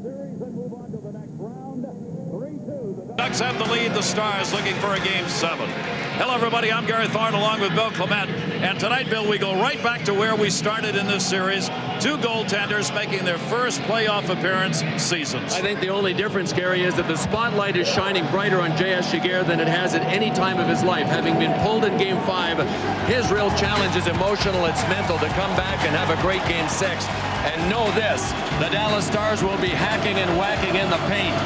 Series and move on to the next round. 3-2. The Ducks have the lead. The Stars looking for a Game 7. Hello, everybody. I'm Gary Thorne along with Bill Clement. And tonight, Bill, we go right back to where we started in this series. Two goaltenders making their first playoff appearance seasons. I think the only difference, Gary, is that the spotlight is shining brighter on J.S. Giguere than it has at any time of his life. Having been pulled in Game 5, his real challenge is emotional. It's mental to come back and have a great Game 6. And know this, the Dallas Stars will be hacking and whacking in the paint.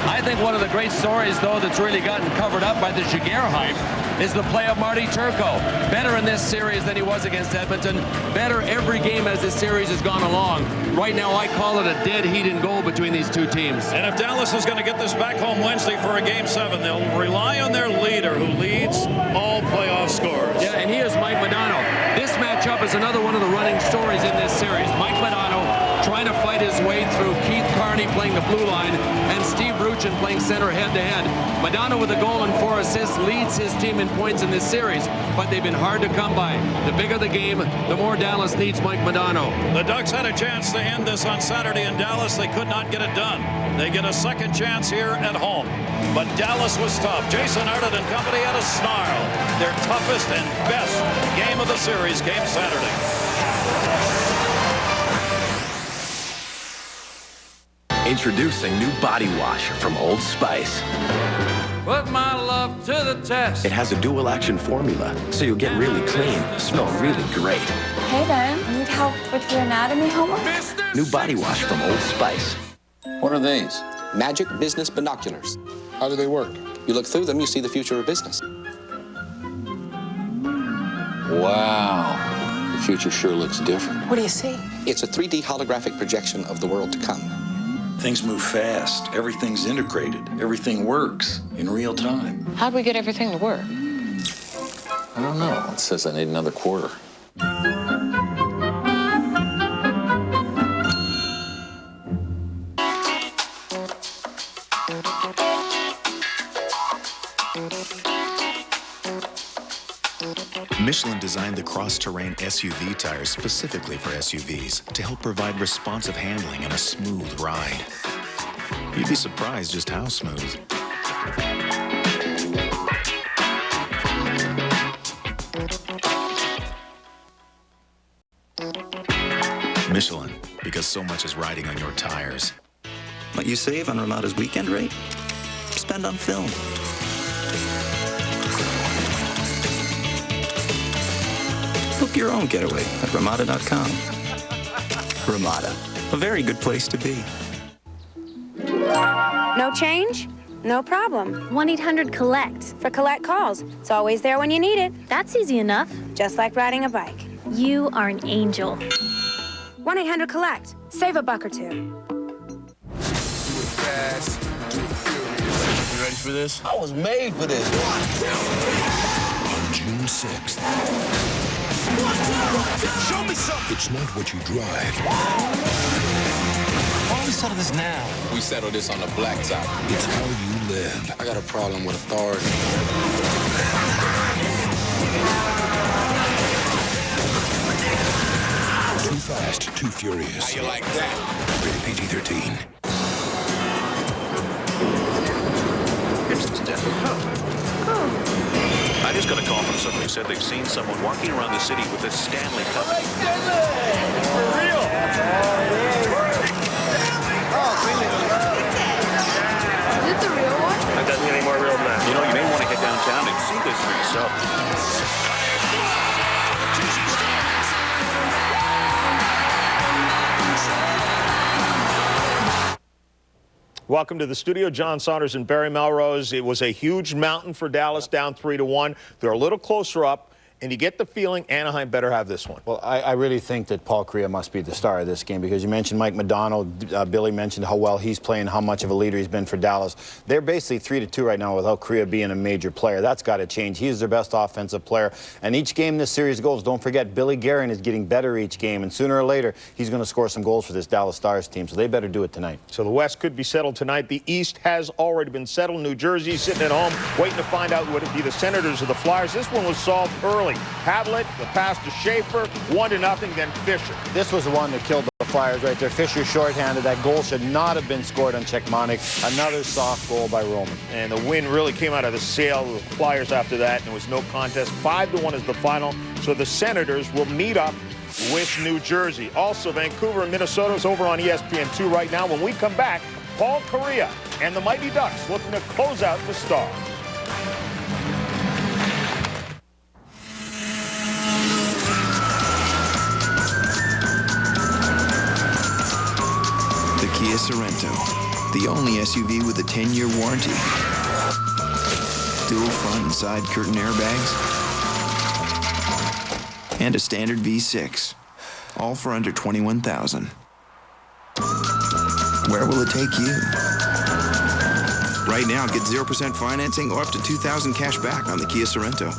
I think one of the great stories, though, that's really gotten covered up by the Giguere hype is the play of Marty Turco. Better in this series than he was against Edmonton. Better every game as this series has gone along. Right now, I call it a dead heat and goal between these two teams. And if Dallas is going to get this back home Wednesday for a Game 7, they'll rely on their leader, who leads all playoff scorers. Yeah, and he is Mike Modano. This matchup is another one of the running stories in this series. Mike Modano trying to fight his way through Keith Carney playing the blue line and Steve Ruchin playing center head-to-head. Modano with a goal and 4 assists leads his team in points in this series, but they've been hard to come by. The bigger the game, the more Dallas needs Mike Modano. The Ducks had a chance to end this on Saturday in Dallas. They could not get it done. They get a second chance here at home. But Dallas was tough. Jason Arnott and company had a snarl. Their toughest and best game of the series came Saturday. Introducing new body wash from Old Spice. Put my love to the test. It has a dual action formula, so you'll get really clean, smell really great. Hey there, need help with your anatomy homework? New body wash from Old Spice. What are these? Magic business binoculars. How do they work? You look through them, you see the future of business. Wow. The future sure looks different. What do you see? It's a 3D holographic projection of the world to come. Things move fast. Everything's integrated. Everything works in real time. How'd we get everything to work? I don't know. It says I need another quarter. Michelin designed the cross-terrain SUV tires specifically for SUVs to help provide responsive handling and a smooth ride. You'd be surprised just how smooth. Michelin, because so much is riding on your tires. What you save on Ramada's weekend rate? Spend on film. Book your own getaway at Ramada.com. Ramada, a very good place to be. No change? No problem. 1-800-COLLECT. For collect calls. It's always there when you need it. That's easy enough. Just like riding a bike. You are an angel. 1-800-COLLECT. Save a buck or two. Fast, furious. You ready for this? I was made for this. On June 6th. Show me something. It's not what you drive. Why don't we settle this now? We settle this on the blacktop. It's how you live. I got a problem with authority. Too fast, too furious. How you like that? Rated PG-13. Gibson's death. I just got a call from someone who said they've seen someone walking around the city with a Stanley Cup. For real? Is it the real one? That doesn't get any more real than that. You know, you may want to head downtown and see this for yourself. Welcome to the studio, John Saunders and Barry Melrose. It was a huge mountain for Dallas, down 3-1. They're a little closer up, and you get the feeling Anaheim better have this one. Well, I really think that Paul Kariya must be the star of this game, because you mentioned Mike Modano. Billy mentioned how well he's playing, how much of a leader he's been for Dallas. They're basically 3-2 right now without Kariya being a major player. That's got to change. He's their best offensive player. And each game this series goes, don't forget, Billy Guerin is getting better each game, and sooner or later, he's going to score some goals for this Dallas Stars team, so they better do it tonight. So the West could be settled tonight. The East has already been settled. New Jersey sitting at home, waiting to find out would it be the Senators or the Flyers. This one was solved early. Havlat, the pass to Schaefer, 1-0, then Fisher. This was the one that killed the Flyers right there. Fisher shorthanded. That goal should not have been scored on Czechmanek. Another soft goal by Roman. And the win really came out of the sail of the Flyers after that, and there was no contest. 5-1 is the final, so the Senators will meet up with New Jersey. Also, Vancouver and Minnesota is over on ESPN2 right now. When we come back, Paul Kariya and the Mighty Ducks looking to close out the Stars. The Kia Sorento, the only SUV with a 10-year warranty. Dual front and side curtain airbags, and a standard V6, all for under $21,000. Where will it take you? Right now, get 0% financing or up to $2,000 cash back on the Kia Sorento.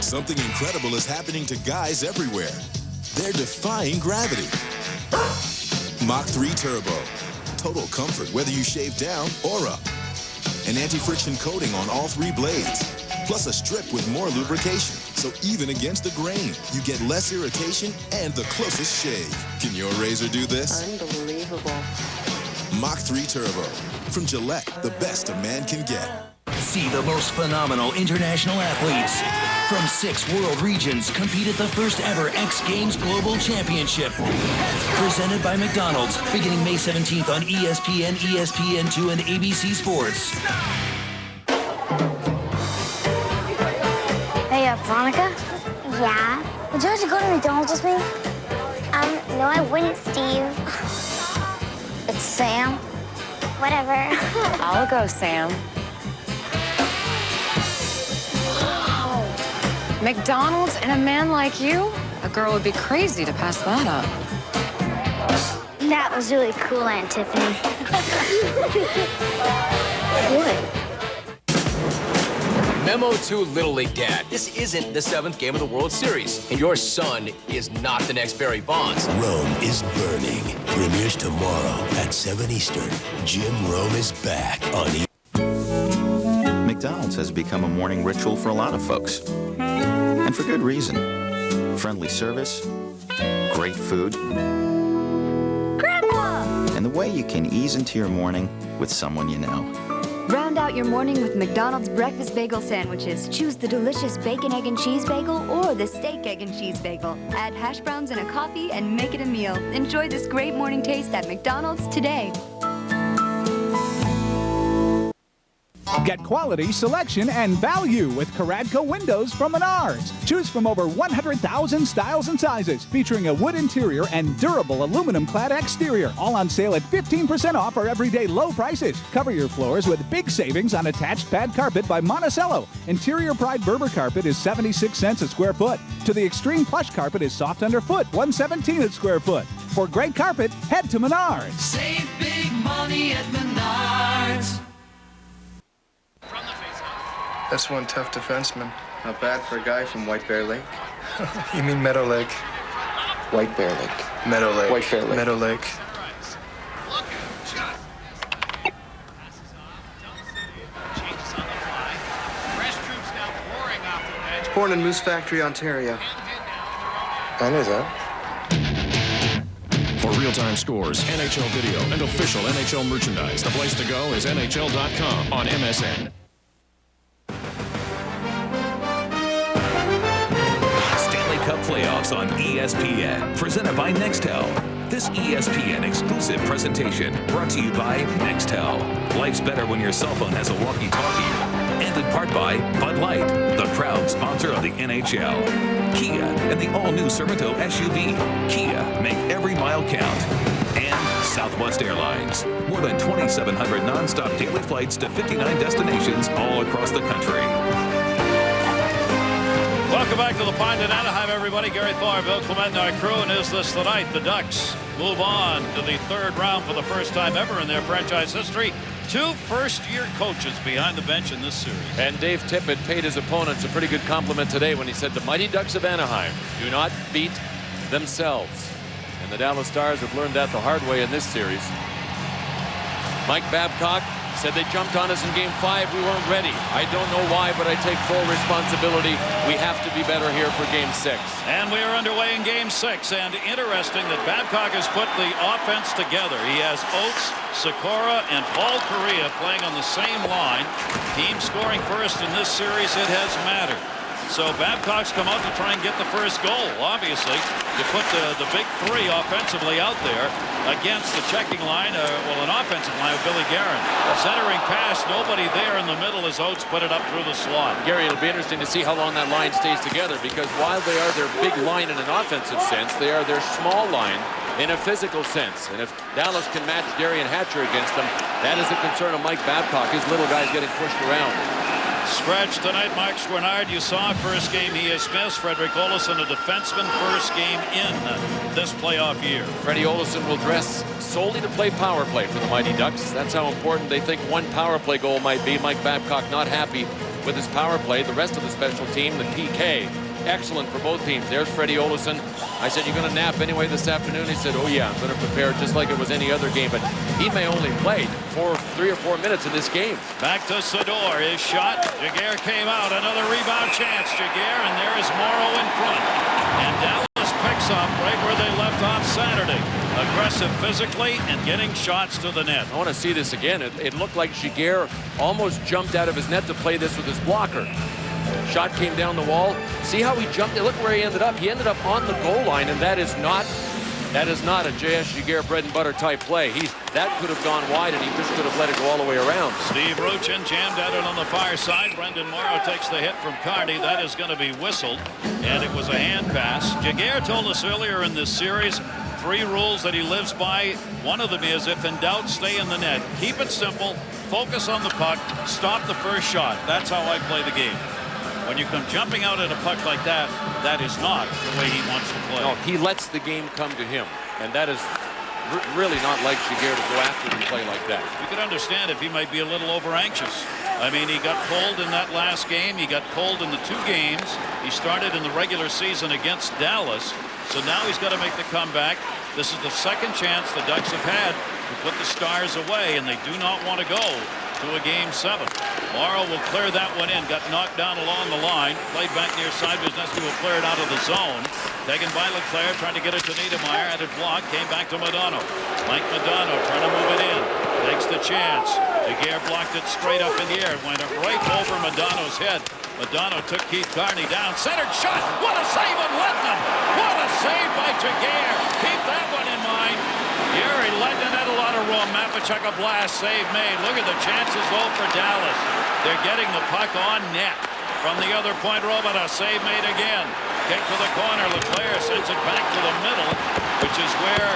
Something incredible is happening to guys everywhere. They're defying gravity. Mach 3 Turbo. Total comfort whether you shave down or up. An anti-friction coating on all 3 blades. Plus a strip with more lubrication. So even against the grain, you get less irritation and the closest shave. Can your razor do this? Unbelievable. Mach 3 Turbo. From Gillette, the best a man can get. See the most phenomenal international athletes from 6 world regions compete at the first ever X Games Global Championship. Presented by McDonald's, beginning May 17th on ESPN, ESPN2, and ABC Sports. Hey, Veronica? Yeah? Would you like to go to McDonald's with me? No, I wouldn't, Steve. It's Sam. Whatever. I'll go, Sam. McDonald's and a man like you? A girl would be crazy to pass that up. That was really cool, Aunt Tiffany. What? Memo to Little League Dad. This isn't the 7th game of the World Series, and your son is not the next Barry Bonds. Rome is burning. Premieres tomorrow at 7 Eastern. Jim Rome is back on McDonald's has become a morning ritual for a lot of folks. And for good reason. Friendly service, great food, Grandpa! and the way you can ease into your morning with someone you know. Round out your morning with McDonald's breakfast bagel sandwiches. Choose the delicious bacon, egg, and cheese bagel or the steak, egg, and cheese bagel. Add hash browns and a coffee and make it a meal. Enjoy this great morning taste at McDonald's today. Get quality, selection, and value with Karadko windows from Menards. Choose from over 100,000 styles and sizes, featuring a wood interior and durable aluminum-clad exterior. All on sale at 15% off our everyday low prices. Cover your floors with big savings on attached pad carpet by Monticello. Interior Pride Berber carpet is 76 cents a square foot. To the Extreme Plush carpet is soft underfoot, $117 a square foot. For great carpet, head to Menards. Save big money at Menards. That's one tough defenseman. Not bad for a guy from White Bear Lake. You mean Meadow Lake? White Bear Lake. Meadow Lake. White Bear Lake. Meadow Lake. Born in Moose Factory, Ontario. I knew that. For real-time scores, NHL video, and official NHL merchandise, the place to go is NHL.com on MSN. Cup playoffs on ESPN, presented by Nextel. This ESPN exclusive presentation brought to you by Nextel. Life's better when your cell phone has a walkie-talkie. And in part by Bud Light, the proud sponsor of the NHL. Kia and the all-new Sorento SUV. Kia, make every mile count. And Southwest Airlines. More than 2,700 non-stop daily flights to 59 destinations all across the country. Welcome back to the Pond in Anaheim, everybody. Gary Thorne, Bill Clement, our crew, and is this the night? The Ducks move on to the 3rd round for the first time ever in their franchise history. 2 first-year coaches behind the bench in this series. And Dave Tippett paid his opponents a pretty good compliment today when he said the Mighty Ducks of Anaheim do not beat themselves. And the Dallas Stars have learned that the hard way in this series. Mike Babcock said they jumped on us in Game 5. We weren't ready. I don't know why, but I take full responsibility. We have to be better here for Game 6. And we are underway in Game 6. And interesting that Babcock has put the offense together. He has Oates, Sikora, and Paul Correa playing on the same line. Team scoring first in this series, it has mattered. So Babcock's come out to try and get the first goal, obviously, to put the big three offensively out there against the checking line, well, an offensive line of Billy Guerin. Centering pass, nobody there in the middle as Oates put it up through the slot. Gary, it'll be interesting to see how long that line stays together, because while they are their big line in an offensive sense, they are their small line in a physical sense. And if Dallas can match Darian Hatcher against them, that is the concern of Mike Babcock. His little guy's getting pushed around. Scratch tonight, Mark Schwernard. You saw first game he has missed. Frederick Olofsson, a defenseman, first game in this playoff year. Freddie Olofsson will dress solely to play power play for the Mighty Ducks. That's how important they think one power play goal might be. Mike Babcock not happy with his power play. The rest of the special team, the PK, excellent for both teams. There's Freddie Olofsson. I said, "You're going to nap anyway this afternoon?" He said, "Oh yeah, I'm going to prepare just like it was any other game." But he may only play 3 or 4 minutes in this game. Back to Sador. His shot. Jaguar came out. Another rebound chance. Jaguar, and there is Morrow in front. And Dallas picks up right where they left off Saturday. Aggressive physically and getting shots to the net. I want to see this again. It looked like Jaguar almost jumped out of his net to play this with his blocker. Shot came down the wall. See how he jumped? Look where he ended up. He ended up on the goal line, and that is not a J.S. Jaguar bread and butter type play. That could have gone wide, and he just could have let it go all the way around. Steve Ruchin jammed at it on the far side. Brendan Morrow takes the hit from Carney. That is going to be whistled, and it was a hand pass. Jaguar told us earlier in this series 3 rules that he lives by. One of them is, if in doubt, stay in the net. Keep it simple. Focus on the puck. Stop the first shot. That's how I play the game. When you come jumping out at a puck like that, that is not the way he wants to play. No, he lets the game come to him, and that is really not like Jaguar to go after and play like that. You could understand if he might be a little over anxious. I mean, he got pulled in that last game. He got pulled in the 2 games. He started in the regular season against Dallas. So now he's got to make the comeback. This is the second chance the Ducks have had to put the Stars away, and they do not want to go to a Game 7. Morrow will clear that one in. Got knocked down along the line. Played back near side. Wisniewski will clear it out of the zone. Taken by Leclerc, trying to get it to Niedermeyer. Had it blocked. Came back to Modano. Mike Modano trying to move it in. Takes the chance. Jaguar blocked it straight up in the air. Went right over Modano's head. Modano took Keith Carney down. Centered shot. What a save on Lettman. What a save by Jaguar. Keep that one in mind. Gary Lettman had a lot of room. Mapachuk a blast. Save made. Look at the chances though for Dallas. They're getting the puck on net. From the other point, Robert, a save made again. Kick to the corner. Leclerc sends it back to the middle, which is where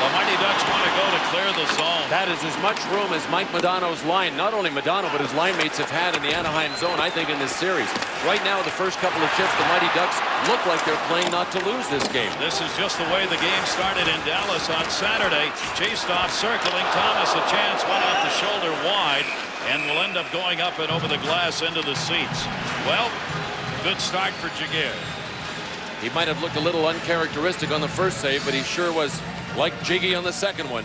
the Mighty Ducks want to go to clear the zone. That is as much room as Mike Modano's line, not only Modano, but his line mates have had in the Anaheim zone, I think, in this series. Right now, the first couple of shifts, the Mighty Ducks look like they're playing not to lose this game. This is just the way the game started in Dallas on Saturday. Chased off, circling. Thomas a chance, went off the shoulder wide, and will end up going up and over the glass into the seats. Well, good start for Jaguar. He might have looked a little uncharacteristic on the first save, but he sure was like Jiggy on the second one.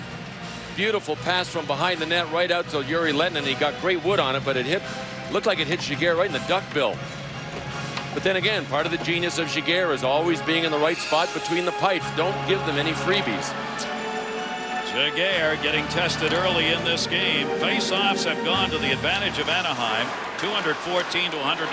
Beautiful pass from behind the net right out to Yuri Lettman. He got great wood on it, but it looked like it hit Jaguar right in the duck bill. But then again, part of the genius of Jaguar is always being in the right spot between the pipes. Don't give them any freebies. Jaguar getting tested early in this game. Face-offs have gone to the advantage of Anaheim, 214 to 193.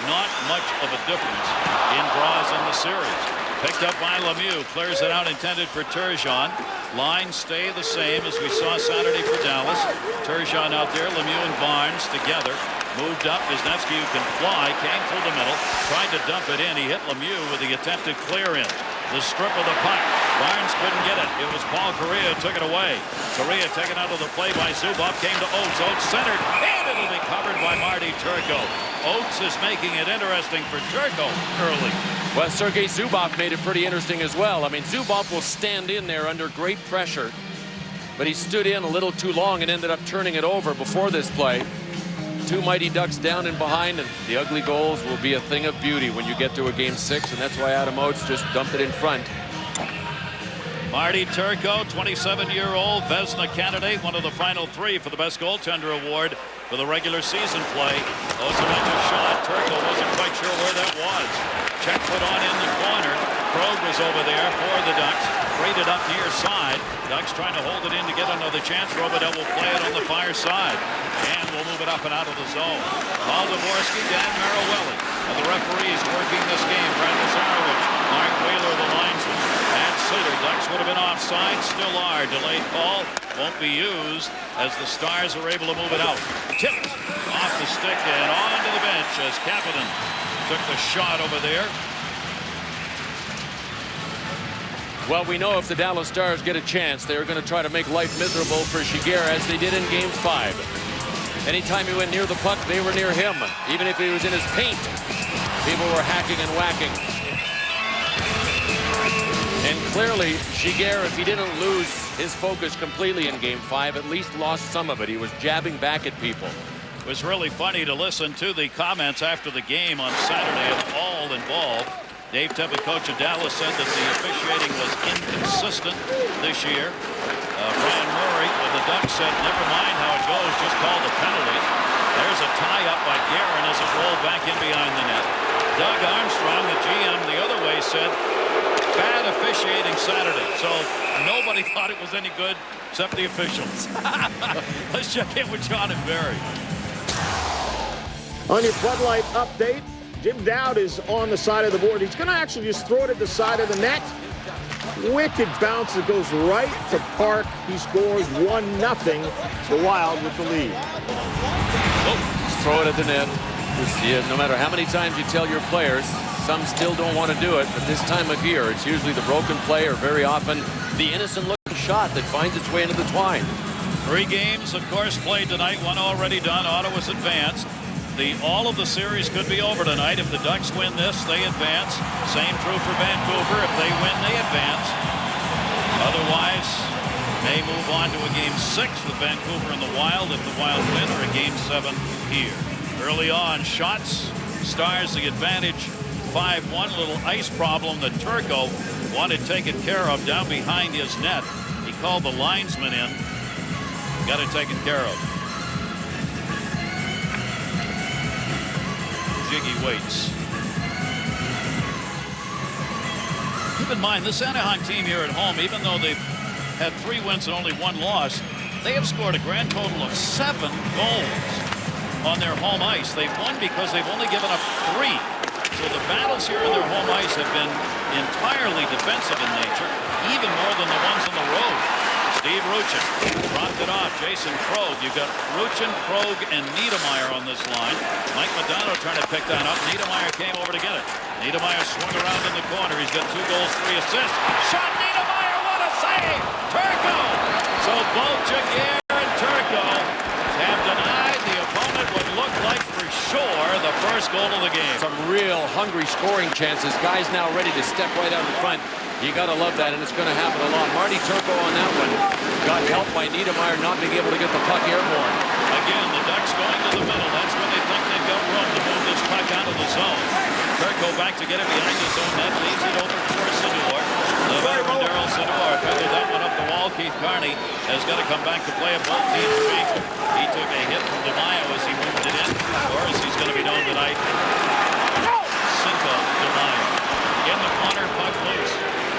Not much of a difference in draws in the series. Picked up by Lemieux, clears it out, intended for Turgeon. Lines stay the same as we saw Saturday for Dallas. Turgeon out there, Lemieux and Barnes together. Moved up, Wisniewski, who can fly, came through the middle, tried to dump it in. He hit Lemieux with the attempted clear in. The strip of the puck. Barnes couldn't get it. It was Paul Correa who took it away. Correa taken out of the play by Zubov, came to Oates. Oates centered, and it'll be covered by Marty Turco. Oates is making it interesting for Turco early. Well, Sergei Zubov made it pretty interesting as well. I mean, Zubov will stand in there under great pressure, but he stood in a little too long and ended up turning it over before this play. 2 Mighty Ducks down and behind, and the ugly goals will be a thing of beauty when you get to a Game 6, and that's why Adam Oates just dumped it in front. Marty Turco, 27-year-old Vezina candidate, one of the final three for the best goaltender award for the regular season play. Ozomen's shot. Turco wasn't quite sure where that was. Check put on in the corner. Krog was over there for the Ducks. Braided up near side. Ducks trying to hold it in to get another chance. Robidell will play it on the far side. And we'll move it up and out of the zone. Paul Dvorsky, Dan Marawelli. And the referees working this game. Brad Lazarowicz, Mark Wheeler, the linesman. Matt Suter. Ducks would have been offside. Still are. Delayed call. Won't be used as the Stars are able to move it out. Tipped off the stick and onto the bench as Kapanen took the shot over there. Well, we know if the Dallas Stars get a chance, they're going to try to make life miserable for Shigeru as they did in Game 5. Anytime he went near the puck, they were near him. Even if he was in his paint, people were hacking and whacking. And clearly, Shigeru, if he didn't lose his focus completely in Game 5, at least lost some of it. He was jabbing back at people. It was really funny to listen to the comments after the game on Saturday of all involved. Dave Tippett, coach of Dallas, said that the officiating was inconsistent this year. Brian Murray of the Ducks said, never mind how it goes, just call the penalty. There's a tie-up by Guerin as it rolled back in behind the net. Doug Armstrong, the GM, the other way said, bad officiating Saturday. So nobody thought it was any good except the officials. Let's check in with John and Barry. On your floodlight update, Jim Dowd is on the side of the board. He's going to actually just throw it at the side of the net. Wicked bounce that goes right to Park. He scores 1-0. The Wild with the lead. Just throw it at the net. No matter how many times you tell your players, some still don't want to do it. But this time of year, it's usually the broken play or very often the innocent-looking shot that finds its way into the twine. 3 games, of course, played tonight. 1 already done. Ottawa's advanced. All of the series could be over tonight. If the Ducks win this, they advance. Same true for Vancouver. If they win, they advance. Otherwise, may move on to a Game 6 with Vancouver and the Wild if the Wild win, or a Game 7 here. Early on, shots. Stars the advantage. 5-1. Little ice problem that Turco wanted taken care of down behind his net. He called the linesman in. Got it taken care of. Jiggy waits. Keep in mind, this Anaheim team here at home, even though they've had 3 wins and only 1 loss, they have scored a grand total of 7 goals on their home ice. They've won because they've only given up 3. So the battles here on their home ice have been entirely defensive in nature, even more than the ones on the road. Steve Ruchin dropped it off. Jason Krog. You've got Ruchin, Krog, and Niedermayer on this line. Mike Modano trying to pick that up. Niedermayer came over to get it. Niedermayer swung around in the corner. He's got 2 goals, 3 assists. Shot Niedermayer. What a save! Turco! So both Jaguar and Turco have denied the opponent what looked like for sure the first goal of the game. Some real hungry scoring chances. Guys now ready to step right out in front. You got to love that, and it's going to happen a lot. Marty Turco on that one got help by Niedermayer not being able to get the puck airborne. Again, the Ducks going to the middle. That's when they think they've got room to move this puck out of the zone. Turco back to get it behind his own net. Leads it over for Sador. The veteran Daryl Sador feathered that one up the wall. Keith Carney has got to come back to play a both teams week. He took a hit from DeMaio as he moved it in. Or as he's going to be known tonight, Cinco DeMaio. In the corner, puck loose.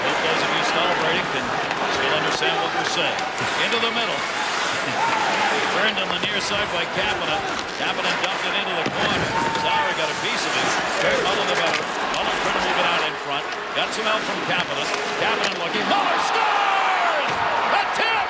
Hope those of you celebrating can still understand what we're saying. Into the middle. Turned on the near side by Kapanen. Kapanen dumped it into the corner. Sauer got a piece of it. Kurt Muller the better. Muller trying to move it out in front. Got some help from Kapanen. Kapanen looking. Muller scores! A tip!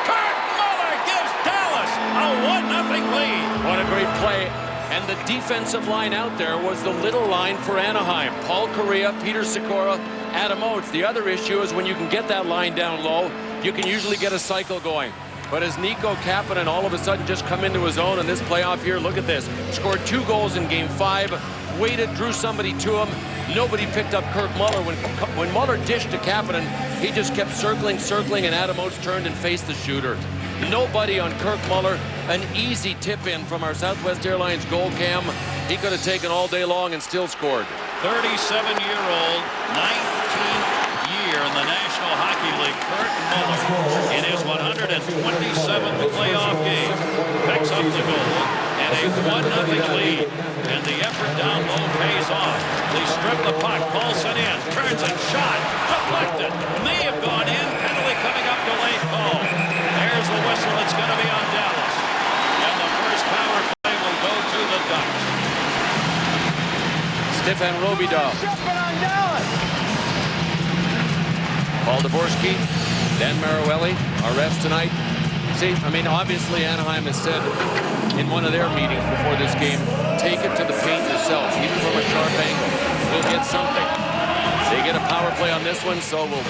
Kurt Muller gives Dallas a 1-0 lead. What a great play. And the defensive line out there was the little line for Anaheim. Paul Correa, Peter Sikora, Adam Oates. The other issue is when you can get that line down low, you can usually get a cycle going. But as Nico Kapanen all of a sudden just come into his own in this playoff here, look at this. Scored 2 goals in Game 5, waited, drew somebody to him. Nobody picked up Kirk Muller. When Muller dished to Kapanen, he just kept circling, and Adam Oates turned and faced the shooter. Nobody on Kirk Muller. An easy tip in from our Southwest Airlines goal cam. He could have taken all day long and still scored. 37-year-old, 19th year here in the National Hockey League, Kurt Muller, in his 127th playoff game, picks up the goal and a 1-0 lead. And the effort down low pays off. They strip the puck, Paulson in, turns and shot, deflected, may have gone in, penalty coming up, delayed call. There's the whistle, it's going to be on Dallas. And the first power play will go to the Ducks. Stefan Robidoux. Paul Dvorsky, Dan Maruelli, our refs tonight. See, I mean, obviously Anaheim has said in one of their meetings before this game, take it to the paint yourself, even from a sharp angle. We'll get something. They get a power play on this one, so we'll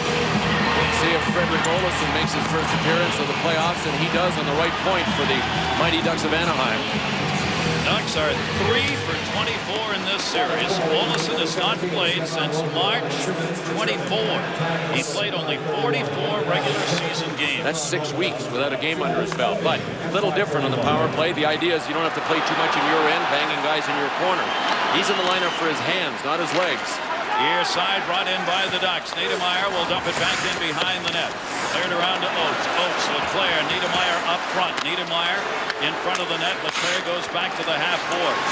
see if Frederick Olofsson makes his first appearance of the playoffs, and he does on the right point for the Mighty Ducks of Anaheim. Ducks are 3 for 24 in this series. Olofsson has not played since March 24. He played only 44 regular season games. That's 6 weeks without a game under his belt, but a little different on the power play. The idea is you don't have to play too much in your end, banging guys in your corner. He's in the lineup for his hands, not his legs. Near side brought in by the Ducks. Niedermeyer will dump it back in behind the net. Cleared around to Oates. Oates, Leclerc, Niedermeyer up front. Niedermeyer in front of the net. Leclerc goes back to the half boards.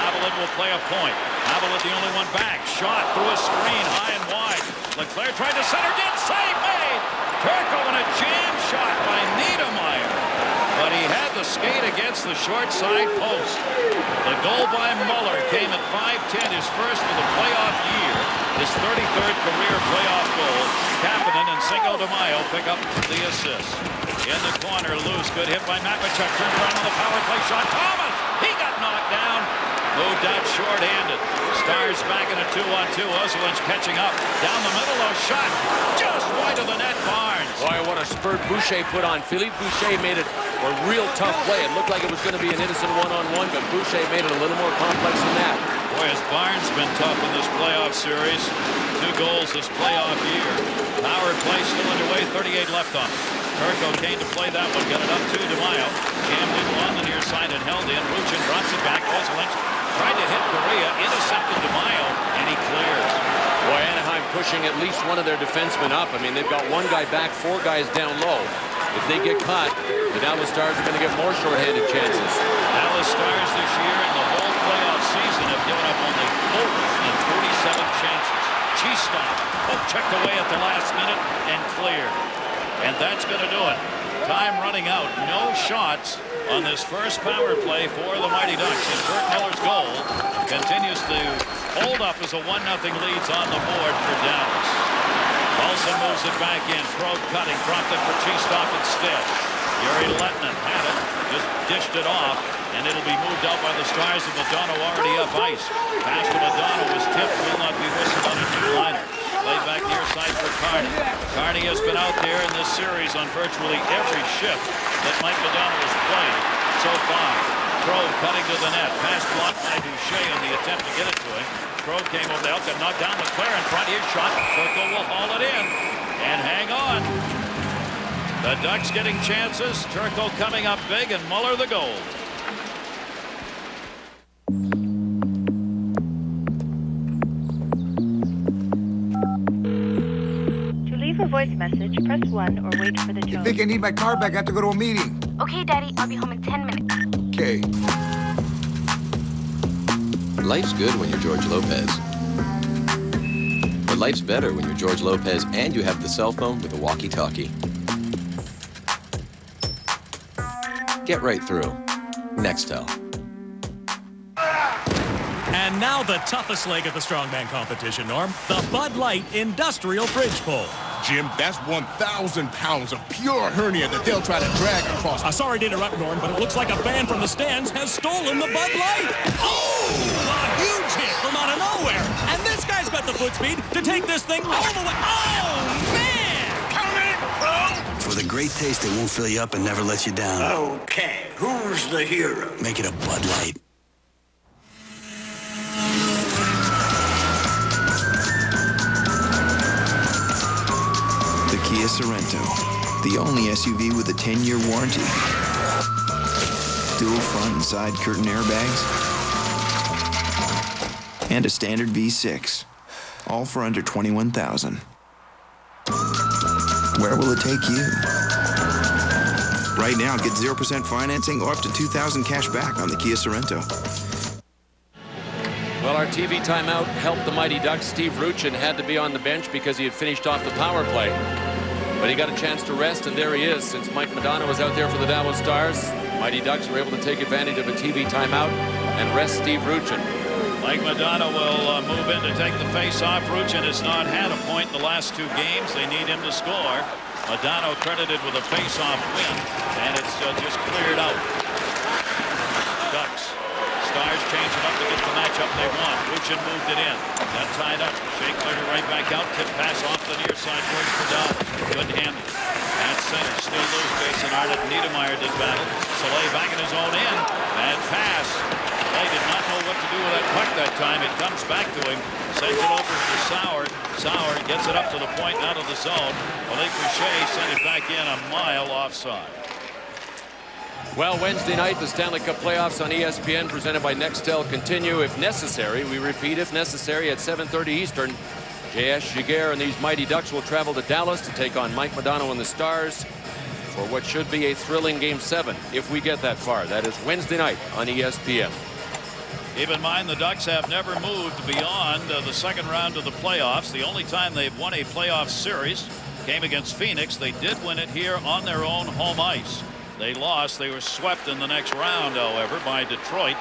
Haviland will play a point. Haviland the only one back. Shot through a screen high and wide. Leclerc tried to center. Did save made. Turco and a jam shot by Niedermeyer. But he had the skate against the short side post. The goal by Muller came at 5:10, his first for the playoff year, his 33rd career playoff goal. Kapanen and Cinco de Mayo pick up the assist. In the corner, loose, good hit by Mapachuk. Turned around on the power play shot. Thomas, he got knocked down. Moved out short-handed. Stars back in a 2-on-2. Ozolin's catching up. Down the middle, a shot just wide of the net. Barnes. Boy, what a spurt Boucher put on. Philippe Boucher made it a real tough play. It looked like it was going to be an innocent one-on-one, but Boucher made it a little more complex than that. Boy, has Barnes been tough in this playoff series. 2 goals this playoff year. Power play still underway. 38 left on it. Turco came to play that one. Got it up to DeMaio. Jammed it on the near side and held in. Ruchin drops it back. Ozolin's tried to hit Correa. Intercepted DeMaio, and he clears. Boy, Anaheim pushing at least one of their defensemen up. I mean, they've got 1 guy back, 4 guys down low. If they get caught, the Dallas Stars are going to get more shorthanded chances. Dallas Stars this year in the whole playoff season have given up only 4 in 47 chances. Cheestop, checked away at the last minute and cleared. And that's going to do it. Time running out. No shots on this first power play for the Mighty Ducks. And Kurt Muller's goal continues to hold up as a 1-0 leads on the board for Dallas. Paulson moves it back in. Krog cutting. Dropped it for Cheestop instead. Yuri Lettinen had it. Just dished it off. And it'll be moved out by the Stars of Modano already up ice. Pass to Modano was tipped. Will not be whistled on a 2-liner. Played back near side for Carney. Carney has been out there in this series on virtually every shift that Mike Modano has played so far. Krog cutting to the net. Pass blocked by Duchesne on the attempt to get it to him. Krog came over the outside, knocked down Leclerc in front. His shot. Turco will haul it in. And hang on. The Ducks getting chances. Turco coming up big, and Muller the goal. A voice message, press 1 or wait for the tone. I think I need my car back. I have to go to a meeting. Okay, Daddy, I'll be home in 10 minutes. Okay. Life's good when you're George Lopez. But life's better when you're George Lopez and you have the cell phone with a walkie-talkie. Get right through. Nextel. And now the toughest leg of the strongman competition, Norm. The Bud Light Industrial Fridge Pull. Jim, that's 1,000 pounds of pure hernia that they'll try to drag across. Sorry to interrupt, Norm, but it looks like a fan from the stands has stolen the Bud Light. Oh! A huge hit from out of nowhere. And this guy's got the foot speed to take this thing all the way. Oh, man! Come in, bro! For the great taste that won't fill you up and never lets you down. Okay, who's the hero? Make it a Bud Light. Kia Sorento, the only SUV with a 10-year warranty. Dual front and side curtain airbags. And a standard V6. All for under $21,000. Where will it take you? Right now, get 0% financing or up to $2,000 cash back on the Kia Sorrento. Well, our TV timeout helped the Mighty Ducks. Steve Ruchin had to be on the bench because he had finished off the power play. But he got a chance to rest, and there he is. Since Mike Modano was out there for the Dallas Stars, Mighty Ducks were able to take advantage of a TV timeout and rest Steve Ruchin. Mike Modano will move in to take the face-off. Ruchin has not had a point in the last 2 games. They need him to score. Modano credited with a face-off win, and it's just cleared out. Ducks. Stars change it up to get the matchup they want. Ruchin moved it in. Got tied up. Shea cleared it right back out. Tip pass off the near side towards Modano. Good handle. At center, still loose. Jason Arnott. Niedermeyer did battle. Soleil back in his own end. Bad pass. Soleil did not know what to do with that puck that time. It comes back to him. Sends it over to Sauer. Sauer gets it up to the point out of the zone. Malik Boucher sent it back in a mile offside. Well, Wednesday night, the Stanley Cup playoffs on ESPN presented by Nextel continue if necessary. We repeat, if necessary, at 7:30 Eastern. J.S. Giguère and these Mighty Ducks will travel to Dallas to take on Mike Modano and the Stars for what should be a thrilling Game 7, if we get that far. That is Wednesday night on ESPN. Keep in mind, the Ducks have never moved beyond the second round of the playoffs. The only time they've won a playoff series came against Phoenix. They did win it here on their own home ice. They lost. They were swept in the next round, however, by Detroit.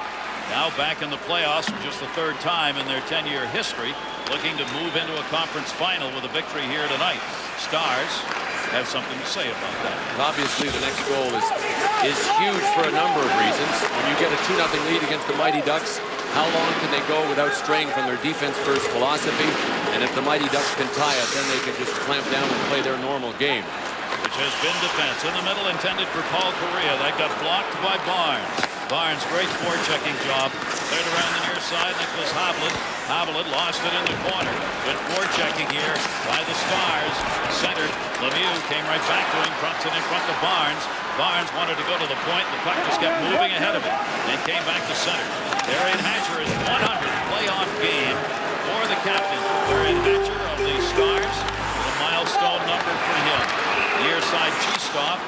Now back in the playoffs for just the 3rd time in their 10-year history, looking to move into a conference final with a victory here tonight. Stars have something to say about that. Obviously, the next goal is huge for a number of reasons. When you get a 2-0 lead against the Mighty Ducks, how long can they go without straying from their defense-first philosophy? And if the Mighty Ducks can tie it, then they can just clamp down and play their normal game. Which has been defense. In the middle, intended for Paul Correa. That got blocked by Barnes. Barnes, great forechecking job. Cleared around the near side. Nicholas Hovland. Hovland lost it in the corner. Good forechecking here by the Stars. Centered. Lemieux came right back to him. Crunks it in front of Barnes. Barnes wanted to go to the point. The puck just kept moving ahead of it and came back to center. Darian Hatcher is 100th playoff game for the captain. Darian Hatcher of the Stars. A milestone number for him. Near side Cheestov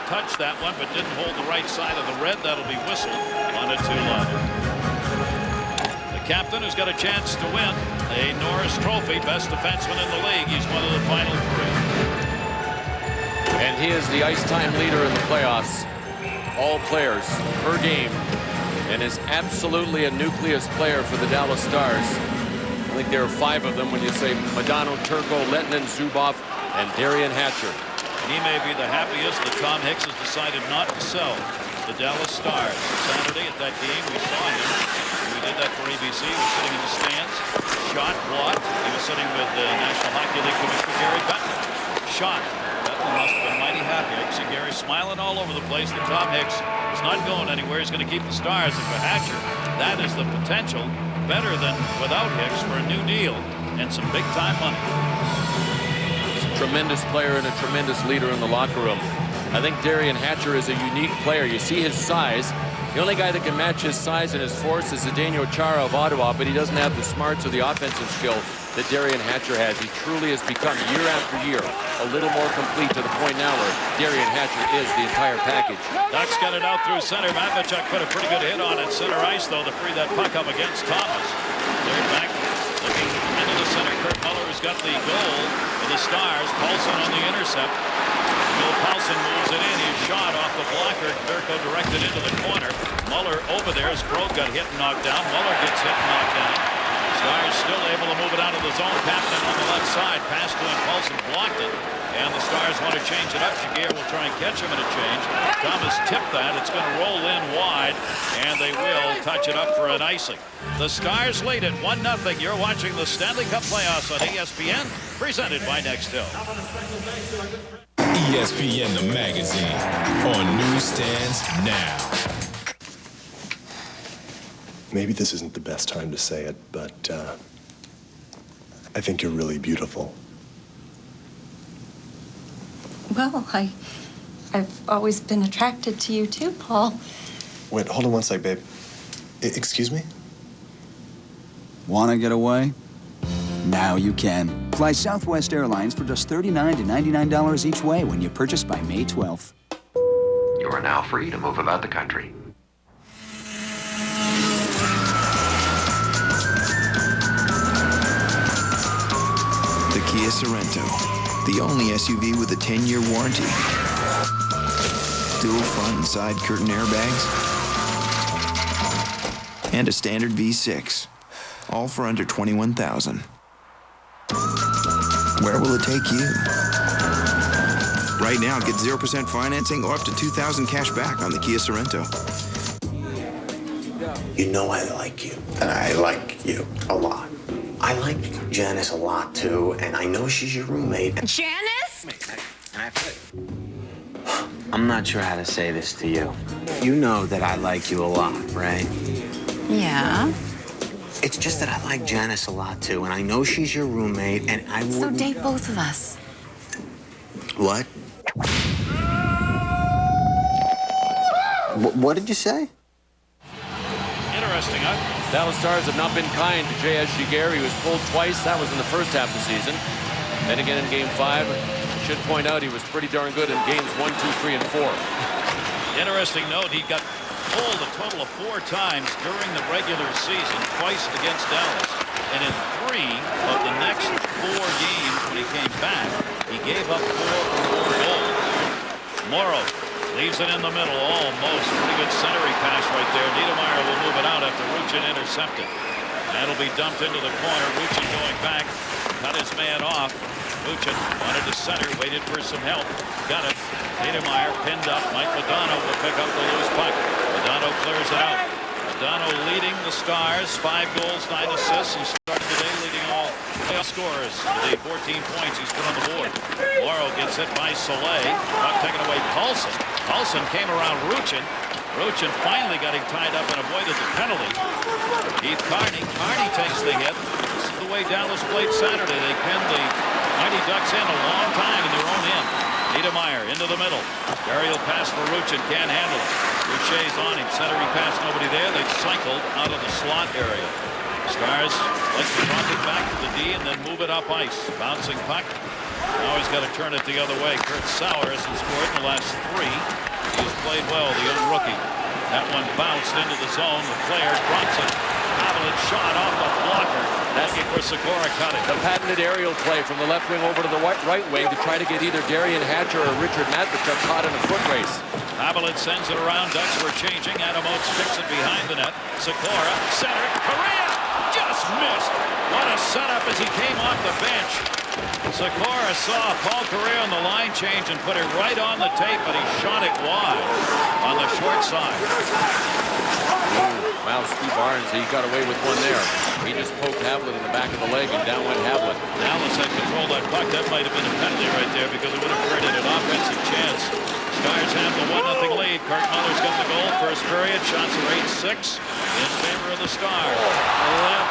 touched that one but didn't hold the right side of the red. That'll be whistled on a 2-line. The captain has got a chance to win a Norris Trophy, best defenseman in the league. He's one of the final 3. And he is the ice time leader in the playoffs. All players per game, and is absolutely a nucleus player for the Dallas Stars. I think there are 5 of them when you say Modano, Turco, Lettinen, Zubov, and Darian Hatcher. He may be the happiest that Tom Hicks has decided not to sell the Dallas Stars. Saturday at that game, we saw him. We did that for ABC. He was sitting in the stands. Shot, blocked. He was sitting with the National Hockey League Commissioner Gary Bettman. Shot. Bettman must have been mighty happy. I see Gary smiling all over the place that Tom Hicks is not going anywhere. He's going to keep the Stars. And for Hatcher, that is the potential, better than without Hicks, for a new deal and some big-time money. Tremendous player and a tremendous leader in the locker room. I think Darian Hatcher is a unique player. You see his size. The only guy that can match his size and his force is Zdeno Chara of Ottawa, but he doesn't have the smarts or the offensive skill that Darian Hatcher has. He truly has become, year after year, a little more complete, to the point now where Darian Hatcher is the entire package. Ducks got it out through center. Matvichuk put a pretty good hit on it center ice, though, to free that puck up against Thomas. Third back, looking into the center. Kurt Muller has got the goal for the Stars. Paulson on the intercept. Bill Paulson moves it in. He's shot off the blocker. Durko directed into the corner. Muller over there. Skrog got hit and knocked down. Muller gets hit and knocked down. Stars still able to move it out of the zone. Captain on the left side. Pass to him. Paulson blocked it. And the Stars want to change it up. Giguère will try and catch him in a change. Thomas tipped that. It's going to roll in wide. And they will touch it up for an icing. The Stars lead at 1-0. You're watching the Stanley Cup playoffs on ESPN. Presented by Nextel. ESPN the magazine on newsstands now. Maybe this isn't the best time to say it, but I think you're really beautiful. Well, I've always been attracted to you too, Paul. Wait, hold on one sec, babe. Excuse me? Want to get away? Now you can. Fly Southwest Airlines for just $39 to $99 each way when you purchase by May 12th. You are now free to move about the country. The Kia Sorento, the only SUV with a 10-year warranty. Dual front and side curtain airbags, and a standard V6, all for under $21,000. Where will it take you? Right now, get 0% financing or up to $2,000 cash back on the Kia Sorento. You know I like you, and I like you a lot. I like Janice a lot, too, and I know she's your roommate. Janice? I'm not sure how to say this to you. You know that I like you a lot, right? Yeah. It's just that I like Janice a lot, too, and I know she's your roommate, and I wouldn't... So date both of us. What? What did you say? Interesting, huh? Dallas Stars have not been kind to J.S. Giguère. He was pulled twice. That was in the first half of the season. Then again in Game 5. Should point out he was pretty darn good in Games 1, 2, 3, and 4. Interesting note, he got pulled a total of 4 times during the regular season, twice against Dallas. And in 3 of the next 4 games when he came back, he gave up 4 or more goals. Morrow leaves it in the middle, almost. Pretty good centering pass right there. Niedermeyer will move it out after Ruchin intercepted. That'll be dumped into the corner. Ruchin going back, cut his man off. Ruchin wanted to center, waited for some help. Got it. Niedermeyer pinned up. Mike Modano will pick up the loose puck. Modano clears it out. Modano leading the Stars. 5 goals, 9 assists. He started the day leading all scorers. The 14 points he's put on the board. Morrow gets hit by Soleil. Puck taken away. Paulson came around Ruchin. Ruchin finally got him tied up and avoided the penalty. Keith Carney. Carney takes the hit. This is the way Dallas played Saturday. They pinned the Mighty Ducks in a long time in their own end. Niedermeyer into the middle. Aerial pass for Ruchin. Can't handle it. Boucher's on him. Centering pass. Nobody there. They cycled out of the slot area. Stars like to drop it back to the D and then move it up ice. Bouncing puck. Now he's got to turn it the other way. Kurt Sauer hasn't scored in the last 3. He has played well, the young rookie. That one bounced into the zone. The player drops it. Avalanche shot off the blocker. Looking for Sikora cutting. The patented aerial play from the left wing over to the right wing to try to get either Darian Hatcher or Richard Matvichuk caught in a foot race. Avalanche sends it around. Ducks were changing. Adam Oates kicks it behind the net. Sikora, center. Correa just missed. What a setup as he came off the bench. Sikora saw Paul Correa on the line change and put it right on the tape, but he shot it wide on the short side. Wow, Steve Barnes, he got away with one there. He just poked Havlat in the back of the leg, and down went Havlat. Dallas had controlled that puck. That might have been a penalty right there because it would have created an offensive chance. Stars have the 1-0 lead. Kurt Muller's got the goal. First period. Shots are 8-6 in favor of the Stars.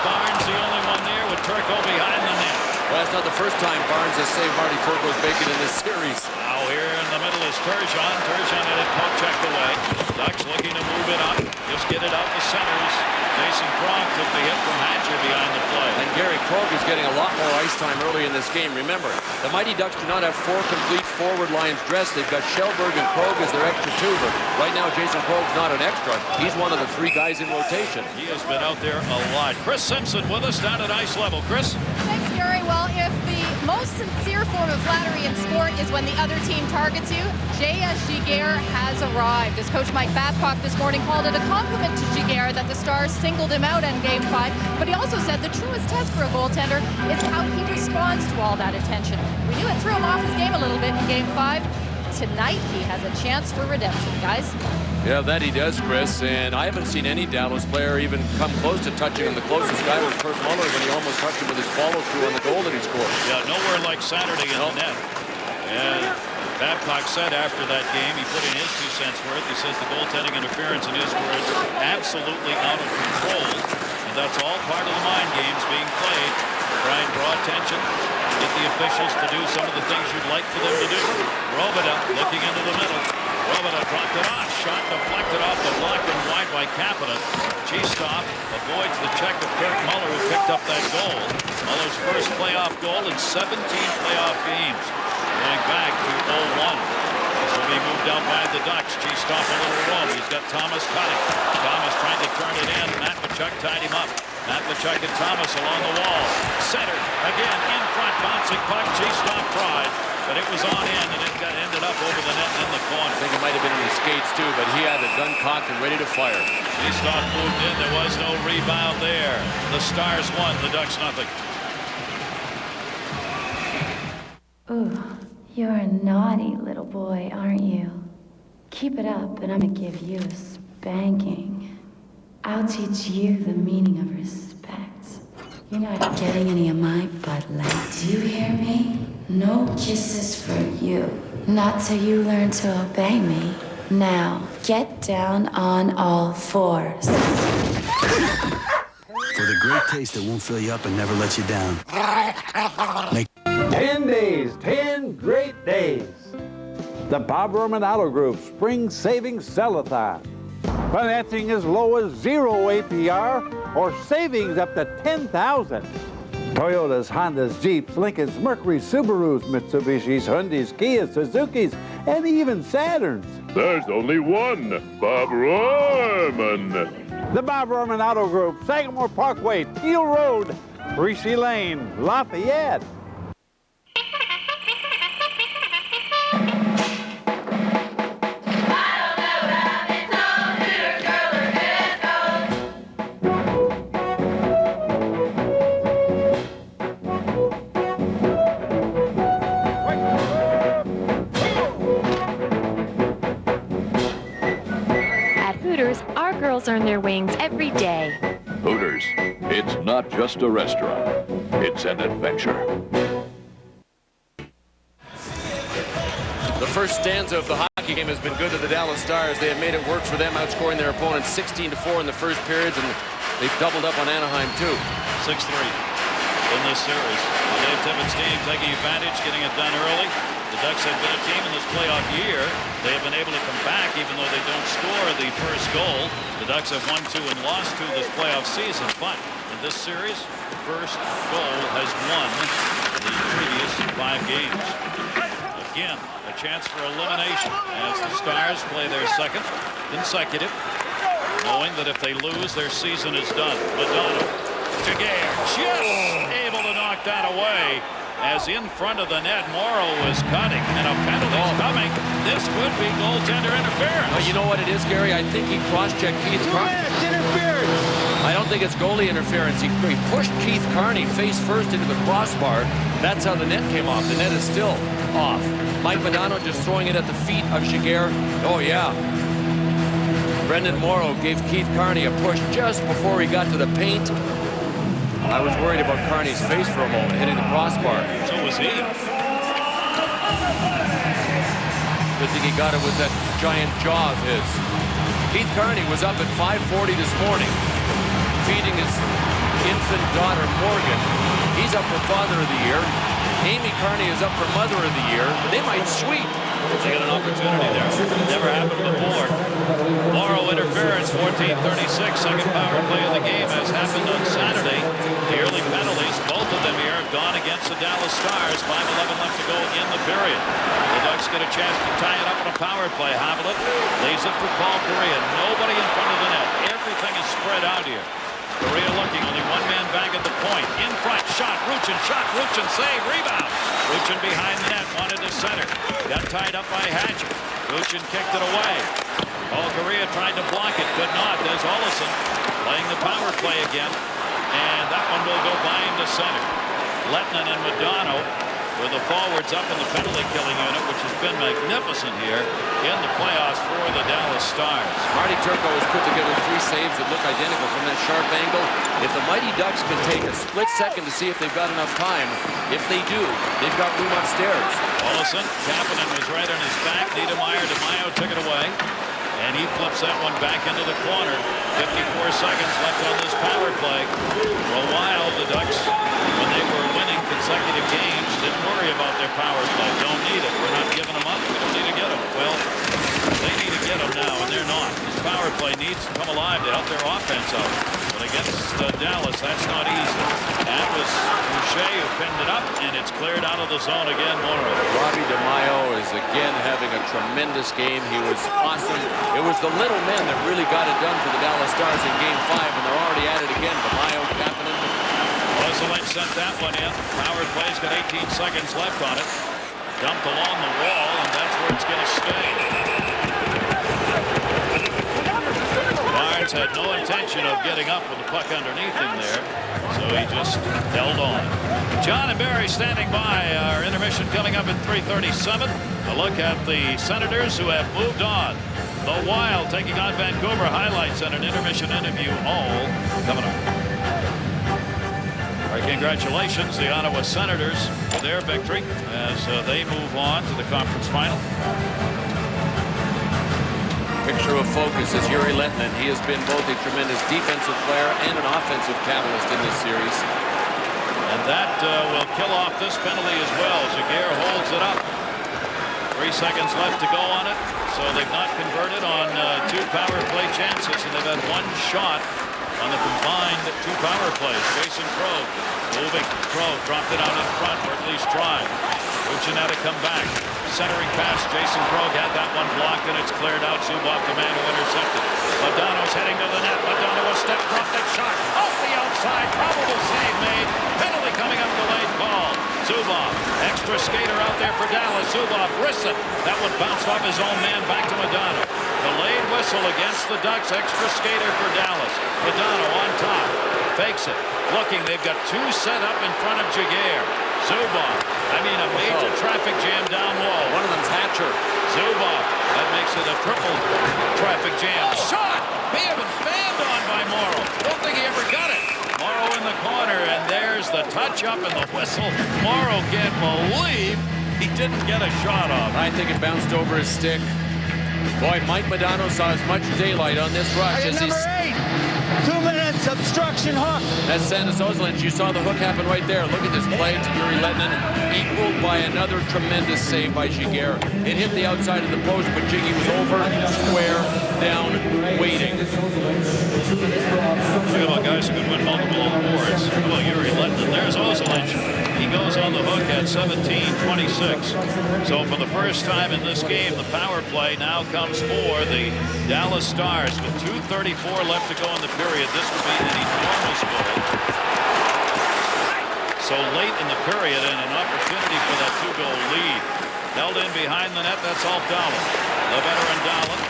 Barnes the only one there with Turco behind the net. Well, that's not the first time Barnes has saved Marty Turco's bacon in this series. Now here in the middle is Turgeon. Turgeon had it poke checked away. Ducks looking to move it up. Just get it out the centers. Jason Krog took the hit from Hatcher behind the play. And Gary Krog is getting a lot more ice time early in this game. Remember, the Mighty Ducks do not have 4 complete forward lines dressed. They've got Shellberg and Krog as their extra 2, but right now Jason Krog's not an extra. He's one of the 3 guys in rotation. He has been out there a lot. Chris Simpson with us down at ice level. Chris? Thanks, Gary. Well, if the most sincere form of flattery in sport is when the other team targets you, J.S. Giguère has arrived. As Coach Mike Babcock this morning called it a compliment to Giguère that the Stars singled him out in Game 5, but he also said the truest test for a goaltender is how he responds to all that attention. We knew it threw him off his game a little bit in Game 5. Tonight, he has a chance for redemption, guys. Yeah, that he does, Chris, and I haven't seen any Dallas player even come close to touching him. The closest guy was Kurt Muller when he almost touched him with his follow-through on the goal that he scored. Yeah, nowhere like Saturday in the net. And Babcock said after that game, he put in his 2 cents worth. He says the goaltending interference, in his words, absolutely out of control. And that's all part of the mind games being played. Try and draw attention, get the officials to do some of the things you'd like for them to do. Robida looking into the middle. Robita dropped it off. Shot deflected off the block and wide by Kapanen. Cheestop avoids the check of Kirk Muller, who picked up that goal. Muller's first playoff goal in 17 playoff games, going back to 0-1. This will be moved out by the Ducks. Cheestop a little roam. He's got Thomas cutting. Thomas trying to turn it in. Matt Tkachuk tied him up. Matt Tkachuk and Thomas along the wall. Center again in front. Bouncing puck. Cheestop tried, but it was on in, and it ended up over the net in the corner. I think it might have been in his skates too, but he had the gun cocked and ready to fire. Cheestop moved in. There was no rebound there. The Stars won. The Ducks nothing. Ooh, you're a naughty little boy, aren't you? Keep it up, and I'm gonna give you a spanking. I'll teach you the meaning of respect. You're not getting any of my Bud Light. Do you hear me? No kisses for you. Not till you learn to obey me. Now, get down on all fours. For the great taste that won't fill you up and never lets you down. 10 days, 10 great days. The Bob Roman Auto Group Spring Savings Sell-a-thon. Financing as low as 0 APR or savings up to $10,000. Toyotas, Hondas, Jeeps, Lincolns, Mercury's, Subarus, Mitsubishis, Hyundais, Kias, Suzuki's, and even Saturns. There's only one Bob Roman. The Bob Roman Auto Group, Sagamore Parkway, Teal Road, Greasy Lane, Lafayette. Earn their wings every day. Hooters, it's not just a restaurant, it's an adventure. The first stanza of the hockey game has been good to the Dallas Stars. They have made it work for them, outscoring their opponents 16-4 in the first periods, and they've doubled up on Anaheim too. 6-3 in this series. Dave Tippins' team taking advantage, getting it done early. The Ducks have been a team in this playoff year. They have been able to come back even though they don't score the first goal. The Ducks have won 2 and lost 2 this playoff season. But in this series, the first goal has won the previous 5 games. Again, a chance for elimination as the Stars play their second consecutive, knowing that if they lose, their season is done. Modano, Giguère, just able to knock that away. As in front of the net, Morrow was cutting, and a penalty's coming. This could be goaltender interference. Well, you know what it is, Gary? I think he cross-checked Keith Carney. Interference! I don't think it's goalie interference. He pushed Keith Carney face first into the crossbar. That's how the net came off. The net is still off. Mike Modano just throwing it at the feet of Giguère. Oh, yeah. Brendan Morrow gave Keith Carney a push just before he got to the paint. I was worried about Carney's face for a moment, hitting the crossbar. So was he. Good thing he got it with that giant jaw of his. Keith Carney was up at 5:40 this morning, feeding his infant daughter, Morgan. He's up for Father of the Year. Amy Carney is up for Mother of the Year. They might sweep. They got an opportunity there. Never happened before. Morrow interference, 14:36. Second power play of the game has happened on Saturday. The early penalties, both of them here, have gone against the Dallas Stars. 5:11 left to go in the period. The Ducks get a chance to tie it up on a power play. Haviland lays it for Paul Kariya. Nobody in front of the net. Everything is spread out here. Kariya looking, only one man back at the point. In front, shot, Ruchin, save, rebound. Ruchin behind the net, wanted to center. Got tied up by Hatcher. Ruchin kicked it away. Paul Kariya tried to block it, could not. There's Olesen playing the power play again. And that one will go by him to center. Lettinen and Modano were the forwards up in the penalty killing unit, which has been magnificent here in the playoffs for the Dallas Stars. Marty Turco has put together 3 saves that look identical from that sharp angle. If the Mighty Ducks can take a split second to see if they've got enough time, if they do, they've got room upstairs. Olesen, Kapanen was right on his back. Niedermeyer, DeMaio took it away. And he flips that one back into the corner. 54 seconds left on this power play. For a while, the Ducks, when they were winning consecutive games, didn't worry about their power play. Don't need it. We're not giving them up. We don't need to get them. Well, they play needs to come alive to help their offense out. But against Dallas, that's not easy. That was Boucher who pinned it up, and it's cleared out of the zone again. Morrow. Robbie DeMaio is again having a tremendous game. He was awesome. It was the little men that really got it done for the Dallas Stars in Game 5, and they're already at it again. DeMaio capping it. Wesselink sent that one in. Power play's got 18 seconds left on it. Dumped along the wall, and that's where it's going to stay. Barnes had no intention of getting up with the puck underneath him there, so he just held on. John and Barry standing by. Our intermission coming up at 3:37. A look at the Senators who have moved on. The Wild taking on Vancouver. Highlights and an intermission interview all coming up. Our congratulations, the Ottawa Senators, for their victory as they move on to the conference final. Picture of focus is Yuri Lettinen. He has been both a tremendous defensive player and an offensive catalyst in this series. And that will kill off this penalty as well. Giguère holds it up. 3 seconds left to go on it. So they've not converted on 2 power play chances, and they've had 1 shot on the combined 2 power plays. Jason Krog moving. Krog dropped it out in front, or at least tried. Buchnett come back. Centering pass. Jason Krog had that one blocked, and it's cleared out. Zubov, the man who intercepted. Modano's heading to the net. Modano a step, dropped it, shot off the outside. Probable save made. Penalty coming up, delayed call. Zubov, extra skater out there for Dallas. Zubov wrists it. That one bounced off his own man, back to Modano. Delayed whistle against the Ducks. Extra skater for Dallas. Modano on top. Fakes it. Looking, they've got 2 set up in front of Giguère. Zubov, I mean a major traffic jam down low. One of them's Hatcher. Zubov, that makes it a triple traffic jam. Shot! May have been fanned on by Morrow. Don't think he ever got it. Morrow in the corner, and there's the touch-up and the whistle. Morrow can't believe he didn't get a shot off. I think it bounced over his stick. Boy, Mike Modano saw as much daylight on this rush as he's... 2 minutes, obstruction hook. That's Sandis Ozolinsh. You saw the hook happen right there. Look at this play to Yuri Lettinen, equaled by another tremendous save by Giguère. It hit the outside of the post, but Jiggy was over, square, down, waiting. Talk about guys who could win multiple awards. How about Yuri Lettinen? There's Ozolinsh. He goes on the hook at 17:26. So for the first time in this game, the power play now comes for the Dallas Stars with 2:34 left to go in the period. This would be an enormous goal. So late in the period, and an opportunity for that 2-goal lead. Held in behind the net, that's all Dahlen. The veteran Dahlen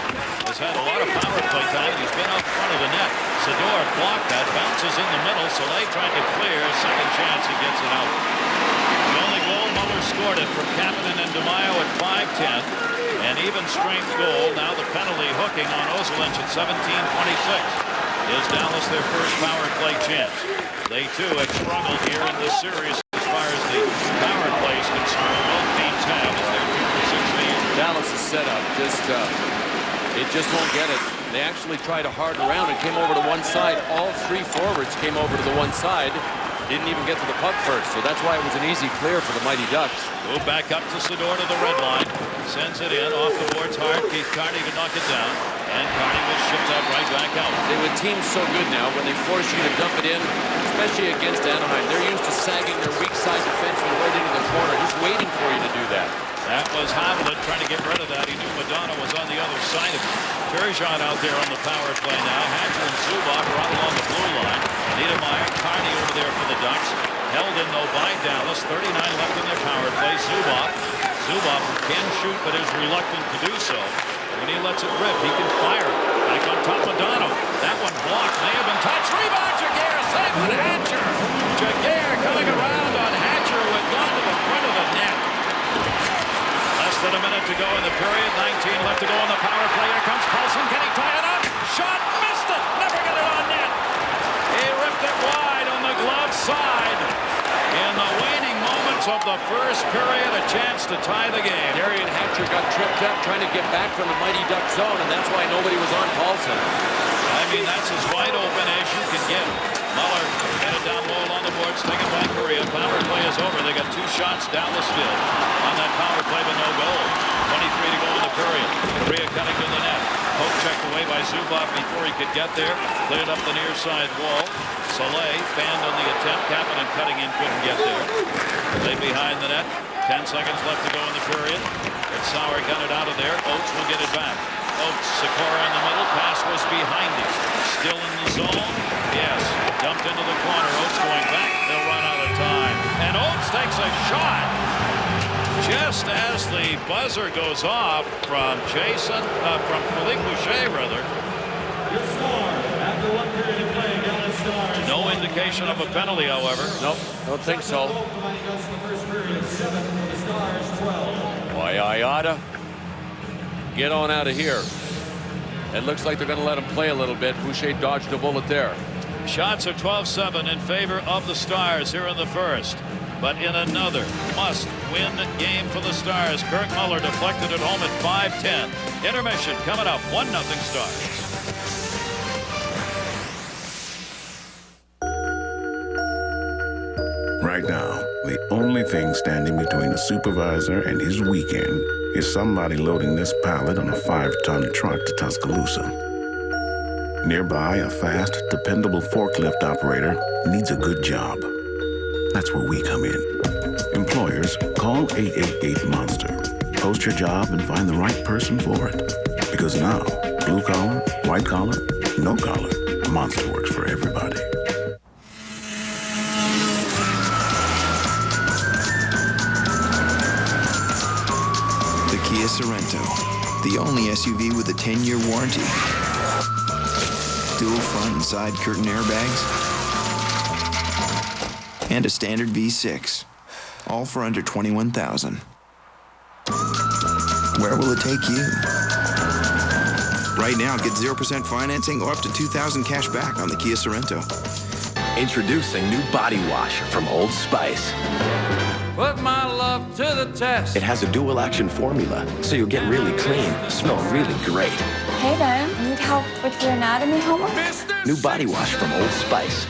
has had a lot of power play time. He's been out front of the net. Sador blocked that, bounces in the middle, so they tried to clear. Second chance, he gets it out. The only goal Muller scored it from Kapanen and DeMaio at 5:10. An even strength goal. Now the penalty hooking on Ozolinsh at 17:26. Is Dallas their first power play chance? They too have struggled here in this series as far as the power play is concerned. Both teams have as they're 2-for-16. Dallas' setup it just won't get it. They actually tried a hard round and came over to one side. All 3 forwards came over to the one side. Didn't even get to the puck first, so that's why it was an easy clear for the Mighty Ducks. Move back up to Sador to the red line. Sends it in, off the boards hard. Keith Carney to knock it down. And Carney will shift that right back out. They would team so good now when they force you to dump it in, especially against Anaheim. They're used to sagging their weak side defenseman right into the corner, just waiting for you to do that. That was Havlat trying to get rid of that. He knew Modano was on the other side of it. Turgeon out there on the power play now. Hatcher and Zubov are out along the blue line. Niedermeyer, Carney over there for the Ducks. Held in though by Dallas. 39 left in their power play. Zubov can shoot but is reluctant to do so. When he lets it rip, he can fire it. Back on top, Modano. That one blocked. May have been touched. Rebound, Giguère. Save on Hatcher. Giguère coming around on Hatcher who had gone to the front of the net. Less than a minute to go in the period. 19 left to go on the power play. Here comes Paulson. Can he tie it up? Shot. Missed it. Never get it on net. He ripped it wide on the glove side. In the waning moments of the first period, a chance to tie the game. Darian Hatcher got tripped up trying to get back from the Mighty Duck zone, and that's why nobody was on Paulson. I mean, that's as wide open as you can get. Muller headed down low on the boards, taken by Korea. Power play is over. They got 2 shots. Dallas still on that power play, but no goal. 23 to go in the period. Korea cutting to the net. Poke checked away by Zubov before he could get there. Cleared up the near side wall. Soleil fanned on the attempt. Kapanen cutting in, couldn't get there. They behind the net. 10 seconds left to go in the period. But Sauer got it out of there. Oates will get it back. Oates, Sikora in the middle. Pass was behind him. Still in the zone. Yes. Dumped into the corner. Oates going back. They'll run out of time. And Oates takes a shot just as the buzzer goes off from Philippe Boucher, rather. No indication of a penalty, however. Nope, don't think so. Why, I oughta get on out of here. It looks like they're going to let him play a little bit. Boucher dodged a bullet there. Shots are 12-7 in favor of the Stars here in the first. But in another must-win game for the Stars, Kurt Muller deflected at home at 5-10. Intermission coming up, 1-0 Stars. Right now, the only thing standing between the supervisor and his weekend is somebody loading this pallet on a 5-ton truck to Tuscaloosa. Nearby, a fast, dependable forklift operator needs a good job. That's where we come in. Employers, call 888-MONSTER. Post your job and find the right person for it. Because now, blue collar, white collar, no collar, Monster works for everybody. The Kia Sorento, the only SUV with a 10-year warranty. Dual front and side curtain airbags, and a standard V6, all for under $21,000. Where will it take you? Right now, get 0% financing or up to $2,000 cash back on the Kia Sorento. Introducing new body wash from Old Spice. Put my love to the test. It has a dual action formula, so you'll get really clean, smell really great. Hey there, need help with your anatomy homework? New body wash from Old Spice.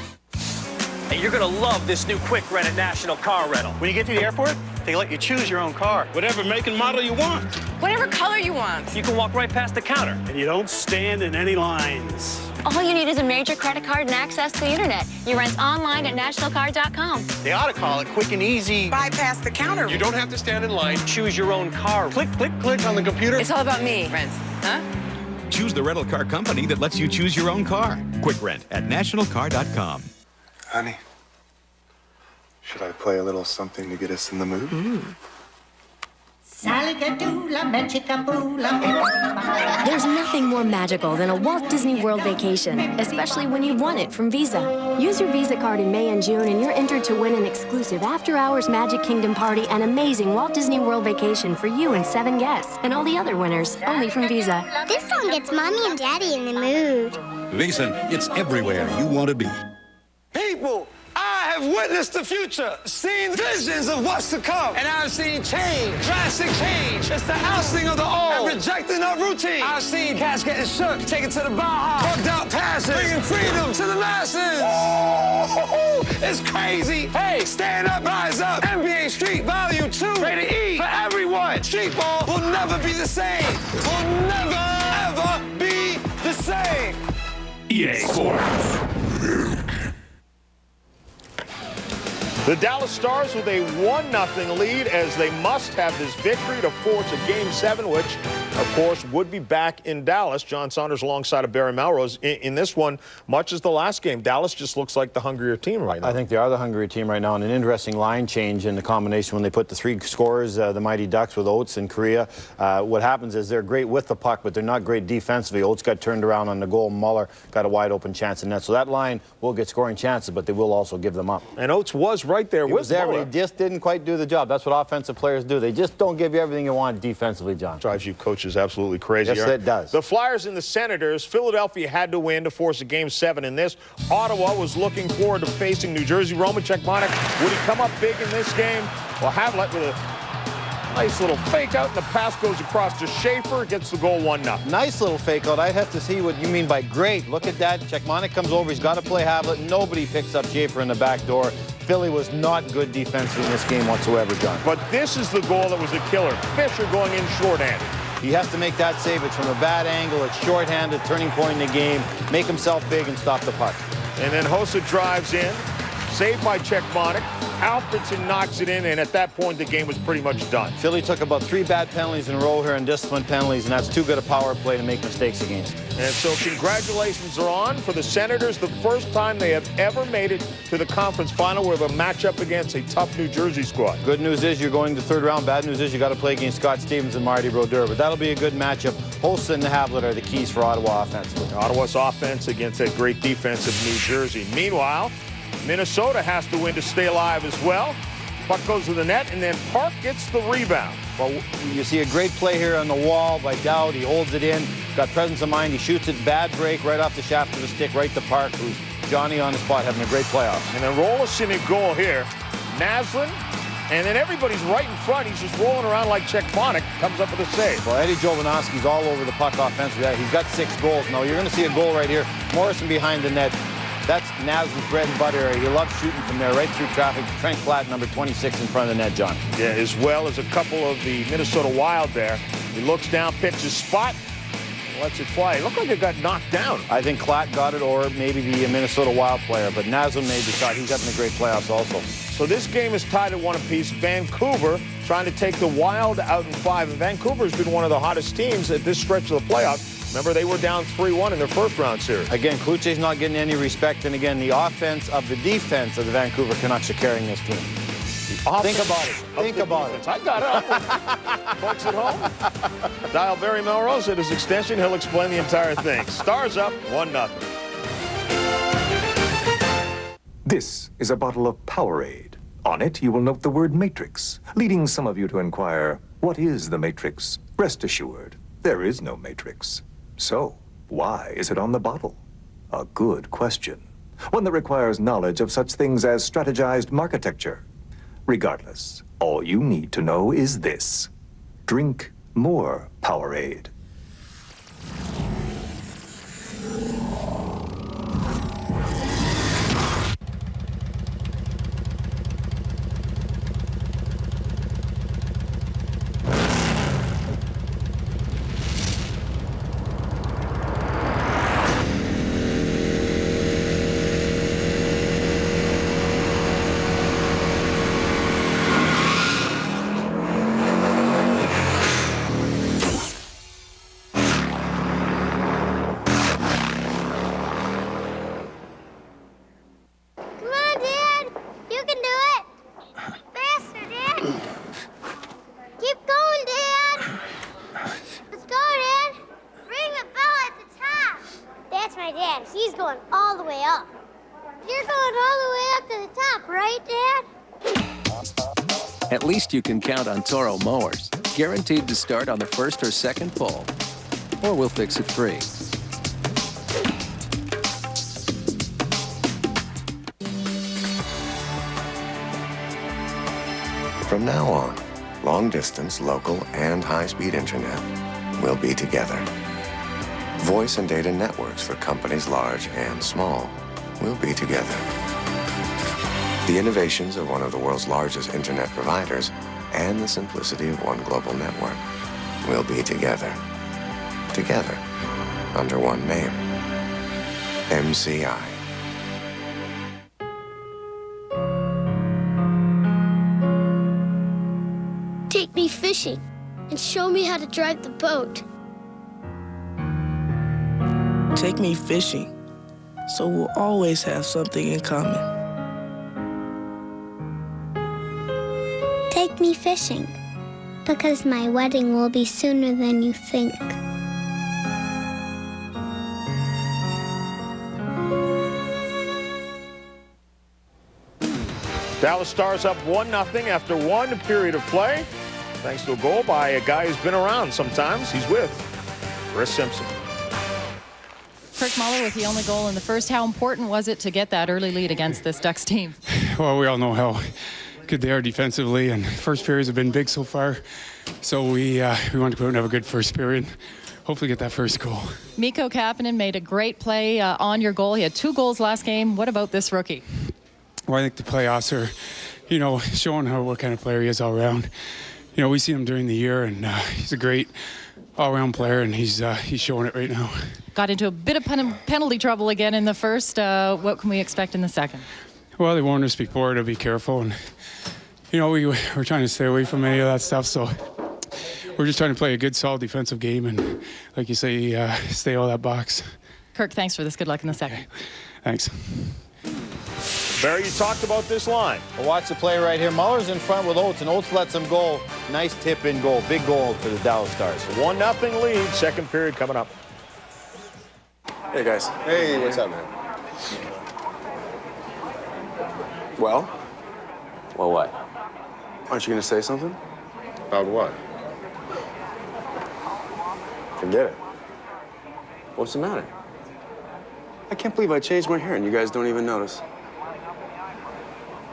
Hey, you're gonna love this new quick rent at National Car Rental. When you get to the airport, they let you choose your own car. Whatever make and model you want. Whatever color you want. You can walk right past the counter. And you don't stand in any lines. All you need is a major credit card and access to the internet. You rent online at nationalcar.com. They ought to call it quick and easy. Bypass the counter. You don't have to stand in line. Choose your own car. Click, click, click on the computer. It's all about me. Rent, huh? Choose the rental car company that lets you choose your own car. Quick rent at nationalcar.com. Honey, should I play a little something to get us in the mood? There's nothing more magical than a Walt Disney World vacation, especially when you've won it from Visa. Use your Visa card in May and June and you're entered to win an exclusive after-hours Magic Kingdom party and amazing Walt Disney World vacation for you and 7 guests, and all the other winners, only from Visa. This song gets Mommy and Daddy in the mood. Visa, it's everywhere you want to be. People, I have witnessed the future, seen visions of what's to come, and I've seen change, drastic change. It's the ousting of the old and rejecting of routine. I've seen cats getting shook, taken to the Baja, bugged out passes, bringing freedom to the masses. Ooh, it's crazy. Hey, stand up, rise up. NBA Street Volume 2, rated E for everyone. Street ball will never be the same. Will never, ever be the same. EA Sports. The Dallas Stars with a 1-0 lead as they must have this victory to force a Game 7, which, of course, would be back in Dallas. John Saunders alongside of Barry Melrose. In this one, much as the last game, Dallas just looks like the hungrier team right now. I think they are the hungrier team right now, and an interesting line change in the combination when they put the 3 scorers, the Mighty Ducks with Oates and Korea. What happens is they're great with the puck, but they're not great defensively. Oates got turned around on the goal. Muller got a wide open chance in net. So that line will get scoring chances, but they will also give them up. And Oates was right there with Muller. But he just didn't quite do the job. That's what offensive players do. They just don't give you everything you want defensively, John. Drives you coaches absolutely crazy. Yes, it does. The Flyers and the Senators. Philadelphia had to win to force a Game 7 in this. Ottawa was looking forward to facing New Jersey. Roman Cechmanek, would he come up big in this game? Well, Havlat with a nice little fake out, and the pass goes across to Schaefer, gets the goal 1-0. Nice little fake out. I'd have to see what you mean by great. Look at that. Cechmanek comes over. He's got to play Havlat. Nobody picks up Schaefer in the back door. Philly was not good defensively in this game whatsoever, John. But this is the goal that was a killer. Fisher going in shorthanded. He has to make that save. It's from a bad angle. It's shorthanded, turning point in the game. Make himself big and stop the puck. And then Hossa drives in. Saved by Czechmonic. Alfredson knocks it in, and at that point, the game was pretty much done. Philly took about 3 bad penalties in a row here and disciplined penalties, and that's too good a power play to make mistakes against. And so congratulations are on for the Senators. The first time they have ever made it to the conference final with a matchup against a tough New Jersey squad. Good news is you're going to third round. Bad news is you got to play against Scott Stevens and Marty Brodeur, but that'll be a good matchup. Hossa and the Havlet are the keys for Ottawa offensively. Ottawa's offense against that great defense of New Jersey. Meanwhile, Minnesota has to win to stay alive as well. Puck goes to the net, and then Park gets the rebound. Well, you see a great play here on the wall by Dowd. He holds it in, got presence of mind. He shoots it, bad break, right off the shaft of the stick, right to Park, who's Johnny on the spot, having a great playoff. And then Rolison in goal here. Naslin, and then everybody's right in front. He's just rolling around like Czechmonic, comes up with a save. Well, Eddie Jovanovski's all over the puck offensively. He's got 6 goals. Now, you're going to see a goal right here. Morrison behind the net. That's Naslin's bread and butter area. He loves shooting from there, right through traffic. Trent Platt, number 26, in front of the net, John. Yeah, as well as a couple of the Minnesota Wild there. He looks down, picks his spot, lets it fly. It looked like it got knocked down. I think Klatt got it, or maybe the Minnesota Wild player, but Naslin made the shot. He's having a great playoffs also. So this game is tied at 1 apiece. Vancouver trying to take the Wild out in 5. And Vancouver's been one of the hottest teams at this stretch of the playoffs. Remember, they were down 3-1 in their first round series. Again, Kluche's not getting any respect, and again, the offense of the defense of the Vancouver Canucks are carrying this team. Think about it. Think about it. I got it. Folks at home, dial Barry Melrose at his extension. He'll explain the entire thing. Stars up, 1-0. This is a bottle of Powerade. On it, you will note the word Matrix, leading some of you to inquire, what is the Matrix? Rest assured, there is no Matrix. So, why is it on the bottle? A good question. One that requires knowledge of such things as strategized marketecture. Regardless, all you need to know is this. Drink more Powerade. At least you can count on Toro mowers. Guaranteed to start on the first or second pull. Or we'll fix it free. From now on, long-distance, local, and high-speed internet will be together. Voice and data networks for companies large and small will be together. The innovations of one of the world's largest internet providers and the simplicity of one global network will be together. Together, under one name. MCI. Take me fishing and show me how to drive the boat. Take me fishing, so we'll always have something in common. Take me fishing, because my wedding will be sooner than you think. Dallas Stars up 1-0 after 1 period of play, thanks to a goal by a guy who's been around sometimes. He's with Chris Simpson. Kirk Muller with the only goal in the first. How important was it to get that early lead against this Ducks team? Well, we all know how good they are defensively, and first periods have been big so far. So we want to go out and have a good first period. Hopefully get that first goal. Mikko Kapanen made a great play on your goal. He had 2 goals last game. What about this rookie? Well, I think the playoffs are, showing what kind of player he is all around. We see him during the year, and he's a great all-around player, and he's showing it right now. Got into a bit of penalty trouble again in the first. What can we expect in the second? Well, they warned us before to be careful, and we're trying to stay away from any of that stuff. So we're just trying to play a good, solid defensive game, and like you say, stay out of that box. Kirk, thanks for this. Good luck in the second. Okay. Thanks. Barry, you talked about this line. Well, watch the play right here. Muller's in front with Oates, and Oates lets him go. Nice tip in goal. Big goal for the Dallas Stars. 1-0 lead. Second period coming up. Hey, guys. Hey, what's up, man? Well? Well, what? Aren't you going to say something? About what? Forget it. What's the matter? I can't believe I changed my hair and you guys don't even notice.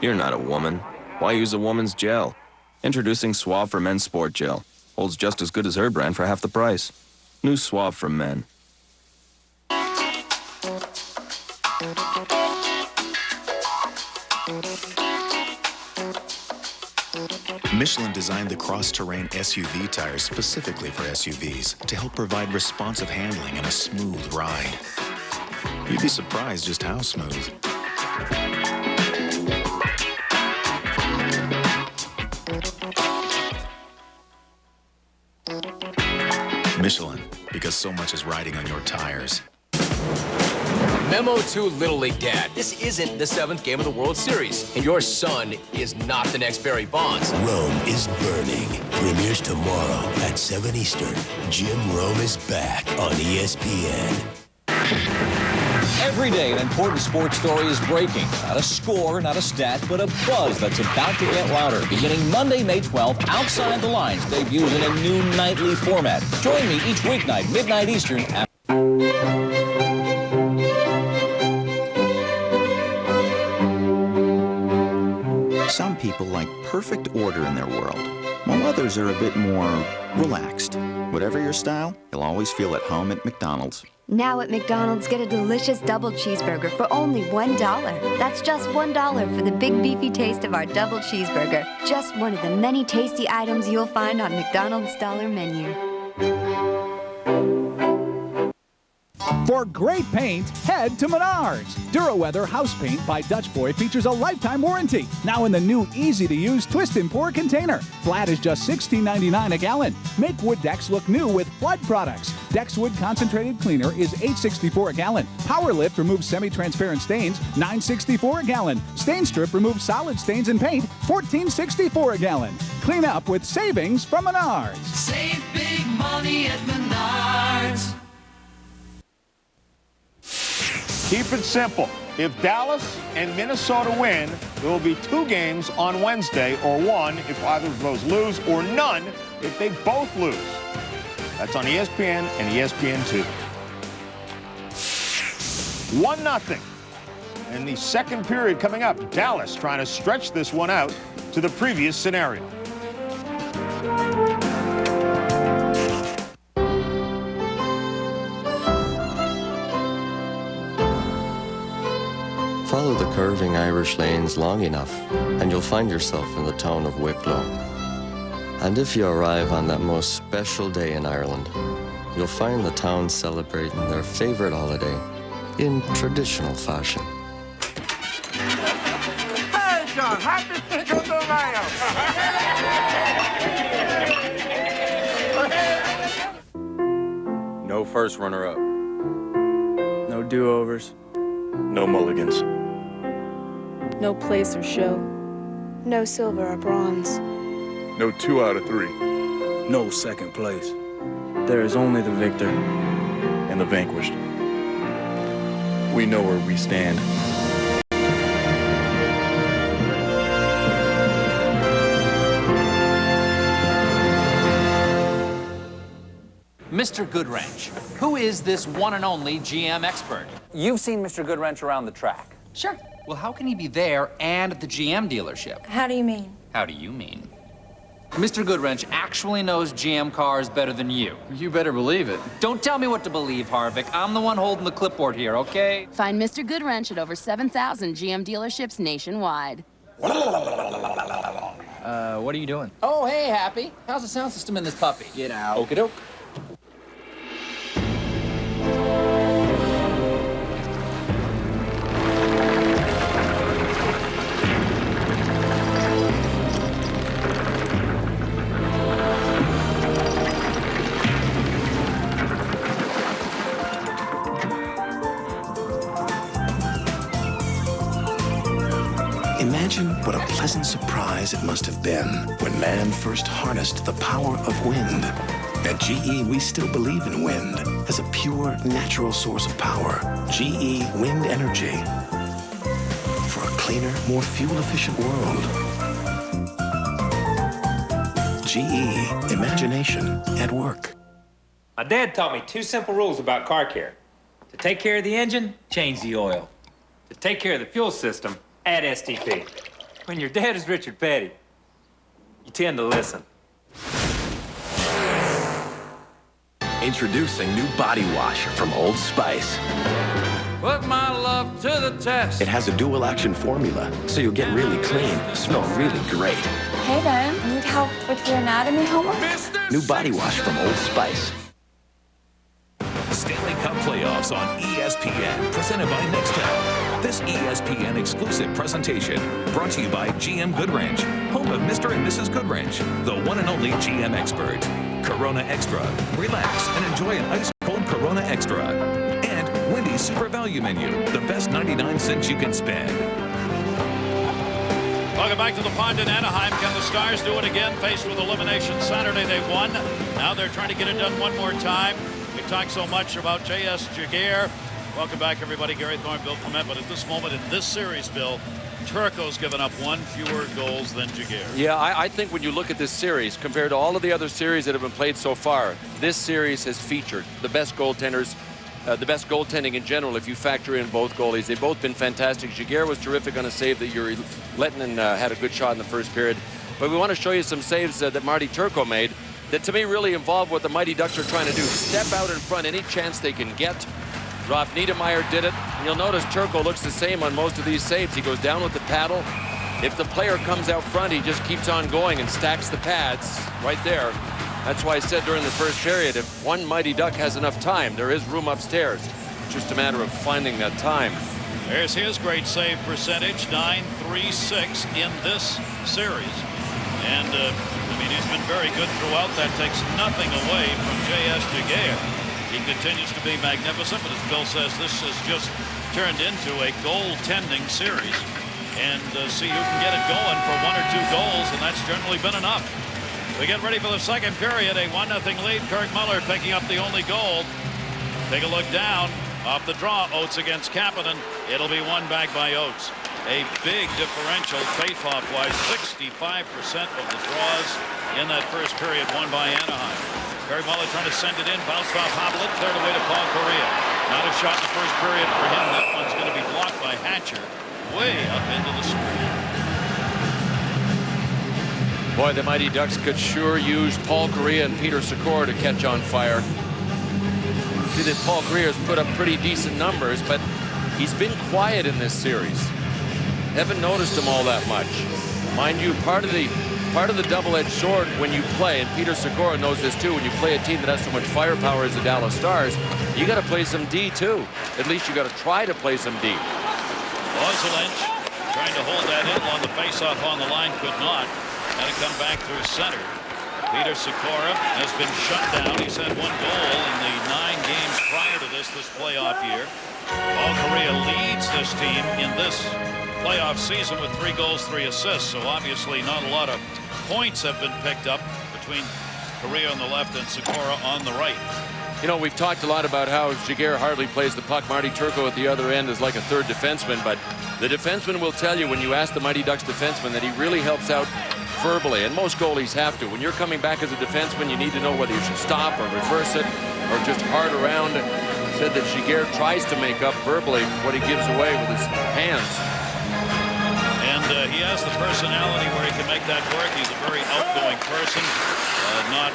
You're not a woman. Why use a woman's gel? Introducing Suave for Men Sport Gel. Holds just as good as her brand for half the price. New Suave for Men. Michelin designed the cross-terrain SUV tires specifically for SUVs to help provide responsive handling and a smooth ride. You'd be surprised just how smooth. Michelin, because so much is riding on your tires. Memo to Little League Dad. This isn't the 7th game of the World Series, and your son is not the next Barry Bonds. Rome is burning. Premieres tomorrow at 7 Eastern. Jim Rome is back on ESPN. Every day, an important sports story is breaking. Not a score, not a stat, but a buzz that's about to get louder. Beginning Monday, May 12th, Outside the Lines debuts in a new nightly format. Join me each weeknight, midnight Eastern. Some people like perfect order in their world, while others are a bit more relaxed. Whatever your style, you'll always feel at home at McDonald's. Now at McDonald's, get a delicious double cheeseburger for only $1. That's just $1 for the big beefy taste of our double cheeseburger. Just one of the many tasty items you'll find on McDonald's dollar menu. For great paint, head to Menards. DuraWeather House Paint by Dutch Boy features a lifetime warranty. Now in the new easy-to-use twist and pour container. Flat is just $16.99 a gallon. Make wood decks look new with Flood products. Dexwood Concentrated Cleaner is $8.64 a gallon. Power Lift removes semi-transparent stains, $9.64 a gallon. Stain Strip removes solid stains in paint, $14.64 a gallon. Clean up with savings from Menards. Save big money at Menards. Keep it simple. If Dallas and Minnesota win, there will be 2 games on Wednesday, or 1 if either of those lose, or none if they both lose. That's on ESPN and ESPN2. 1-0. And the second period coming up. Dallas trying to stretch this one out to the previous scenario. Follow the curving Irish lanes long enough, and you'll find yourself in the town of Wicklow. And if you arrive on that most special day in Ireland, you'll find the town celebrating their favorite holiday in traditional fashion. Hey, John, happy Cinco de Mayo. No first runner-up. No do-overs. No mulligans. No place or show. No silver or bronze. No 2 out of 3. No second place. There is only the victor. And the vanquished. We know where we stand. Mr. Goodwrench, who is this one and only GM expert? You've seen Mr. Goodwrench around the track. Sure. Well, how can he be there and at the GM dealership? How do you mean? How do you mean? Mr. Goodwrench actually knows GM cars better than you. You better believe it. Don't tell me what to believe, Harvick. I'm the one holding the clipboard here, okay? Find Mr. Goodwrench at over 7,000 GM dealerships nationwide. What are you doing? Oh, hey, Happy. How's the sound system in this puppy? Get out. Okie doke. What a pleasant surprise it must have been when man first harnessed the power of wind. At GE, we still believe in wind as a pure, natural source of power. GE Wind Energy. For a cleaner, more fuel-efficient world. GE, imagination at work. My dad taught me 2 simple rules about car care. To take care of the engine, change the oil. To take care of the fuel system, add STP. When your dad is Richard Petty, you tend to listen. Introducing new body wash from Old Spice. Put my love to the test. It has a dual action formula, so you'll get really clean, smell really great. Hey there, need help with your anatomy homework? New body wash from Old Spice. Stanley Cup playoffs on ESPN, presented by Nextel. This ESPN exclusive presentation brought to you by GM Goodwrench, home of Mr. and Mrs. Goodwrench, the one and only GM expert. Corona Extra. Relax and enjoy an ice-cold Corona Extra. And Wendy's Super Value Menu, the best 99 cents you can spend. Welcome back to the pond in Anaheim. Can the Stars do it again? Faced with elimination Saturday, they won. Now they're trying to get it done one more time. We talked so much about J.S. Jaguar. Welcome back, everybody. Gary Thorne, Bill Clement. But at this moment in this series, Bill, Turco's given up 1 fewer goals than Jaguar. Yeah, I think when you look at this series, compared to all of the other series that have been played so far, this series has featured the best goaltenders, the best goaltending in general if you factor in both goalies. They've both been fantastic. Jaguar was terrific on a save that Yuri Lettinen had a good shot in the first period. But we want to show you some saves that Marty Turco made that to me really involve what the Mighty Ducks are trying to do. Step out in front any chance they can get. Rolf Niedermeyer did it. And you'll notice Turco looks the same on most of these saves. He goes down with the paddle. If the player comes out front, he just keeps on going and stacks the pads right there. That's why I said during the first period, if one Mighty Duck has enough time, there is room upstairs. It's just a matter of finding that time. There's his great save percentage, .936 in this series. And, I mean, he's been very good throughout. That takes nothing away from J.S. Jaguar. He continues to be magnificent, but as Bill says, this has just turned into a goaltending series. And see who can get it going for 1 or 2 goals, and that's generally been enough. We get ready for the second period. A 1-0 lead. Kirk Muller picking up the only goal. Take a look down. Off the draw, Oates against Kapanen. It'll be won back by Oates. A big differential face-off-wise. 65% of the draws in that first period won by Anaheim. Kirk Muller trying to send it in. Bounced off Hoblet. Cleared away to Paul Correa. Not a shot in the first period for him. That one's going to be blocked by Hatcher. Way up into the screen. Boy, the Mighty Ducks could sure use Paul Correa and Peter Sikora to catch on fire. See that Paul Correa has put up pretty decent numbers, but he's been quiet in this series. Haven't noticed him all that much. Mind you, part of the double-edged sword when you play, and Peter Sikora knows this too, when you play a team that has so much firepower as the Dallas Stars, you got to play some D too. At least you got to try to play some D. Lynch trying to hold that in on the face-off on the line, could not. Had to come back through center. Peter Sikora has been shut down. He's had 1 goal in the 9 games prior to this playoff year. Paul Correa leads this team in this playoff season with 3 goals, 3 assists. So obviously not a lot of points have been picked up between Correa on the left and Sikora on the right. You know, we've talked a lot about how Jaguar hardly plays the puck. Marty Turco at the other end is like a third defenseman, but the defenseman will tell you when you ask the Mighty Ducks defenseman that he really helps out verbally, and most goalies have to. When you're coming back as a defenseman, you need to know whether you should stop or reverse it or just hard around. Said that Jaguar tries to make up verbally what he gives away with his hands. And he has the personality where he can make that work. He's a very outgoing person, not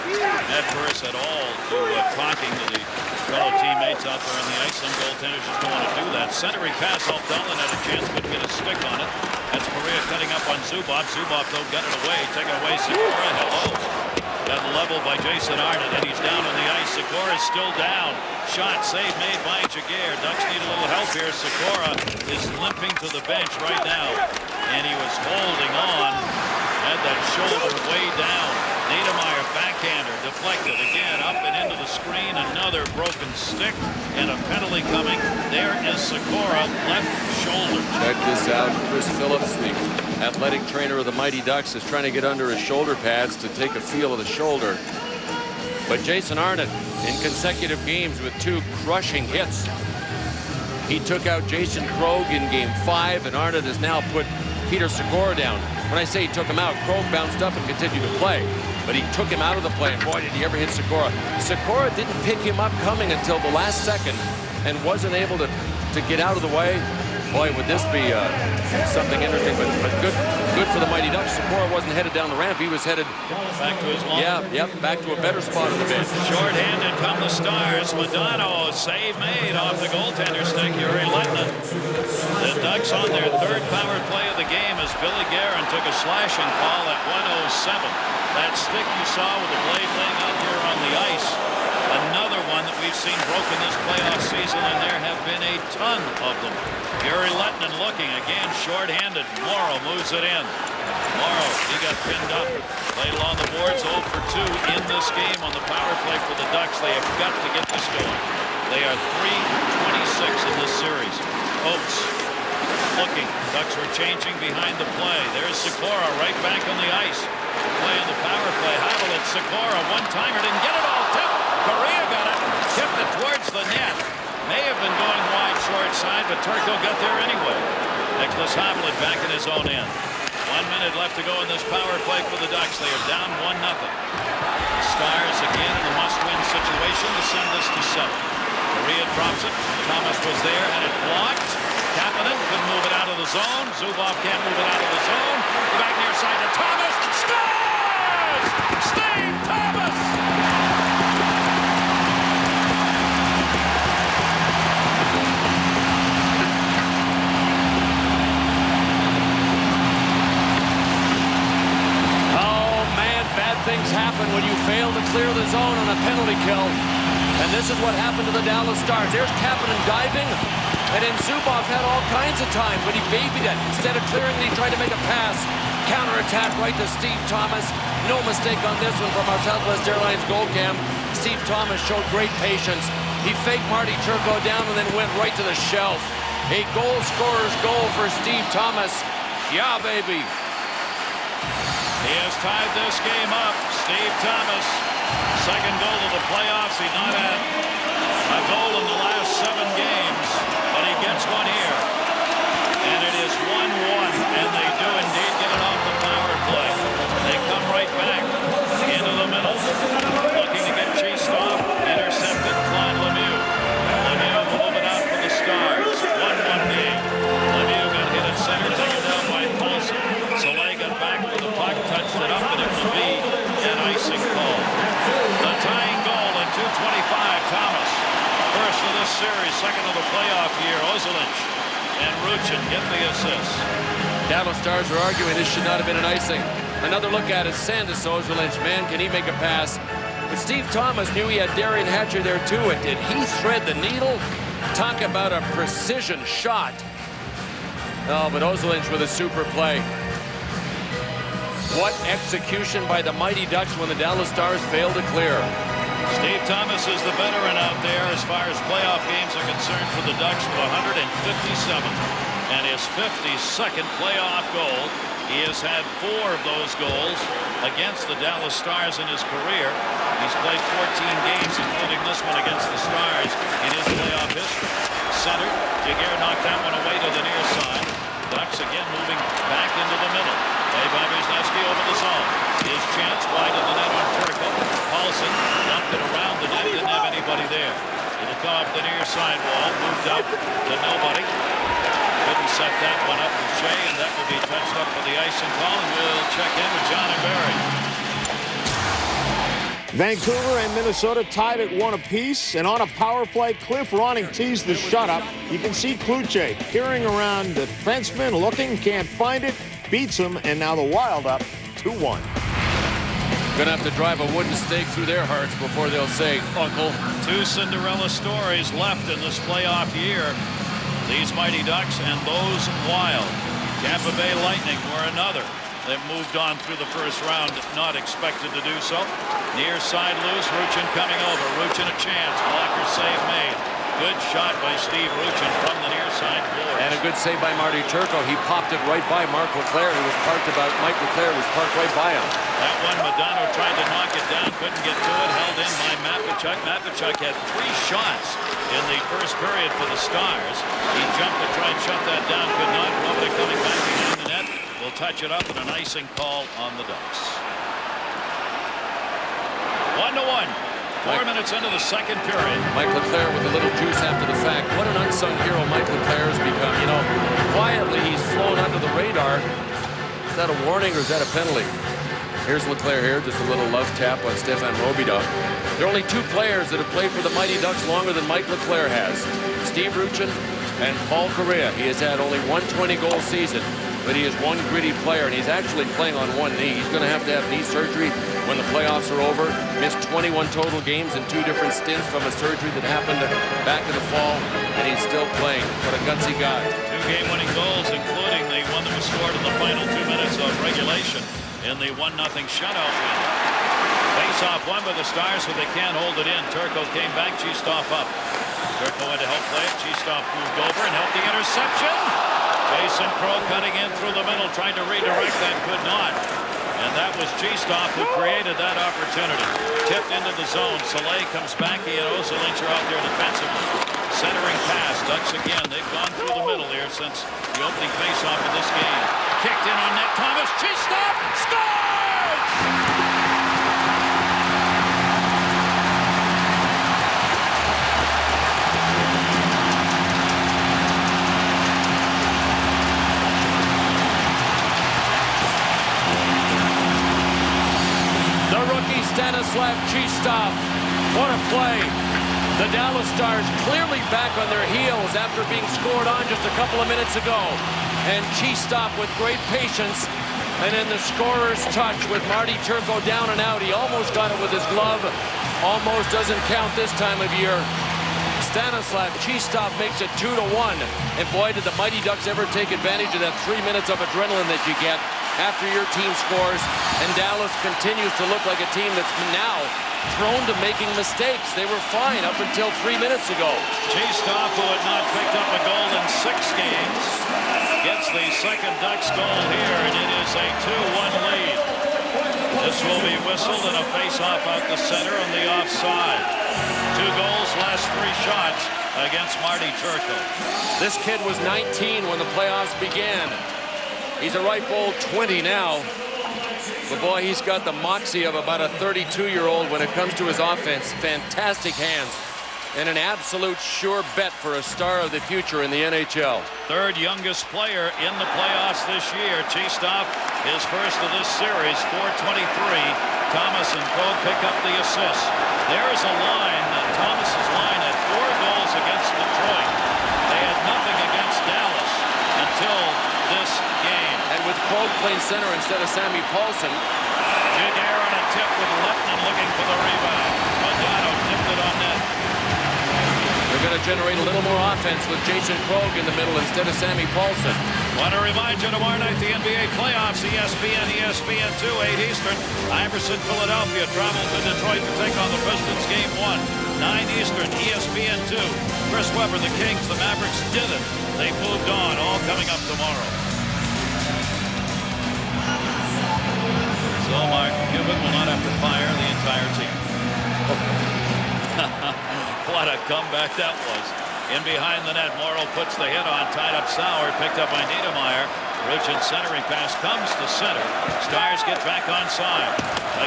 adverse at all to talking to the fellow teammates out there on the ice. Some goaltenders just don't want to do that. Centering pass, Alpdalen had a chance, couldn't get a stick on it. That's Correa cutting up on Zubov. Zubov, though, got it away. Taking away Sikora. Hello. Got leveled by Jason Arnott, and he's down on the ice. Sikora is still down. Shot save made by Jaguar. Ducks need a little help here. Sikora is limping to the bench right now, and he was holding on. Had that shoulder way down. Niedermeyer, backhander, deflected again, up and into the screen. Another broken stick and a penalty coming. There is Sikora, left shoulder. Check this out. Chris Phillips, the athletic trainer of the Mighty Ducks, is trying to get under his shoulder pads to take a feel of the shoulder. But Jason Arnott, in consecutive games with 2 crushing hits. He took out Jason Krogh in Game 5, and Arnott has now put Peter Sikora down. When I say he took him out, Krogh bounced up and continued to play. But he took him out of the play, and boy, did he ever hit Sikora. Sikora didn't pick him up coming until the last second and wasn't able to get out of the way. Boy, would this be something interesting, but good for the Mighty Ducks. Sikora wasn't headed down the ramp. He was headed back to his long. Back to a better spot on the bench. Short-handed come the Stars. Modano, save made off the goaltender stick. Yuri Letnin. The Ducks on their 3rd power play of the game as Billy Guerin took a slashing call at 1:07. That stick you saw with the blade laying out here on the ice. Another one that we've seen broken this playoff season, and there have been a ton of them. Yuri Letnin looking again, short-handed. Morrow moves it in. Morrow, he got pinned up. Played along the boards, 0 for 2 in this game on the power play for the Ducks. They have got to get this going. They are 3-26 in this series. Oates looking. Ducks were changing behind the play. There's Sikora right back on the ice. Play on the power play. Havelit, Sikora, one-timer, didn't get it all. Tipped. Correa got it. Tipped it towards the net. May have been going wide short side, but Turco got there anyway. Nicholas Havelit back in his own end. 1 minute left to go in this power play for the Ducks. They are down 1-0. The Stars again in a must-win situation to send this to 7. Correa drops it. Thomas was there, and it blocked. Kapanen couldn't move it out of the zone. Zubov can't move it out of the zone. The back near side to Thomas. Scores! Steve Thomas! Oh, man, bad things happen when you fail to clear the zone on a penalty kill. And this is what happened to the Dallas Stars. There's Kapanen diving. And then Zubov had all kinds of time, but he babied it. Instead of clearing it, he tried to make a pass. Counterattack right to Steve Thomas. No mistake on this one from our Southwest Airlines goal cam. Steve Thomas showed great patience. He faked Marty Turco down and then went right to the shelf. A goal scorer's goal for Steve Thomas. Yeah, baby. He has tied this game up. Steve Thomas, second goal of the playoffs. He's not had a goal in the last 7 games, but he gets one here. And it is 1-1, and they do indeed get it off the power play. They come right back into the middle, looking to get chased off, intercepted. Claude Lemieux. Lemieux will move it out for the Stars. 1-1 game. Lemieux got hit at center, taken down by Paulson. Soleil got back for the puck, touched it up, and it will be an icing call. The tying goal in 2:25, Thomas. First of this series, second of the playoff year. Ozelich and Ruchin get the assist. Dallas Stars are arguing this should not have been an icing. Another look at it. Sandis Ozelich, man, can he make a pass? But Steve Thomas knew he had Darian Hatcher there too. And did he thread the needle? Talk about a precision shot. Oh, but Ozelich with a super play. What execution by the Mighty Ducks when the Dallas Stars failed to clear. Steve Thomas is the veteran out there as far as playoff games are concerned for the Ducks, to 157. And his 52nd playoff goal. He has had 4 of those goals against the Dallas Stars in his career. He's played 14 games, including this one against the Stars in his playoff history. Center, Jaguar knocked that one away to the near side. Ducks again moving back into the middle. Played by Wisniewski over the zone. His chance wide of the net on Turco. Paulson dumped it around the net, didn't have anybody there. It'll come up the near side wall, moved up to nobody. Couldn't set that one up with Shea, and that will be touched up for the icing call, and we'll check in with John and Barry. Vancouver and Minnesota tied at 1 apiece, and on a power play, Cliff Ronning teased the shutout. You can see Kluche peering around the defenseman, looking, can't find it, beats him, and now the Wild up 2-1. Gonna have to drive a wooden stake through their hearts before they'll say, Uncle. 2 Cinderella stories left in this playoff year. These Mighty Ducks and those Wild. Tampa Bay Lightning were another. They've moved on through the first round, not expected to do so. Near side loose, Ruchin coming over. Ruchin a chance, blocker save made. Good shot by Steve Ruchin from the near side boards. And a good save by Marty Turco. He popped it right by Mark LeClaire, who was parked about. Mike LeClaire was parked right by him. That one, Modano tried to knock it down, couldn't get to it. Held in by Matvichuk. Matvichuk had 3 shots in the first period for the Stars. He jumped to try and shut that down, could not. Nobody coming back behind the net. Will touch it up and an icing call on the Ducks. 1-1. 4 minutes into the second period. Mike LeClaire with a little juice after the fact. What an unsung hero Mike LeClaire has become. You know, quietly he's flown under the radar. Is that a warning or is that a penalty? Here's LeClaire here, just a little love tap on Stefan Robidoux. There are only 2 players that have played for the Mighty Ducks longer than Mike LeClaire has. Steve Ruchin and Paul Correa. He has had only 1 20-goal season, but he is one gritty player, and he's actually playing on one knee. He's going to have knee surgery when the playoffs are over. Missed 21 total games in 2 different stints from a surgery that happened back in the fall, and he's still playing. What a gutsy guy. 2 game-winning goals, including the one that was scored in the final 2 minutes of regulation in the 1-0 shutout win. Face-off won by the Stars, so they can't hold it in. Turco came back, Cheestoff up. Turco went to help play it. Cheestoff moved over and helped the interception. Jason Crow cutting in through the middle, trying to redirect that, could not. And that was Cheestoff who created that opportunity. Tipped into the zone. Soleil comes back. He and Oselinch are out there defensively. Centering pass. Ducks again. They've gone through the middle here since the opening face-off of this game. Kicked in on net. Thomas. Cheestoff scores! Stanislav Cheestoff. What a play. The Dallas Stars clearly back on their heels after being scored on just a couple of minutes ago. And Cheestoff with great patience. And then the scorer's touch with Marty Turco down and out. He almost got it with his glove. Almost doesn't count this time of year. Stanislav Cheestoff makes it 2-1. And boy, did the Mighty Ducks ever take advantage of that 3 minutes of adrenaline that you get after your team scores. And Dallas continues to look like a team that's now prone to making mistakes. They were fine up until 3 minutes ago. Cheestoff, who had not picked up a goal in 6 games, gets the second Ducks goal here, and it is a 2-1 lead. This will be whistled and a face-off out the center on the offside. 2 goals, last 3 shots against Marty Turco. This kid was 19 when the playoffs began. He's a ripe old 20 now. But boy, he's got the moxie of about a 32-year-old when it comes to his offense. Fantastic hands. And an absolute sure bet for a star of the future in the NHL. 3rd youngest player in the playoffs this year. Cheestoff, his first of this series, 423. Thomas and Krog pick up the assist. There's a line. Thomas's line had 4 goals against Detroit. They had nothing against Dallas until this game. And with Krog playing center instead of Sammy Paulson. Giguère on a tip with Lettman looking for the rebound. Modano tipped it on net. They're going to generate a little more offense with Jason Krog in the middle instead of Sammy Paulson. Want to remind you, tomorrow night, the NBA playoffs, ESPN, ESPN2, 8 Eastern. Iverson, Philadelphia travel to Detroit to take on the Pistons, Game 1. 9 Eastern, ESPN2. Chris Webber, the Kings, the Mavericks did it. They moved on, all coming up tomorrow. So Mark Cuban will not have to fire the entire team. What a comeback that was. In behind the net, Morrow puts the hit on, tied up Sauer, picked up by Niedermeyer. Ruchin centering pass comes to center. Stars get back onside.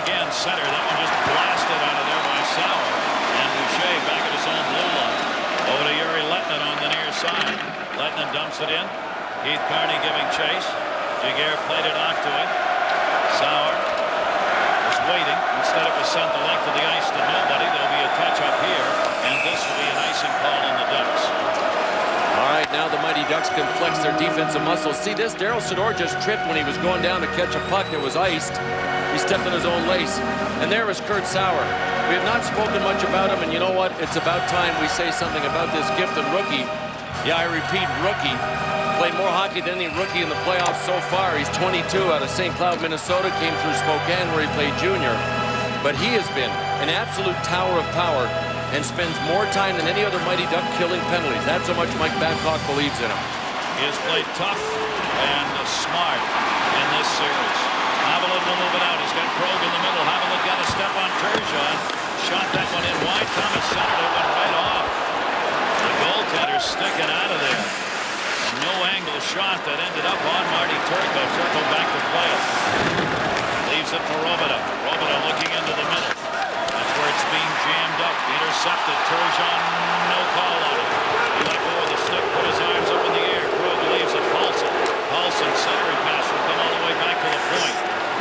Again, center. That one just blasted out of there by Sauer. And Boucher back at his own blue line. Over to Yuri Lettman on the near side. Lettman dumps it in. Keith Carney giving chase. Giguère played it off to him. Sauer was waiting. Instead it was sent the length of the ice to nobody. There'll be a touch up here. And this will be an icing call on the Ducks. All right, now the Mighty Ducks can flex their defensive muscles. See this? Daryl Sador just tripped when he was going down to catch a puck that was iced. He stepped on his own lace. And there is Kurt Sauer. We have not spoken much about him, and you know what? It's about time we say something about this gifted rookie. Yeah, I repeat, rookie. played more hockey than any rookie in the playoffs so far. He's 22 out of St. Cloud, Minnesota, came through Spokane where he played junior. But he has been an absolute tower of power and spends more time than any other Mighty Duck killing penalties. That's how much Mike Babcock believes in him. He has played tough and smart in this series. Haviland will move it out. He's got Krog in the middle. Haviland got a step on Turgeon. Shot that one in wide. Thomas centered it, went right off. The goaltender sticking out of there. A no-angle shot that ended up on Marty Turco. Turco back to play it. Leaves it for Robida. Robida looking into the middle. That's where it's being jammed up. Intercepted. Turgeon, no call on it. He let go of the stick, put his arms up in the air. Krug leaves it. Paulson. Paulson, centering pass will come all the way back to the point.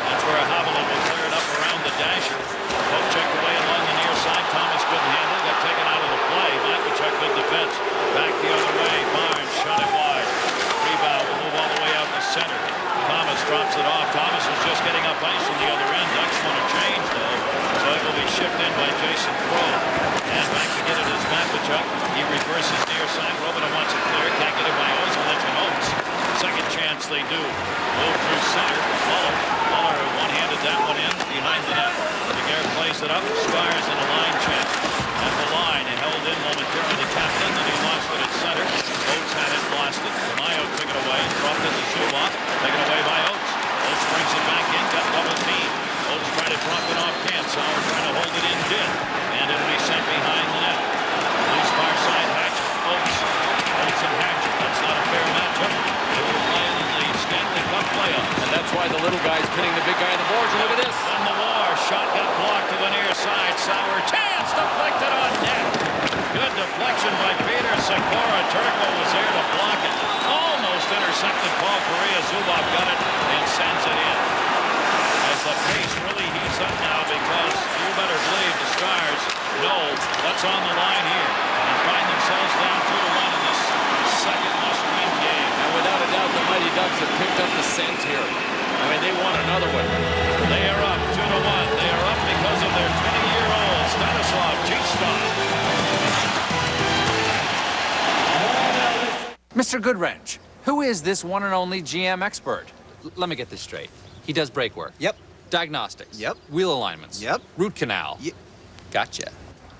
That's where Haviland will clear it up around the dasher. Pope checked away along the near side. Thomas couldn't handle it. Got taken out of the play. Machacek good defense. Back the other way. Barnes shot it wide. Rebound will move all the way out to center. Thomas drops it off. Thomas was just getting up ice on the other end. Ducks want to change, though. So it will be shipped in by Jason Crow. And back to get it is Machacek. He reverses near side. Robina wants it clear. Can't get it by Oates. Second chance they do. Move through center. Muller. Muller one-handed that one in behind the net. Daguerre plays it up. Squires in a line check. At the line, he held in momentarily the captain, then he lost it at center. Oates had it, lost it. Tamayo took it away, dropped it to Schubach. Taken away by Oates. Oates brings it back in, got double team. Oates trying to drop it off Kent. Sauer trying to hold it in, did. And it'll be sent behind the net. Loose far side, Hatchet. Oates. Oates and Hatchet. That's not a fair matchup. They will play in the Stanley Cup playoff. And that's why the little guy's pinning the big guy in the boards. Look at this. On the war, shot got blocked to the near side. Sauer, chance deflected on net. Good deflection by Peter Sikora. Turco was there to block it. Almost intercepted Paul Correa. Zubov got it and sends it in. As the pace really heats up now, because you better believe the Stars know what's on the line here and find themselves down 2-1 in this second must-win game. And without a doubt, the Mighty Ducks have picked up the scent here. I mean, they want another one. They are up 2-1. They are up because of their 20-year-old Stanislav G-Star. Mr. Goodwrench, who is this one and only GM expert? Let me get this straight. He does brake work. Yep. Diagnostics. Yep. Wheel alignments. Yep. Root canal. Yep. Gotcha.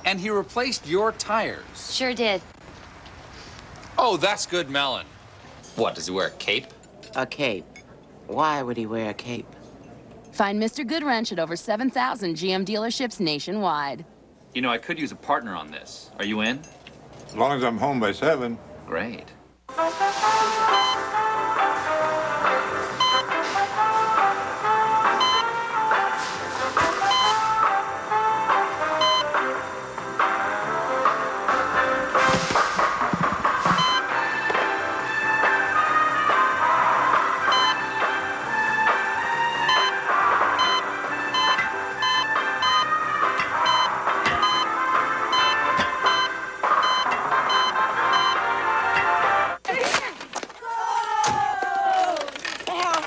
And he replaced your tires. Sure did. Oh, that's good melon. What, does he wear a cape? A cape. Why would he wear a cape? Find Mr. Goodwrench at over 7,000 GM dealerships nationwide. You know, I could use a partner on this. Are you in? As long as I'm home by 7. Great.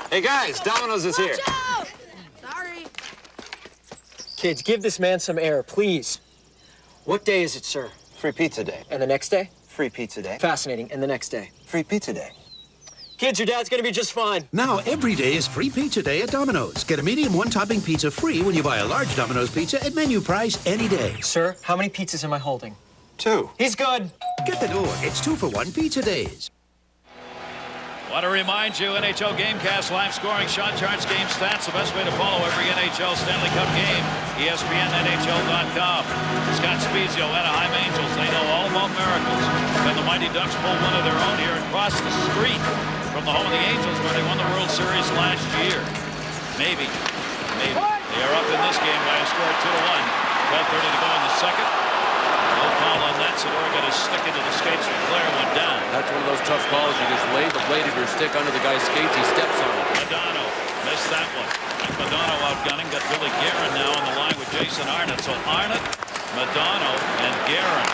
Hey guys, Domino's is here. Sorry. Kids, give this man some air, please. What day is it, sir? Free pizza day. And the next day? Free pizza day. Fascinating. And the next day? Free pizza day. Kids, your dad's gonna be just fine. Now, every day is free pizza day at Domino's. Get a medium one-topping pizza free when you buy a large Domino's pizza at menu price any day. Sir, how many pizzas am I holding? 2. He's good. Get the door. It's 2-for-1 pizza days. Want to remind you, NHL Gamecast live scoring, shot charts, game stats, the best way to follow every NHL Stanley Cup game. ESPNNHL.com. Scott Spezio, Anaheim Angels, they know all about miracles. Can the Mighty Ducks pull one of their own here across the street from the home of the Angels where they won the World Series last year? Maybe. Maybe. They are up in this game by a score of 2-1. 12:30 to go in the second. No call on that. Sedora got his stick into the skates. Flair went down. That's one of those tough calls. You just lay the blade of your stick under the guy's skates. He steps on it. Modano missed that one. Modano outgunning. Got Billy Guerin now on the line with Jason Arnott. So Arnott, Modano, and Guerin.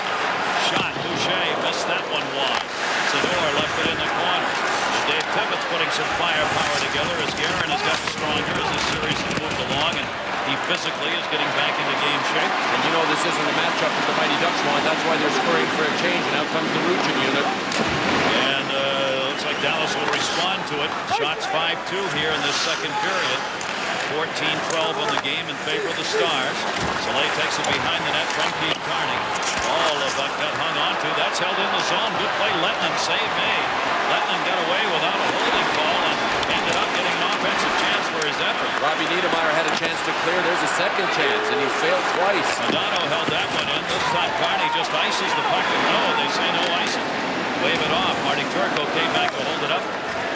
Shot. Boucher missed that one wide. Sedora left it in the corner. And Dave Tippett's putting some firepower together as Guerin has gotten stronger as this series has moved along. And he physically is getting back into game shape. And you know this isn't a matchup that the Mighty Ducks want. That's why they're scurrying for a change. And out comes the Ruchin unit. And looks like Dallas will respond to it. Shots 5-2 here in this second period. 14-12 on the game in favor of the Stars. Soleil takes it behind the net from Keith Carney. Oh, Lebuck got hung onto. That's held in the zone. Good play. Lettinen save made. Lettinen got away without a holding call and ended up getting an offensive chance for his effort. Robbie Niedermeyer had a chance to clear. There's a second chance, and he failed twice. Modano held that one in. This time Carney just ices the puck. No, they say no icing. Wave it off. Marty Turco came back to hold it up.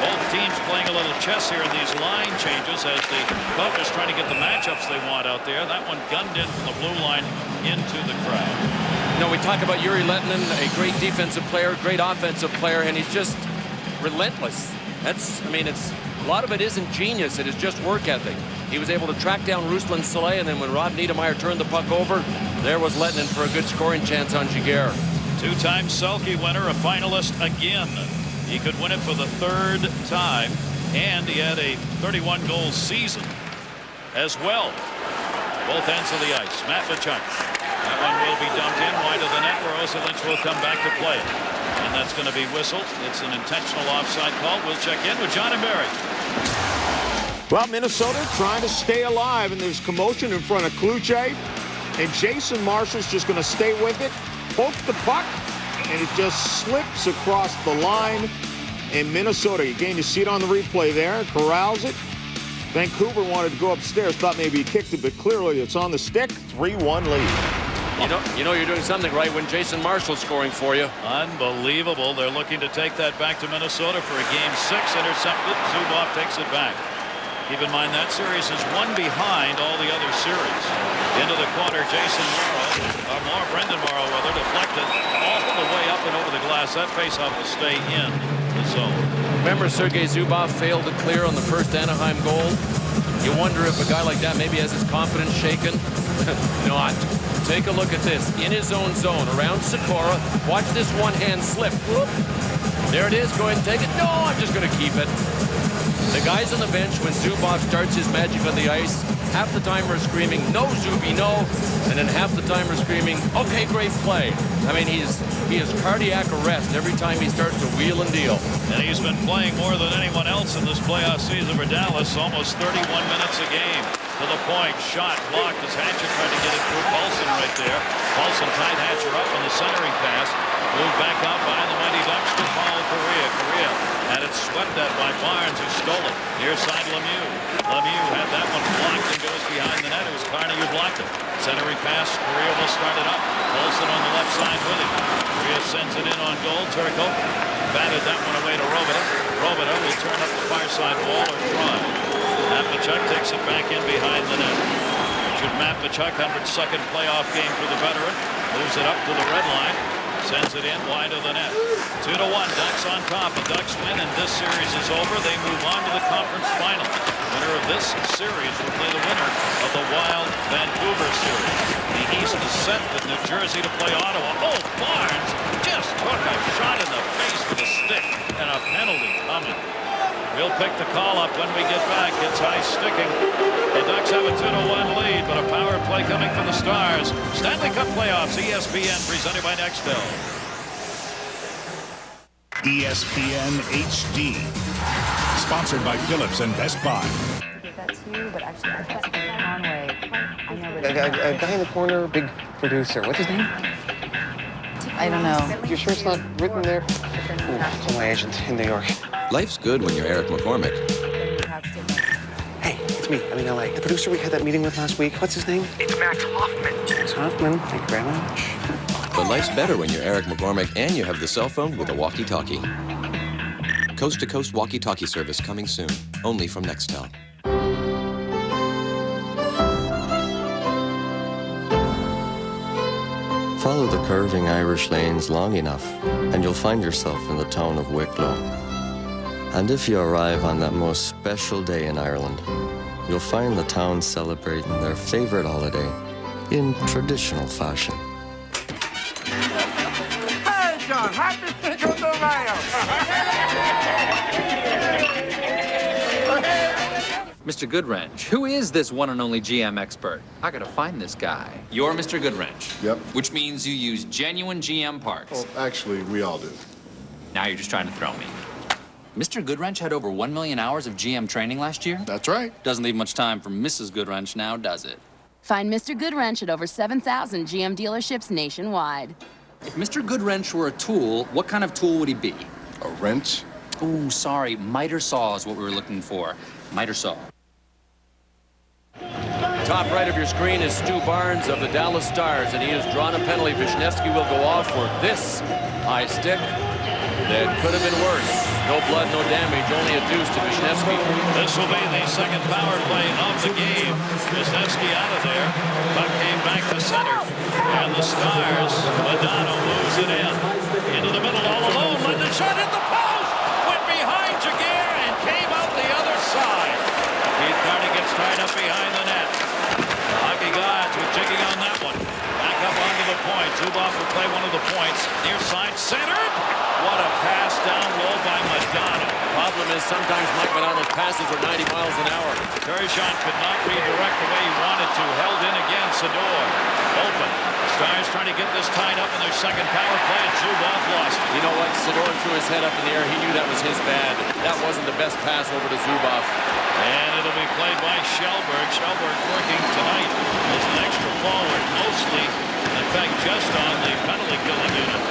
Both teams playing a little chess here in these line changes as the Buffers trying to get the matchups they want out there. That one gunned in from the blue line into the crowd. You know, we talk about Yuri Lettinen, a great defensive player, great offensive player, and he's just relentless. I mean, a lot of it isn't genius. It is just work ethic. He was able to track down Ruslan Soleil, and then when Rob Niedermeyer turned the puck over, there was Lettinen for a good scoring chance on Giguère. Two-time Selke winner, a finalist again. He could win it for the third time, and he had a 31-goal season as well. Both ends of the ice. Matt Tkachuk. That one will be dumped in wide of the net where Oselich will come back to play it. And that's going to be whistled. It's an intentional offside call. We'll check in with John and Barry. Well, Minnesota trying to stay alive, and there's commotion in front of Kluche. And Jason Marshall's just going to stay with it, poke the puck, and it just slips across the line. And Minnesota, again, you see it on the replay there, corrals it. Vancouver wanted to go upstairs, thought maybe he kicked it, but clearly it's on the stick. 3-1 lead. You know you're doing something right when Jason Marshall's scoring for you. Unbelievable. They're looking to take that back to Minnesota for a Game 6. Intercepted. Zubov takes it back. Keep in mind that series is one behind all the other series. Into the corner, Brendan Morrow deflected all the way up and over the glass. That faceoff will stay in the zone. Remember Sergei Zubov failed to clear on the first Anaheim goal? You wonder if a guy like that maybe has his confidence shaken. Not. Take a look at this. In his own zone, around Sikora. Watch this one-hand slip. Whoop. There it is. Go ahead and take it. No, I'm just going to keep it. The guys on the bench, when Zubov starts his magic on the ice, half the time we're screaming, no, Zuby, no. And then half the time we're screaming, okay, great play. I mean, he is cardiac arrest every time he starts to wheel and deal. And he's been playing more than anyone else in this playoff season for Dallas, almost 31 minutes a game. To the point, shot blocked as Hatcher tried to get it through Paulson right there. Paulson tied Hatcher up on the centering pass. Moved back out behind the Mighty Ducks to Paul Correa. Correa had it swept at by Barnes, who stole it. Near side Lemieux. Lemieux had that one blocked and goes behind the net. It was Carney who blocked it. Centering pass, Correa will start it up. Paulson on the left side with it. Correa sends it in on goal. Turco batted that one away to Robita. Robita will turn up the far side wall or try. Matt Tkachuk takes it back in behind the net. Should Matt Tkachuk, 102nd playoff game for the veteran, moves it up to the red line. Sends it in wide of the net. 2-1. Ducks on top. The Ducks win, and this series is over. They move on to the conference final. Winner of this series will play the winner of the Wild Vancouver series. The East is set with New Jersey to play Ottawa. Oh, Barnes just took a shot in the face with a stick, and a penalty coming. We'll pick the call up when we get back. It's high sticking. The Ducks have a 2-1 lead, but a power play coming from the Stars. Stanley Cup playoffs, ESPN, presented by Nextel. ESPN HD, sponsored by Philips and Best Buy. That's you, but actually I thought Conway. I know A guy in the corner, big producer. What's his name? I don't know. You sure it's not written there? It's my agent in New York. Life's good when you're Eric McCormick. Hey, it's me. I'm in LA. The producer we had that meeting with last week. What's his name? It's Max Hoffman. Max Hoffman. Thank you very much. But life's better when you're Eric McCormick and you have the cell phone with a walkie-talkie. Coast-to-coast walkie-talkie service coming soon, only from Nextel. Follow the curving Irish lanes long enough, and you'll find yourself in the town of Wicklow. And if you arrive on that most special day in Ireland, you'll find the town celebrating their favorite holiday in traditional fashion. Hey, John, happy Cinco de Mayo! Mr. Goodwrench, who is this one and only GM expert? I gotta find this guy. You're Mr. Goodwrench. Yep. Which means you use genuine GM parts. Well, actually, we all do. Now you're just trying to throw me. Mr. Goodwrench had over 1 million hours of GM training last year? That's right. Doesn't leave much time for Mrs. Goodwrench now, does it? Find Mr. Goodwrench at over 7,000 GM dealerships nationwide. If Mr. Goodwrench were a tool, what kind of tool would he be? A wrench? Oh, sorry. Miter saw is what we were looking for. Miter saw. Top right of your screen is Stu Barnes of the Dallas Stars, and he has drawn a penalty. Wisniewski will go off for this high stick that could have been worse. No blood, no damage, only a deuce to Wisniewski. This will be the second power play of the game. Wisniewski out of there. Puck came back to center. And the Stars, Modano moves it in. Into the middle all alone. Let the shot hit the post. Went behind Jaguar and came out the other side. Keith Carney gets tied up behind the net. The hockey gods with jigging on that one. Back up onto the point. Zubov will play one of the points. Near side centered. What a pass down low by Modano. Problem is sometimes Mike Modano's passes are 90 miles an hour. Turgeon could not redirect the way he wanted to. Held in again. Sador open. The Stars trying to get this tied up in their second power play, and Zubov lost it. You know what? Sador threw his head up in the air. He knew that was his bad. That wasn't the best pass over to Zubov. And it'll be played by Shellberg. Shellberg working tonight as an extra forward, mostly, in fact, just on the penalty killing unit.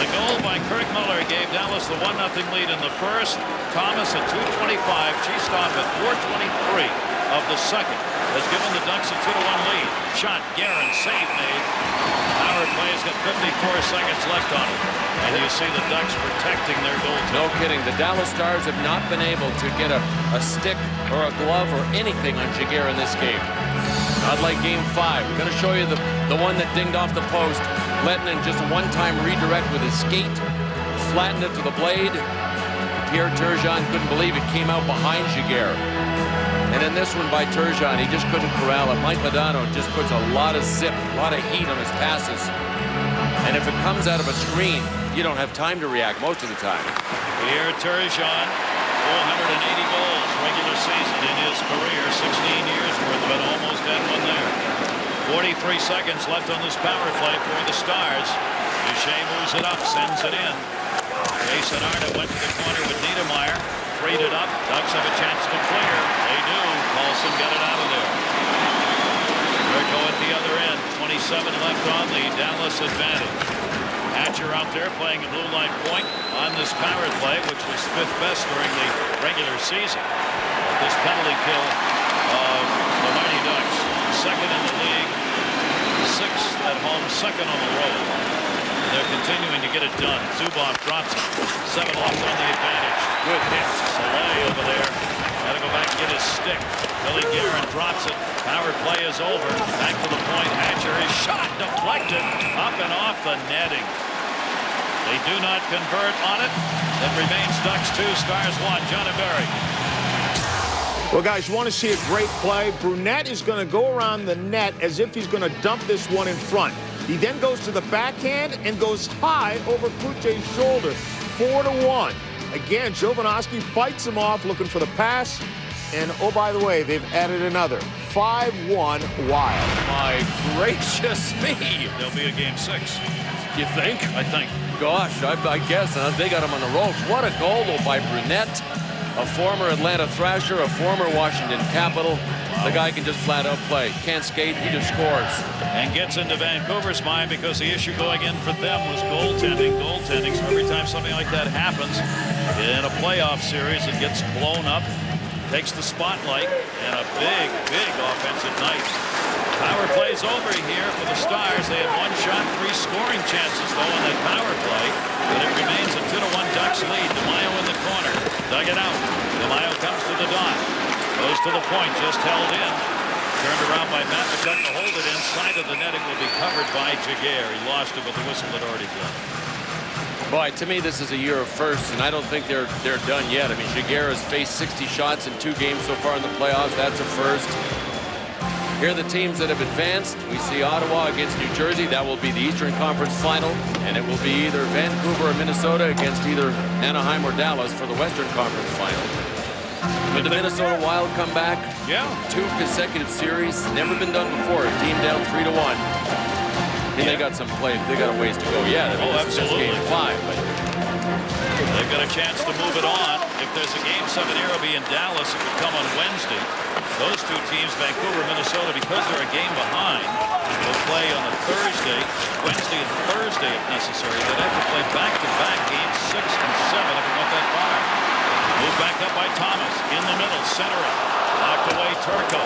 The goal by Kirk Muller gave Dallas the 1-0 lead in the first. Thomas at 2:25, Cheestop at 4:23 of the second has given the Ducks a 2-1 lead. Shot, Guerin, save made. Power play's got 54 seconds left on it. And you see the Ducks protecting their goal. No kidding. The Dallas Stars have not been able to get a stick or a glove or anything on Jaguar in this game. Not like Game 5. We're going to show you the one that dinged off the post. Lettinen just a one-time redirect with his skate. Flattened it to the blade. Pierre Turgeon couldn't believe it came out behind Jaguar. And in this one by Turgeon, he just couldn't corral it. Mike Modano just puts a lot of zip, a lot of heat on his passes. And if it comes out of a screen, you don't have time to react most of the time. Pierre Turgeon, 480 goals regular season in his career, 16 years worth of it, almost had one there. 43 seconds left on this power play for the Stars. Duchesne moves it up, sends it in. Jason Arnott went to the corner with Niedermeyer, freed it up. Ducks have a chance to clear. They do. Paulson got it out of there. Turco at the other end. 27 left on the Dallas advantage. Hatcher out there playing a blue line point on this power play, which was 5th best during the regular season. This penalty kill of the Mighty Ducks, 2nd in the league, 6th at home, 2nd on the road. They're continuing to get it done. Zubov drops it. 7 left on the advantage. Good hit. Soleil over there. Got to go back and get his stick. Billy Guerin drops it. Power play is over. Back to the point. Hatcher is shot. Deflected. Up and off the netting. They do not convert on it. It remains Ducks 2, Stars 1. John and Barry. Well, guys, you want to see a great play? Brunette is going to go around the net as if he's going to dump this one in front. He then goes to the backhand and goes high over Kluche's shoulder. 4-1. Again, Jovanovski fights him off looking for the pass. And, oh, by the way, they've added another. 5-1 Wild. My gracious me. There'll be a Game 6. You think? I think. Gosh, I guess. They got him on the ropes. What a goal, though, by Brunette. A former Atlanta Thrasher, a former Washington Capital. Wow. The guy can just flat out play. Can't skate, he just scores. And gets into Vancouver's mind because the issue going in for them was goaltending. So every time something like that happens in a playoff series, it gets blown up, takes the spotlight, and a big, big offensive night. Power play's over here for the Stars. They had 1 shot, 3 scoring chances, though, on that power play. But it remains a 2-1 Ducks lead. DeMaio in the corner. Dug it out. DeMaio comes to the dot. Goes to the point, just held in. Turned around by Matt McCuck to hold it inside of the net. It will be covered by Jaguar. He lost it, but the whistle had already blown. Boy, to me, this is a year of firsts, and I don't think they're done yet. I mean, Jaguar has faced 60 shots in 2 games so far in the playoffs. That's a first. Here are the teams that have advanced. We see Ottawa against New Jersey. That will be the Eastern Conference Final, and it will be either Vancouver or Minnesota against either Anaheim or Dallas for the Western Conference Final. Would the Minnesota Wild come back? Yeah. 2 consecutive series. Never been done before. A team down 3-1. And they got some play. They got a ways to go. Yeah, absolutely. Game 5, but they've got get a chance to move it on. If there's a Game 7 here, it'll be in Dallas. It would come on Wednesday. Those two teams, Vancouver, Minnesota, because they're a game behind, will play on a Thursday, Wednesday and Thursday if necessary. They'd have to play back-to-back games 6 and 7 if it went that far. Move back up by Thomas. In the middle, center it. Locked away Turco.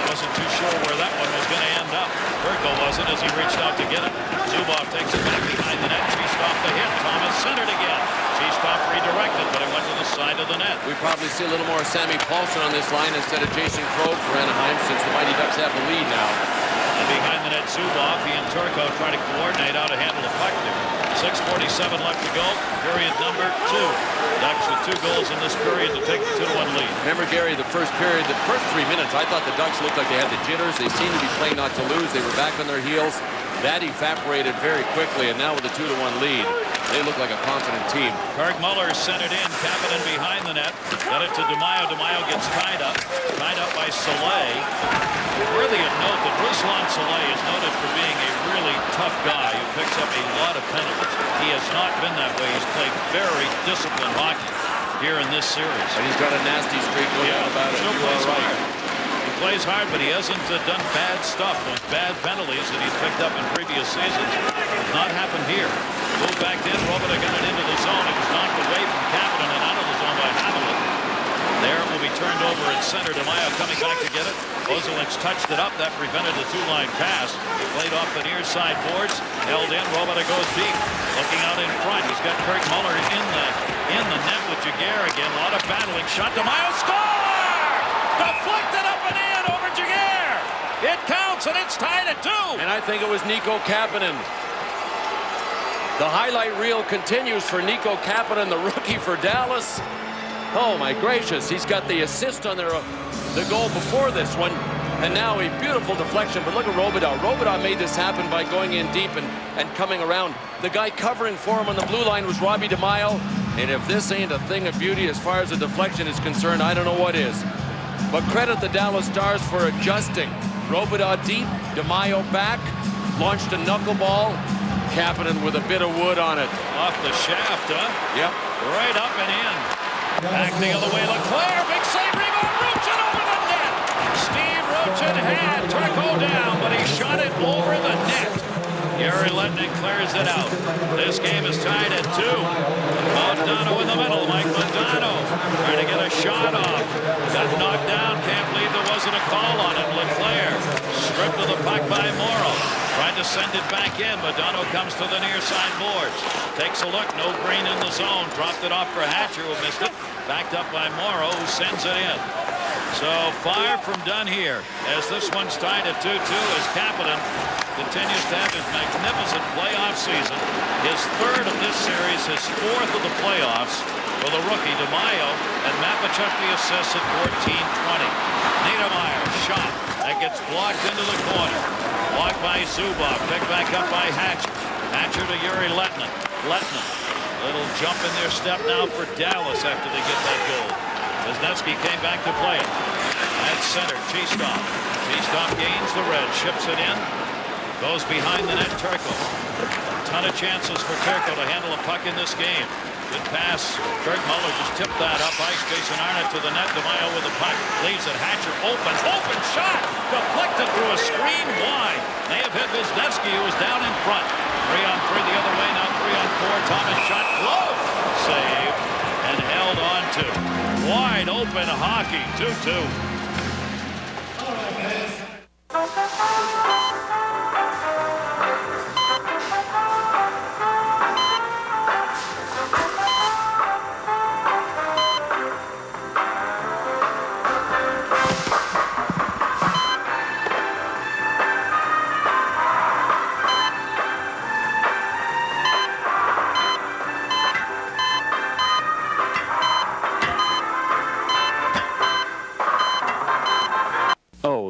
Wasn't too sure where that one was going to end up. Turco wasn't as he reached out to get it. Zubov takes it back behind the net. Cheesetoff the hit. Thomas centered again. Cheesetoff redirected, but it went to the side of the net. We probably see a little more Sammy Paulson on this line instead of Jason Krog for Anaheim, since the Mighty Ducks have the lead now. And behind the net, Zubov, he and Turco try to coordinate how to handle the puck there. 6:47 left to go. Period number 2. Ducks with 2 goals in this period to take the 2-1 lead. Remember, Gary, the first period, the first 3 minutes, I thought the Ducks looked like they had the jitters. They seemed to be playing not to lose. They were back on their heels. That evaporated very quickly, and now with a 2-1 lead, they look like a confident team. Kirk Muller sent it in. Kapanen behind the net. Got it to DeMaio. DeMaio gets tied up by Soleil. Worthy of note that Ruslan Soleil is noted for being a really tough guy who picks up a lot of penalties. He has not been that way. He's played very disciplined hockey here in this series. And he's got a nasty streak going on about it. Still plays hard. He plays hard, but he hasn't done bad stuff. Those bad penalties that he's picked up in previous seasons have not happened here. Move back in. Robota got it into the zone. It was knocked away from Kapanen and out of the zone by Hamelin. There it will be turned over at center. DeMaio coming back to get it. Ozelin's touched it up. That prevented the 2-line pass. He played off the near side boards. Held in. Robota goes deep. Looking out in front. He's got Kirk Muller in the net with Jaguar again. A lot of battling. Shot. DeMaio score! Deflected up and in over Jaguar. It counts, and it's tied at 2. And I think it was Nico Kapanen. The highlight reel continues for Nico Kapanen, the rookie for Dallas. Oh, my gracious. He's got the assist on the goal before this one. And now a beautiful deflection. But look at Robota. Robota made this happen by going in deep and coming around. The guy covering for him on the blue line was Robbie DeMaio. And if this ain't a thing of beauty as far as the deflection is concerned, I don't know what is. But credit the Dallas Stars for adjusting. Robota deep, DeMaio back, launched a knuckleball. Kapanen with a bit of wood on it. Off the shaft, huh? Yep. Right up and in. Back the other way, Leclerc, big save, rebound, Rochin over the net. Steve Rochin had Turco down, but he shot it over the net. Gary Letnick clears it out. This game is tied at 2. Modano in the middle, Mike Modano trying to get a shot off. Got knocked down, can't believe there wasn't a call on it. Leclerc stripped of the puck by Morrow. Tried to send it back in. Modano comes to the near side boards. Takes a look. No green in the zone. Dropped it off for Hatcher, who missed it. Backed up by Morrow, who sends it in. So far from done here, as this one's tied at 2-2, as Kapanen continues to have his magnificent playoff season. His 3rd of this series, his 4th of the playoffs for the rookie DeMaio, and Mapachuk the assist at 14-20. Niedermeyer shot. That gets blocked into the corner. Blocked by Zubov. Picked back up by Hatcher. Hatcher to Yuri Letnin. Little jump in their step now for Dallas after they get that goal. Wisniewski came back to play it. At center, Cheesetoff. Cheesetoff gains the red, ships it in. Goes behind the net, Turco. A ton of chances for Turco to handle a puck in this game. Good pass. Kirk Muller just tipped that up. Ice Jason Arnott to the net. DeMaio with the puck. Leaves it. Hatcher open shot. Deflected through a screen wide. May have hit Wisniewski, who was down in front. 3-on-3 the other way. Now 3-on-4. Thomas shot close. Save and held on to. Wide open hockey. 2-2.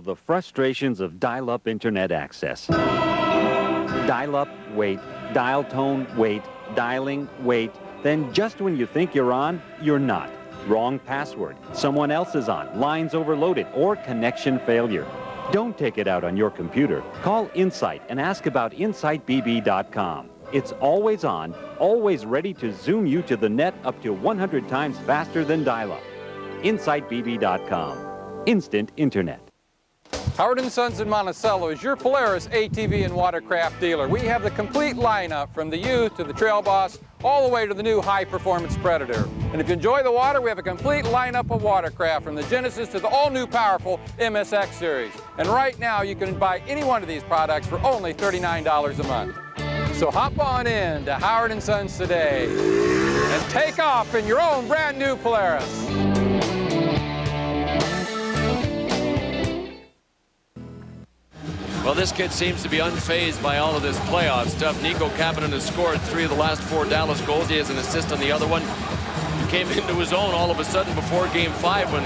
The frustrations of dial-up internet access. Dial-up, wait. Dial tone, wait. Dialing, wait. Then just when you think you're on, you're not. Wrong password. Someone else is on. Lines overloaded or connection failure. Don't take it out on your computer. Call Insight and ask about InsightBB.com. It's always on, always ready to zoom you to the net up to 100 times faster than dial-up. InsightBB.com. Instant internet. Howard & Sons in Monticello is your Polaris ATV and watercraft dealer. We have the complete lineup from the Youth to the Trail Boss, all the way to the new high-performance Predator. And if you enjoy the water, we have a complete lineup of watercraft from the Genesis to the all-new powerful MSX series. And right now, you can buy any one of these products for only $39 a month. So hop on in to Howard & Sons today and take off in your own brand new Polaris. Well, this kid seems to be unfazed by all of this playoff stuff. Nico Kapanen has scored 3 of the last 4 Dallas goals. He has an assist on the other one. He came into his own all of a sudden before Game 5 when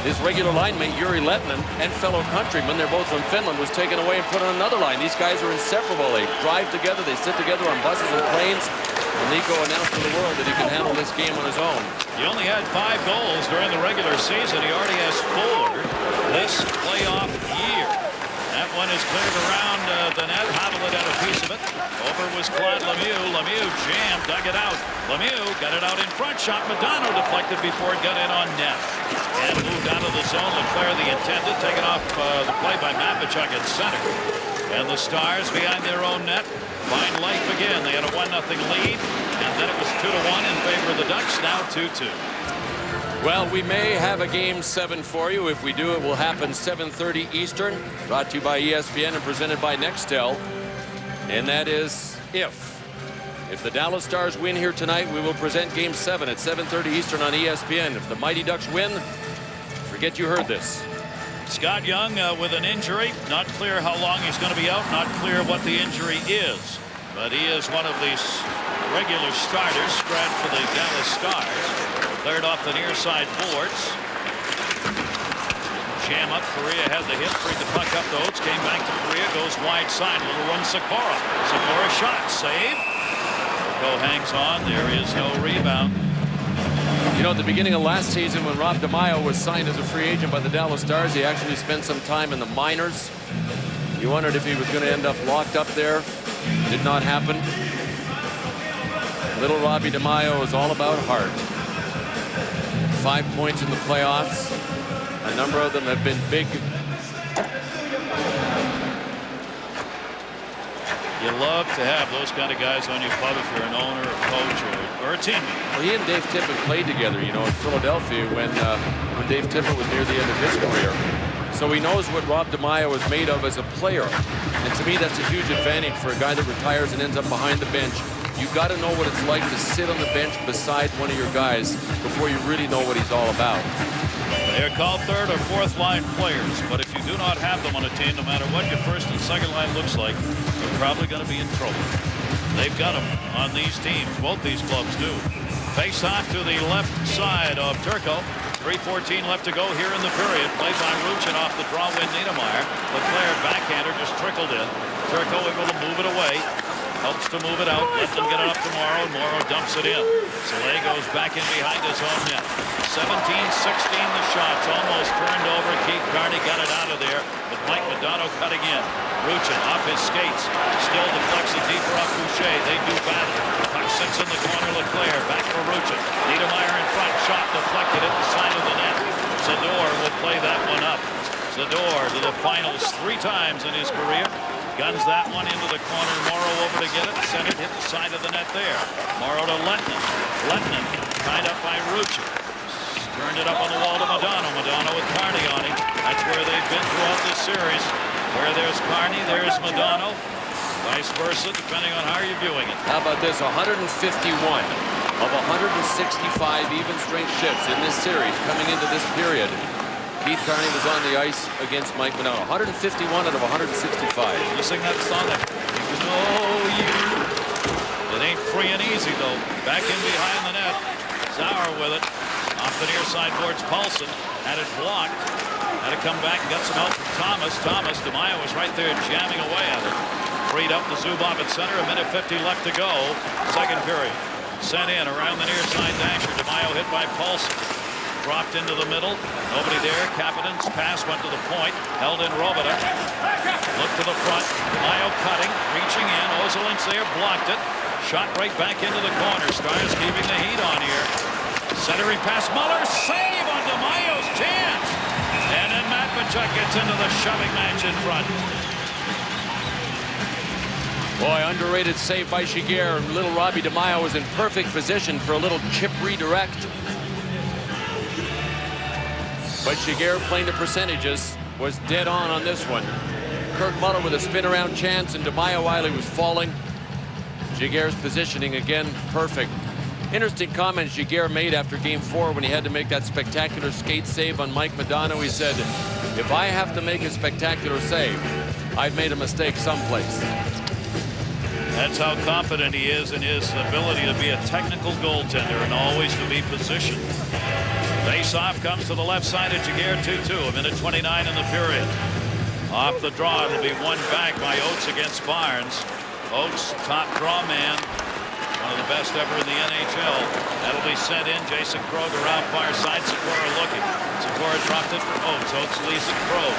his regular line mate, Yuri Lettinen, and fellow countryman, they're both from Finland, was taken away and put on another line. These guys are inseparable. They drive together. They sit together on buses and planes. And Nico announced to the world that he can handle this game on his own. He only had 5 goals during the regular season. He already has 4 this playoff year. That one is cleared around the net. Hadelet had a piece of it. Over was Claude Lemieux. Lemieux jammed, dug it out. Lemieux got it out in front. Shot Modano deflected before it got in on net. And moved out of the zone. Leclerc the intended. Taken off the play by Mapachuk at center. And the Stars behind their own net find life again. They had a 1-0 lead. And then it was 2-1 in favor of the Ducks. Now 2-2. Well, we may have a Game 7 for you. If we do, it will happen 7:30 Eastern. Brought to you by ESPN and presented by Nextel. And that is if the Dallas Stars win here tonight, we will present Game 7 at 7:30 Eastern on ESPN. If the Mighty Ducks win, forget you heard this. Scott Young with an injury. Not clear how long he's going to be out. Not clear what the injury is. But he is one of these regular starters spread for the Dallas Stars. Cleared off the near side boards. Jam up. Correa had the hit. Freed the puck up to Oates. Came back to Correa. Goes wide side. Little run Sikora. Sikora shot. Save. Go hangs on. There is no rebound. You know, at the beginning of last season when Rob DeMaio was signed as a free agent by the Dallas Stars, he actually spent some time in the minors. You wondered if he was going to end up locked up there. Did not happen. Little Robbie DeMaio is all about heart. 5 points in the playoffs. A number of them have been big. You love to have those kind of guys on your club if you're an owner, a coach, or a teammate. Well, he and Dave Tippett played together, you know, in Philadelphia when Dave Tippett was near the end of his career. So he knows what Rob DeMaio is made of as a player. And to me, that's a huge advantage for a guy that retires and ends up behind the bench. You've got to know what it's like to sit on the bench beside one of your guys before you really know what he's all about. They are called 3rd or 4th line players, but if you do not have them on a team, no matter what your 1st and 2nd line looks like, you're probably going to be in trouble. They've got them on these teams. Both these clubs do. Face off to the left side of Turco. 3:14 left to go here in the period. Played by Ruchin off the draw win Niedermeyer. Leclerc backhander just trickled in. Turco able to move it away. Helps to move it out. Let them get it up to Morrow. Morrow dumps it in. Soleil goes back in behind his own net. 17-16 the shots. Almost turned over. Keith Carney got it out of there. But Mike Modano cutting in. Ruchin off his skates. Still deflects it deeper off Boucher. They do battle. Puck sits in the corner. Leclerc back for Ruchin. Niedermeyer in front. Shot deflected at the side of the net. Zador will play that one up. Zador to the finals 3 times in his career. Guns that one into the corner. Morrow over to get it. Sent it, hit the side of the net there. Morrow to Lettinen. Lettinen tied up by Ruchin. Turned it up on the wall to Modano. Modano with Carney on him. That's where they've been throughout this series. Where there's Carney, there's Modano. Vice versa, depending on how you're viewing it. How about this? 151 of 165 even strength shifts in this series coming into this period. Keith Carney was on the ice against Mike Modano. 151 out of 165. You sing that song that you know you. It ain't free and easy though. Back in behind the net. Sauer with it. Off the near side boards. Paulson had it blocked. Had to come back and got some help from Thomas. Thomas, DeMaio was right there jamming away at it. Freed up to Zubov at center. 1:50 left to go. 2nd period. Sent in around the near side dasher. DeMaio hit by Paulson. dropped into the middle. Nobody there. Kapanen's pass went to the point. Held in Robida. Look to the front. Mayo cutting. Reaching in. Ozolin's there. Blocked it. Shot right back into the corner. Stars keeping the heat on here. Centering pass. Muller. Save on DeMayo's chance. And then Matvichuk gets into the shoving match in front. Boy, underrated save by Giguère. Little Robbie DeMaio was in perfect position for a little chip redirect. But Giguère, playing the percentages, was dead on this one. Kurt Muller with a spin around chance, and DeMaio while he was falling. Giguère's positioning again perfect. Interesting comments Giguère made after game 4 when he had to make that spectacular skate save on Mike Modano. He said, if I have to make a spectacular save, I've made a mistake someplace. That's how confident he is in his ability to be a technical goaltender and always to be positioned. Face-off comes to the left side of Giguère, 2-2, a minute 29 in the period. Off the draw, it'll be won back by Oates against Barnes. Oates, top draw man, one of the best ever in the NHL. That'll be sent in. Jason Krog around far side. Sikora looking. Sikora dropped it for Oates. Oates leads to Krog.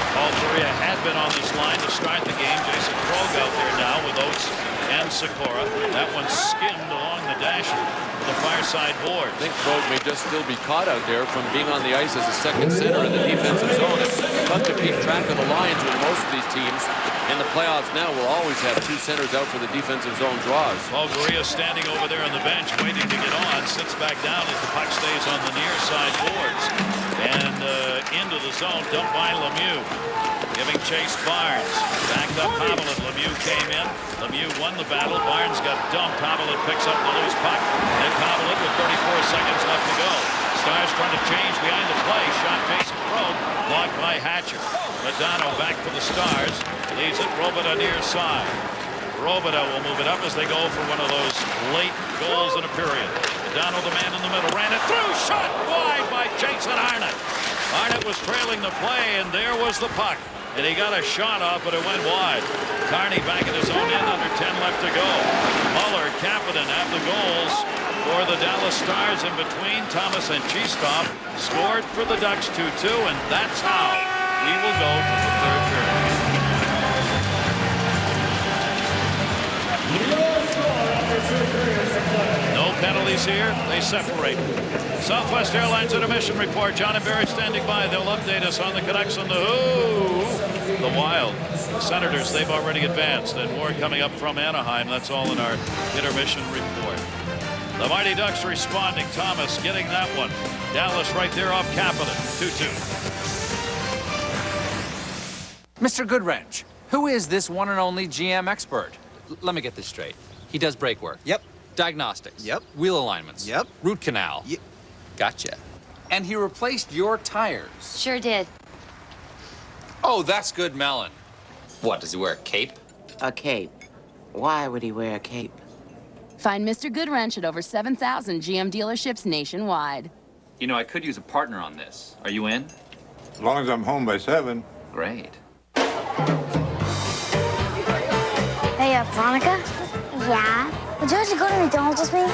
Paul Faria had been on this line to start the game. Jason Krog out there now with Oates and Sikora. That one skimmed along the dash to the far side boards. I think Krog may just still be caught out there from being on the ice as a second center in the defensive zone. It's tough to keep track of the lines with most of these teams. In the playoffs now, we'll always have 2 centers out for the defensive zone draws. Paul Faria standing over there on the bench waiting to get on. Sits back down as the puck stays on the near side boards. And into the zone, dumped by Lemieux. Giving chase Barnes. Backed up Haviland. Lemieux came in. Lemieux won the battle. Barnes got dumped. Haviland picks up the loose puck. And Haviland with 34 seconds left to go. Stars trying to change behind the play. Shot Jason Krog. Blocked by Hatcher. Modano back for the Stars. Leaves it. Robida near side. Robida will move it up as they go for one of those late goals in a period. Modano, the man in the middle, ran it through. Shot wide by Jason Arnott. Arnott was trailing the play, and there was the puck. And he got a shot off, but it went wide. Carney back at his own end, under 10 left to go. Muller, Kapanen have the goals for the Dallas Stars in between. Thomas and Cheestop scored for the Ducks 2-2, and that's how we will go to the third period. No penalties here. They separate. Southwest Airlines intermission report. John and Barry standing by. They'll update us on the Canucks and the Who. The Wild. The Senators, they've already advanced. And more coming up from Anaheim. That's all in our intermission report. The Mighty Ducks responding. Thomas getting that one. Dallas right there off Kapanen. 2-2. Mr. Goodwrench, who is this one and only GM expert? Let me get this straight. He does brake work. Yep. Diagnostics. Yep. Wheel alignments. Yep. Root canal. Yep. Gotcha. And he replaced your tires. Sure did. Oh, that's good melon. What, does he wear a cape? A cape. Why would he wear a cape? Find Mr. Goodwrench at over 7,000 GM dealerships nationwide. You know, I could use a partner on this. Are you in? As long as I'm home by 7. Great. Hey, Veronica? Yeah? Would you like to go to McDonald's with me?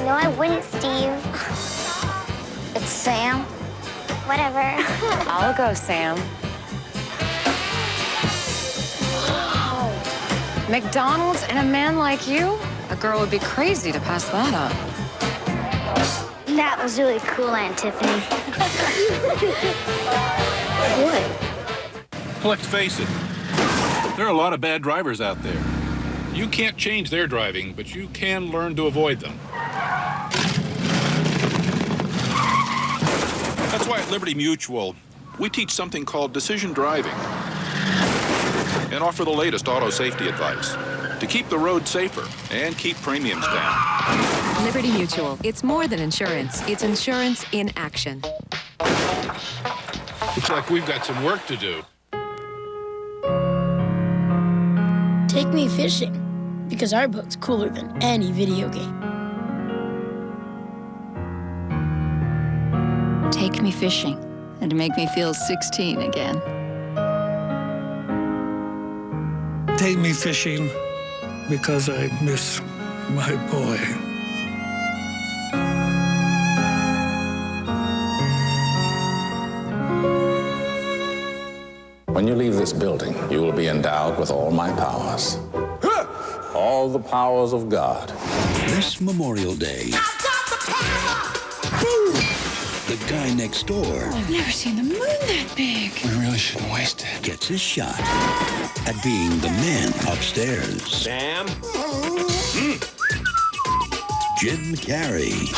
No, I wouldn't, Steve. It's Sam. Whatever. I'll go, Sam. McDonald's and a man like you? A girl would be crazy to pass that up. That was really cool, Aunt Tiffany. What? Let's face it, there are a lot of bad drivers out there. You can't change their driving, but you can learn to avoid them. That's why at Liberty Mutual, we teach something called decision driving and offer the latest auto safety advice to keep the road safer and keep premiums down. Liberty Mutual. It's more than insurance. It's insurance in action. Looks like we've got some work to do. Take me fishing, because our boat's cooler than any video game. Take me fishing and make me feel 16 again. Take me fishing because I miss my boy. When you leave this building, you will be endowed with all my powers. All the powers of God. This Memorial Day, the guy next door, I've never seen the moon that big. we really shouldn't waste it, gets his shot at being the man upstairs. Sam? Jim Carrey.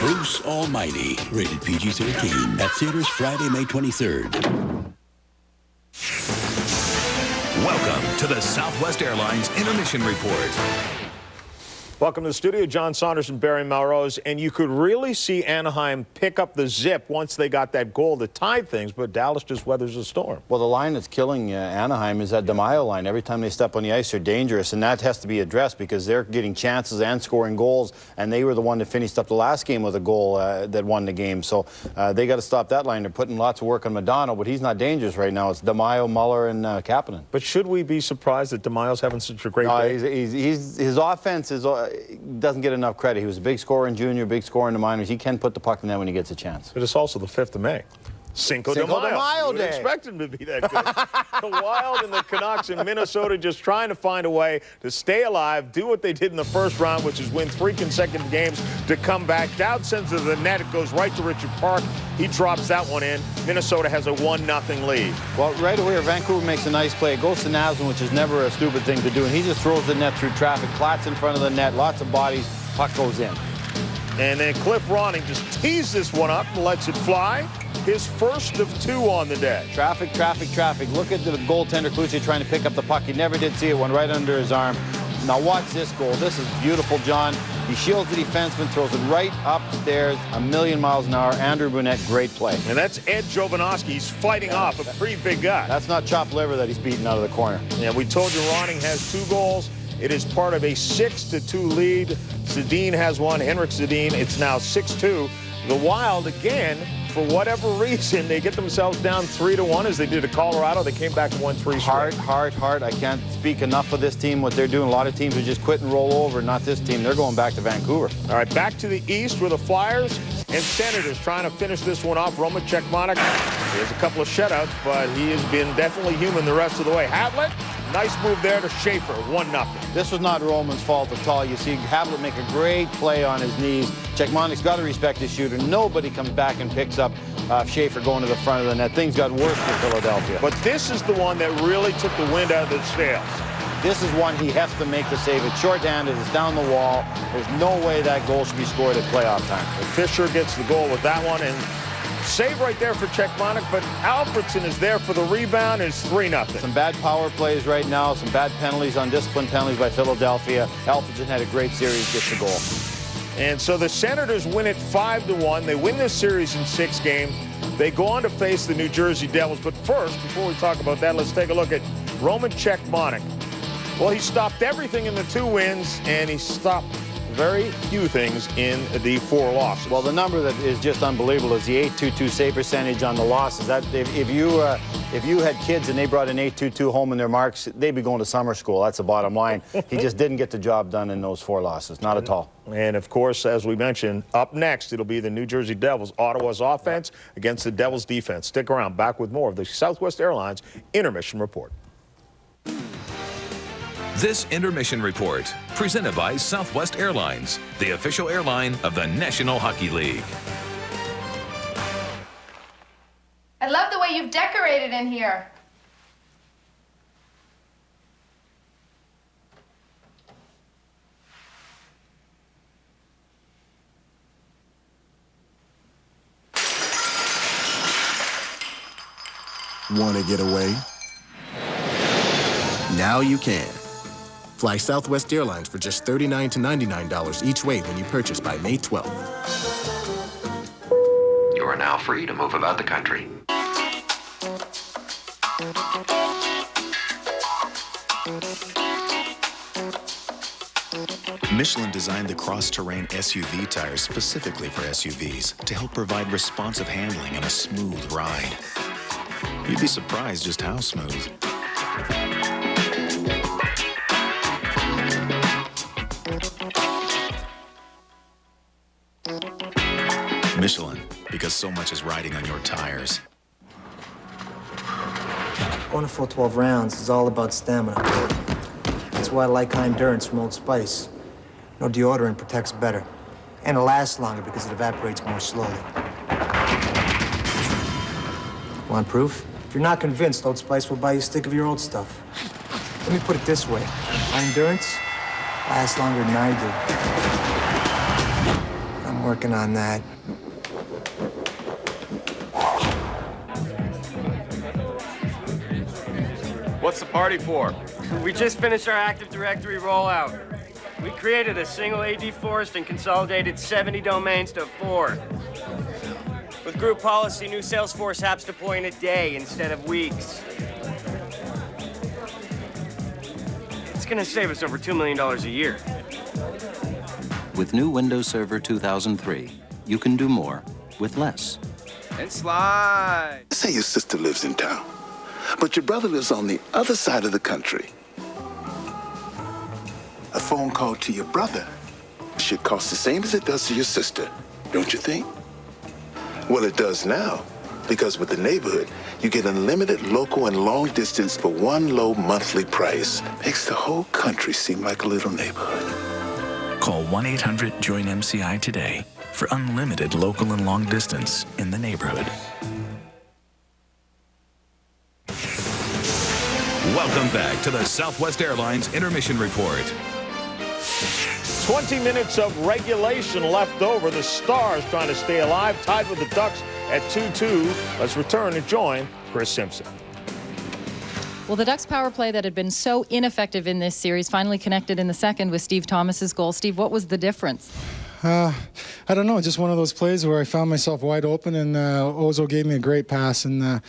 Bruce Almighty. Rated PG-13. At theaters Friday, May 23rd. Welcome to the Southwest Airlines Intermission Report. Welcome to the studio, John Saunders and Barry Melrose. And you could really see Anaheim pick up the zip once they got that goal to tie things, but Dallas just weathers the storm. Well, the line that's killing Anaheim is that DeMaio line. Every time they step on the ice, they're dangerous, and that has to be addressed because they're getting chances and scoring goals, and they were the one that finished up the last game with a goal that won the game. So they got to stop that line. They're putting lots of work on Modano, but he's not dangerous right now. It's DeMaio, Muller, and Kapanen. But should we be surprised that DeMaio's having such a great day? His offense doesn't get enough credit. He was a big scorer in junior, big scorer in the minors. He can put the puck in there when he gets a chance. But it's also the 5th of May. Cinco de Mayo. You would expect him to be that good. The Wild and the Canucks in Minnesota just trying to find a way to stay alive, do what they did in the first round, which is win 3 consecutive games to come back. Dowd sends it to the net. It goes right to Richard Park. He drops that one in. Minnesota has a 1-0 lead. Well, right away, Vancouver makes a nice play. It goes to Naslund, which is never a stupid thing to do, and he just throws the net through traffic. Klats in front of the net, lots of bodies, puck goes in. And then Cliff Ronning just tees this one up and lets it fly. His first of 2 on the day. Traffic, traffic, traffic. Look at the goaltender, Kluche, trying to pick up the puck. He never did see it. Went right under his arm. Now watch this goal. This is beautiful, John. He shields the defenseman, throws it right upstairs, 1,000,000 miles an hour. Andrew Brunette, great play. And that's Ed Jovanovski. He's fighting off a pretty big guy. That's not chopped liver that he's beating out of the corner. Yeah, we told you Ronning has 2 goals. It is part of a 6-2 lead. Zedin has one. Henrik Zedin. It's now 6-2. The Wild, again, for whatever reason, they get themselves down 3-1 as they did at Colorado. They came back and won 3 straight. Hard. I can't speak enough of this team, what they're doing. A lot of teams are just quit and roll over. Not this team. They're going back to Vancouver. All right, back to the East where the Flyers and Senators trying to finish this one off. Roman Cechmanek, he has a couple of shutouts, but he has been definitely human the rest of the way. Havlat, nice move there to Schaefer, 1-0. This was not Roman's fault at all. You see Havlat make a great play on his knees. Cechmanek's got to respect his shooter. Nobody comes back and picks up Schaefer going to the front of the net. Things got worse for Philadelphia. But this is the one that really took the wind out of the sails. This is one he has to make the save. It's shorthanded. It's down the wall. There's no way that goal should be scored at playoff time. And Fisher gets the goal with that one. And save right there for Cechmanek, but Alfredson is there for the rebound. It's 3-0. Some bad power plays right now. Some bad penalties, undisciplined penalties by Philadelphia. Alfredson had a great series, gets the goal. And so the Senators win it 5-1. They win this series in 6 games. They go on to face the New Jersey Devils. But first, before we talk about that, let's take a look at Roman Cechmanek. Well, he stopped everything in the 2 wins, and he stopped very few things in the 4 losses. Well, the number that is just unbelievable is the .822 save percentage on the losses. That if you had kids and they brought an .822 home in their marks, they'd be going to summer school. That's the bottom line. He just didn't get the job done in those 4 losses, not at all. And of course, as we mentioned, up next it'll be the New Jersey Devils, Ottawa's offense against the Devils' defense. Stick around. Back with more of the Southwest Airlines Intermission Report. This Intermission Report, presented by Southwest Airlines, the official airline of the National Hockey League. I love the way you've decorated in here. Want to get away? Now you can. Fly Southwest Airlines for just $39 to $99 each way when you purchase by May 12th. You are now free to move about the country. Michelin designed the cross-terrain SUV tires specifically for SUVs to help provide responsive handling and a smooth ride. You'd be surprised just how smooth. Michelin, because so much is riding on your tires. Going a full 12 rounds is all about stamina. That's why I like high endurance from Old Spice. No deodorant protects better. And it lasts longer because it evaporates more slowly. Want proof? If you're not convinced, Old Spice will buy you a stick of your old stuff. Let me put it this way. High endurance lasts longer than I do. I'm working on that. What's the party for? We just finished our Active Directory rollout. We created a single AD forest and consolidated 70 domains to 4. With group policy, new Salesforce apps deploy in a day instead of weeks. It's gonna save us over $2 million a year. With new Windows Server 2003, you can do more with less. And slide! Say your sister lives in town, but your brother lives on the other side of the country. A phone call to your brother should cost the same as it does to your sister, don't you think? Well, it does now, because with the neighborhood, you get unlimited local and long distance for one low monthly price. Makes the whole country seem like a little neighborhood. Call 1-800-JOIN-MCI today for unlimited local and long distance in the neighborhood. Welcome back to the Southwest Airlines Intermission Report. 20 minutes of regulation left over. The Stars trying to stay alive, tied with the Ducks at 2-2. Let's return and join Chris Simpson. Well, the Ducks power play that had been so ineffective in this series finally connected in the second with Steve Thomas's goal. Steve, what was the difference? I don't know. Just one of those plays where I found myself wide open, and Ozo gave me a great pass, and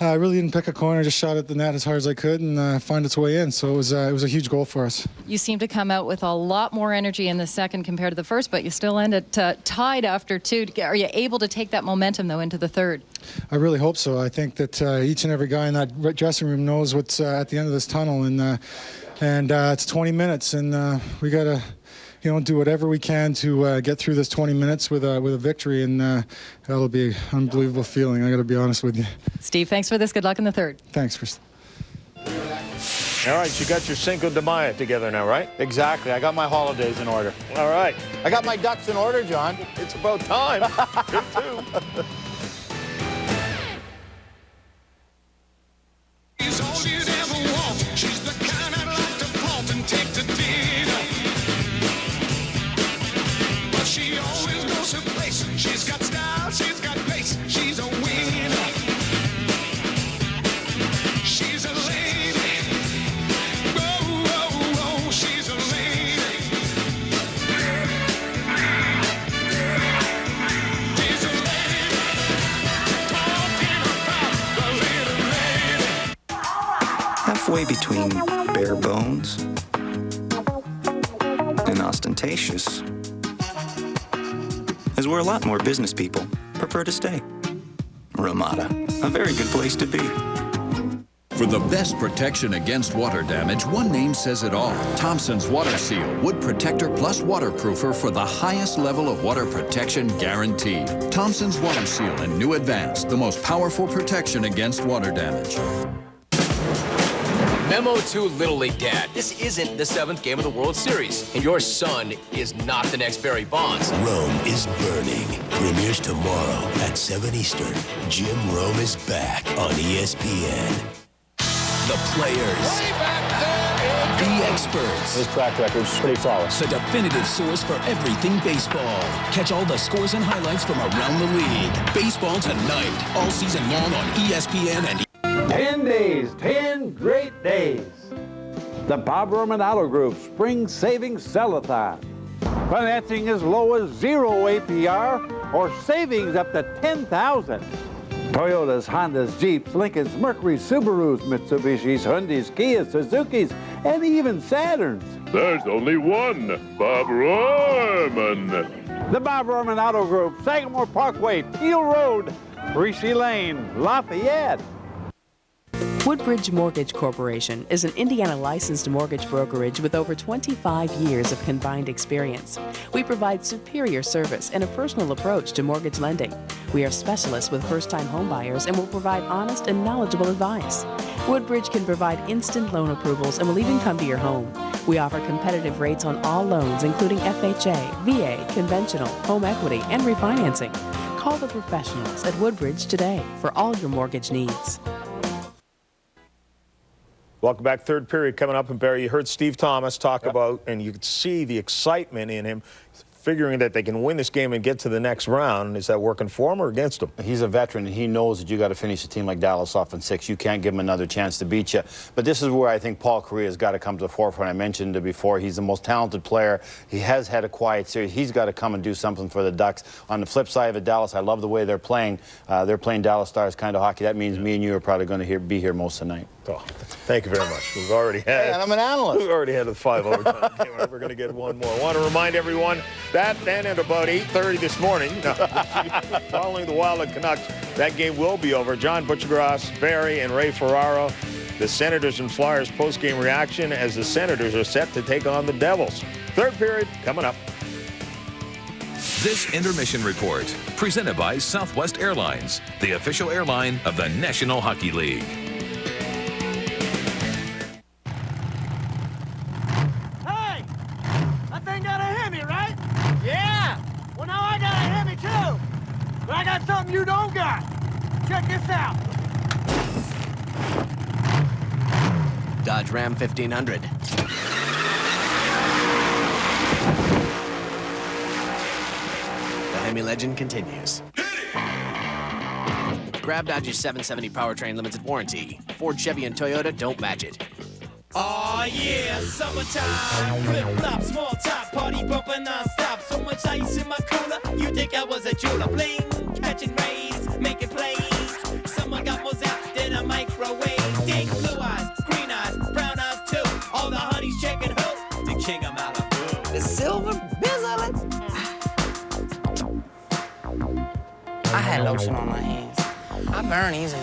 I really didn't pick a corner. Just shot at the net as hard as I could and find its way in. So it was a huge goal for us. You seem to come out with a lot more energy in the second compared to the first, but you still ended tied after 2. Are you able to take that momentum, though, into the third? I really hope so. I think that each and every guy in that dressing room knows what's at the end of this tunnel, and it's 20 minutes, and we got to do whatever we can to get through this 20 minutes with a victory, and that'll be an unbelievable feeling. I got to be honest with you. Steve, thanks for this. Good luck in the third. Thanks, Chris. All right, you got your Cinco de Mayo together now, right? Exactly. I got my holidays in order. All right. I got my ducks in order, John. It's about time. You too. She always goes to place. She's got style, she's got grace. She's a winner. She's a lady. Oh, oh, oh, she's a lady. She's a lady. Talking about the little lady. Halfway between bare bones and ostentatious is where a lot more business people prefer to stay. Ramada, a very good place to be. For the best protection against water damage, one name says it all. Thompson's Water Seal, Wood Protector Plus Waterproofer for the highest level of water protection guaranteed. Thompson's Water Seal and New Advanced, the most powerful protection against water damage. Memo to Little League Dad. This isn't the 7th game of the World Series, and your son is not the next Barry Bonds. Rome is burning. Premieres tomorrow at 7 Eastern. Jim Rome is back on ESPN. The players. The experts. His track record's pretty flawless. The definitive source for everything baseball. Catch all the scores and highlights from around the league. Baseball tonight. All season long on ESPN and 10 days, 10 great days. The Bob Roman Auto Group Spring Savings Sell-a-thon. Financing as low as 0 APR or savings up to $10,000. Toyotas, Hondas, Jeeps, Lincolns, Mercury, Subarus, Mitsubishis, Hyundais, Kias, Suzukis, and even Saturns. There's only one Bob Roman. The Bob Roman Auto Group, Sagamore Parkway, Peel Road, Rishi Lane, Lafayette. Woodbridge Mortgage Corporation is an Indiana licensed mortgage brokerage with over 25 years of combined experience. We provide superior service and a personal approach to mortgage lending. We are specialists with first-time homebuyers and will provide honest and knowledgeable advice. Woodbridge can provide instant loan approvals and will even come to your home. We offer competitive rates on all loans, including FHA, VA, conventional, home equity, and refinancing. Call the professionals at Woodbridge today for all your mortgage needs. Welcome back. Third period coming up. And Barry, you heard Steve Thomas talk about, and you could see the excitement in him, figuring that they can win this game and get to the next round. Is that working for him or against him? He's a veteran, and he knows that you got to finish a team like Dallas off in 6. You can't give him another chance to beat you. But this is where I think Paul Correa's got to come to the forefront. I mentioned it before. He's the most talented player. He has had a quiet series. He's got to come and do something for the Ducks. On the flip side of it, Dallas, I love the way they're playing. They're playing Dallas Stars kind of hockey. That means me and you are probably going to be here most of the night. Oh, thank you very much. We've already had. And I'm an analyst. We've already had a 5 overtime game. We're going to get one more. I want to remind everyone that then at about 8:30 this morning, following the Wild and Canucks, that game will be over. John Butchergrass, Barry, and Ray Ferraro, the Senators and Flyers post-game reaction as the Senators are set to take on the Devils. Third period coming up. This intermission report, presented by Southwest Airlines, the official airline of the National Hockey League. Hey! That thing got a Hemi, right? Yeah! Well, now I got a Hemi, too! But I got something you don't got! Check this out! Dodge Ram 1500. The Hemi legend continues. Grab Dodge's 770 powertrain limited warranty. Ford, Chevy, and Toyota don't match it. Oh yeah, summertime. Flip-flop, small top, party bumping non-stop. So much ice in my cooler, you think I was a jeweler. Bling, catching rays, making plays. Someone got more zap than a microwave. Date blue eyes, green eyes, brown eyes too. All the honeys checking who? The king of Malibu. The silver bizzle. I had lotion on my hands. I burn easily.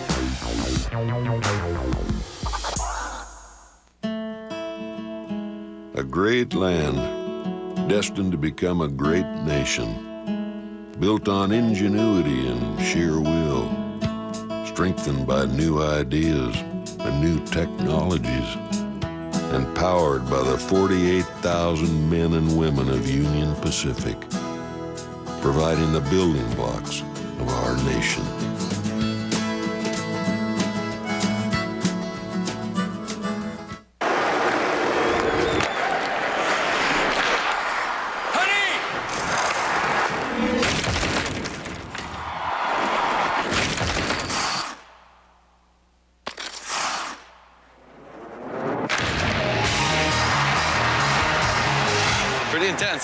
A great land, destined to become a great nation, built on ingenuity and sheer will, strengthened by new ideas and new technologies, and powered by the 48,000 men and women of Union Pacific, providing the building blocks of our nation.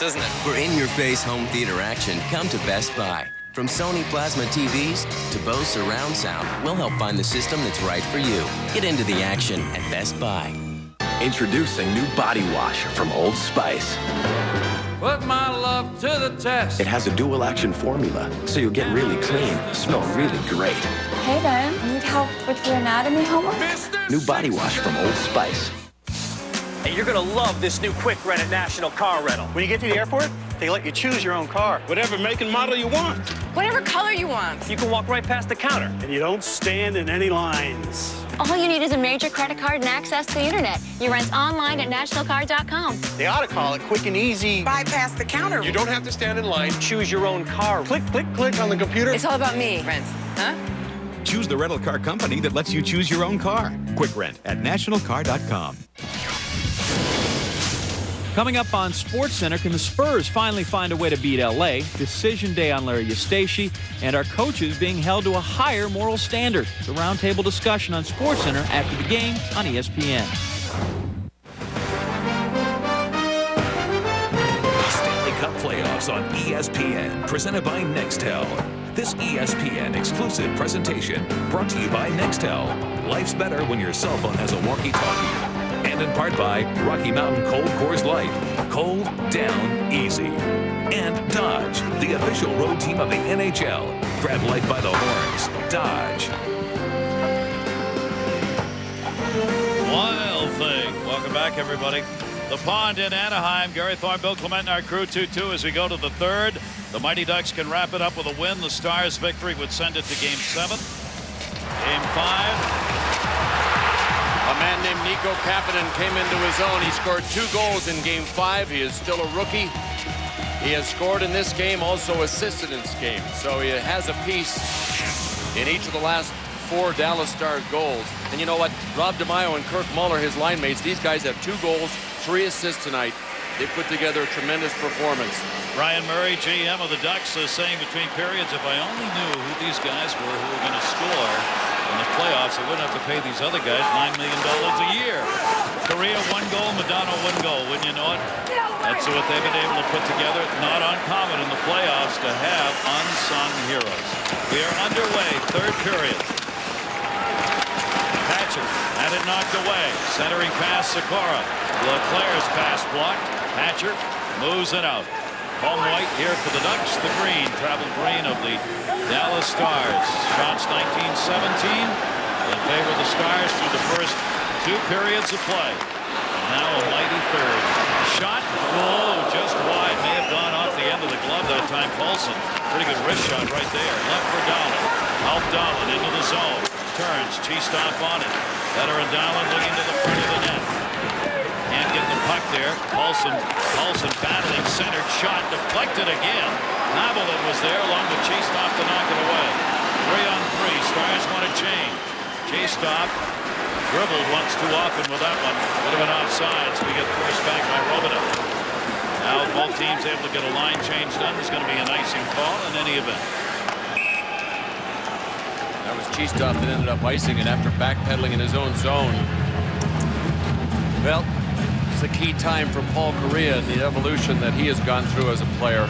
Isn't it? For in-your-face home theater action, come to Best Buy. From Sony Plasma TVs to Bose Surround Sound, we'll help find the system that's right for you. Get into the action at Best Buy. Introducing new body wash from Old Spice. Put my love to the test. It has a dual action formula, so you'll get really clean, smell really great. Hey Ben, need help with your anatomy homework? New body wash from Old Spice. Hey, you're gonna love this new quick rent at National Car Rental. When you get to the airport, they let you choose your own car. Whatever make and model you want. Whatever color you want. You can walk right past the counter. And you don't stand in any lines. All you need is a major credit card and access to the internet. You rent online at nationalcar.com. They ought to call it quick and easy. Bypass the counter. You don't have to stand in line. Choose your own car. Click, click, click on the computer. It's all about me, Rent. Huh? Choose the rental car company that lets you choose your own car. Quick rent at nationalcar.com. Coming up on SportsCenter, can the Spurs finally find a way to beat L.A.? Decision day on Larry Eustace, and our coaches being held to a higher moral standard. The roundtable discussion on SportsCenter after the game on ESPN. Stanley Cup playoffs on ESPN, presented by Nextel. This ESPN exclusive presentation brought to you by Nextel. Life's better when your cell phone has a walkie-talkie. And in part by Rocky Mountain Cold Coors Light. Cold, down, easy. And Dodge, the official road team of the NHL. Grab life by the horns. Dodge. back, everybody. The Pond in Anaheim. Gary Thorne, Bill Clement, and our crew 2-2 as we go to the third. The Mighty Ducks can wrap it up with a win. The Stars' victory would send it to Game 7. Game 5. A man named Nico Kapanen came into his own. He scored 2 goals in Game 5. He is still a rookie. He has scored in this game, also assisted in this game. So he has a piece in each of the last 4 Dallas Stars goals. And you know what? Rob DeMaio and Kirk Muller, his line mates, these guys have 2 goals, 3 assists tonight. They put together a tremendous performance. Brian Murray, GM of the Ducks, is saying between periods, if I only knew who these guys were who were going to score in the playoffs, I wouldn't have to pay these other guys $9 million a year. Korea, 1 goal, Modano, 1 goal. Wouldn't you know it? That's what they've been able to put together. Not uncommon in the playoffs to have unsung heroes. We are underway, third period. Hatcher had it knocked away. Centering pass, Sikora. Leclerc's pass blocked. Hatcher moves it out. Home white here for the Ducks. The green, travel green of the Dallas Stars. Shots 19-17 in favor of the Stars through the first 2 periods of play. And now a mighty third. Shot, whoa, just wide. May have gone off the end of the glove that time. Paulson, pretty good wrist shot right there. Left for Dahlen. Alf Dahlen into the zone. Turns, Cheestoff on it. Veteran Dahlen looking to the front of the net. Can't get the puck there. Paulson battling, centered shot, deflected again. Haviland was there along with Cheestoff to knock it away. 3-on-3. Stars want to change. Cheestoff dribbled once too often with that one. Would have been offside, so we get forced back by Robida. Now both teams able to get a line change done. There's going to be an icing call in any event. That was Cheestoff that ended up icing it after backpedaling in his own zone. Well, it's a key time for Paul Kariya and the evolution that he has gone through as a player.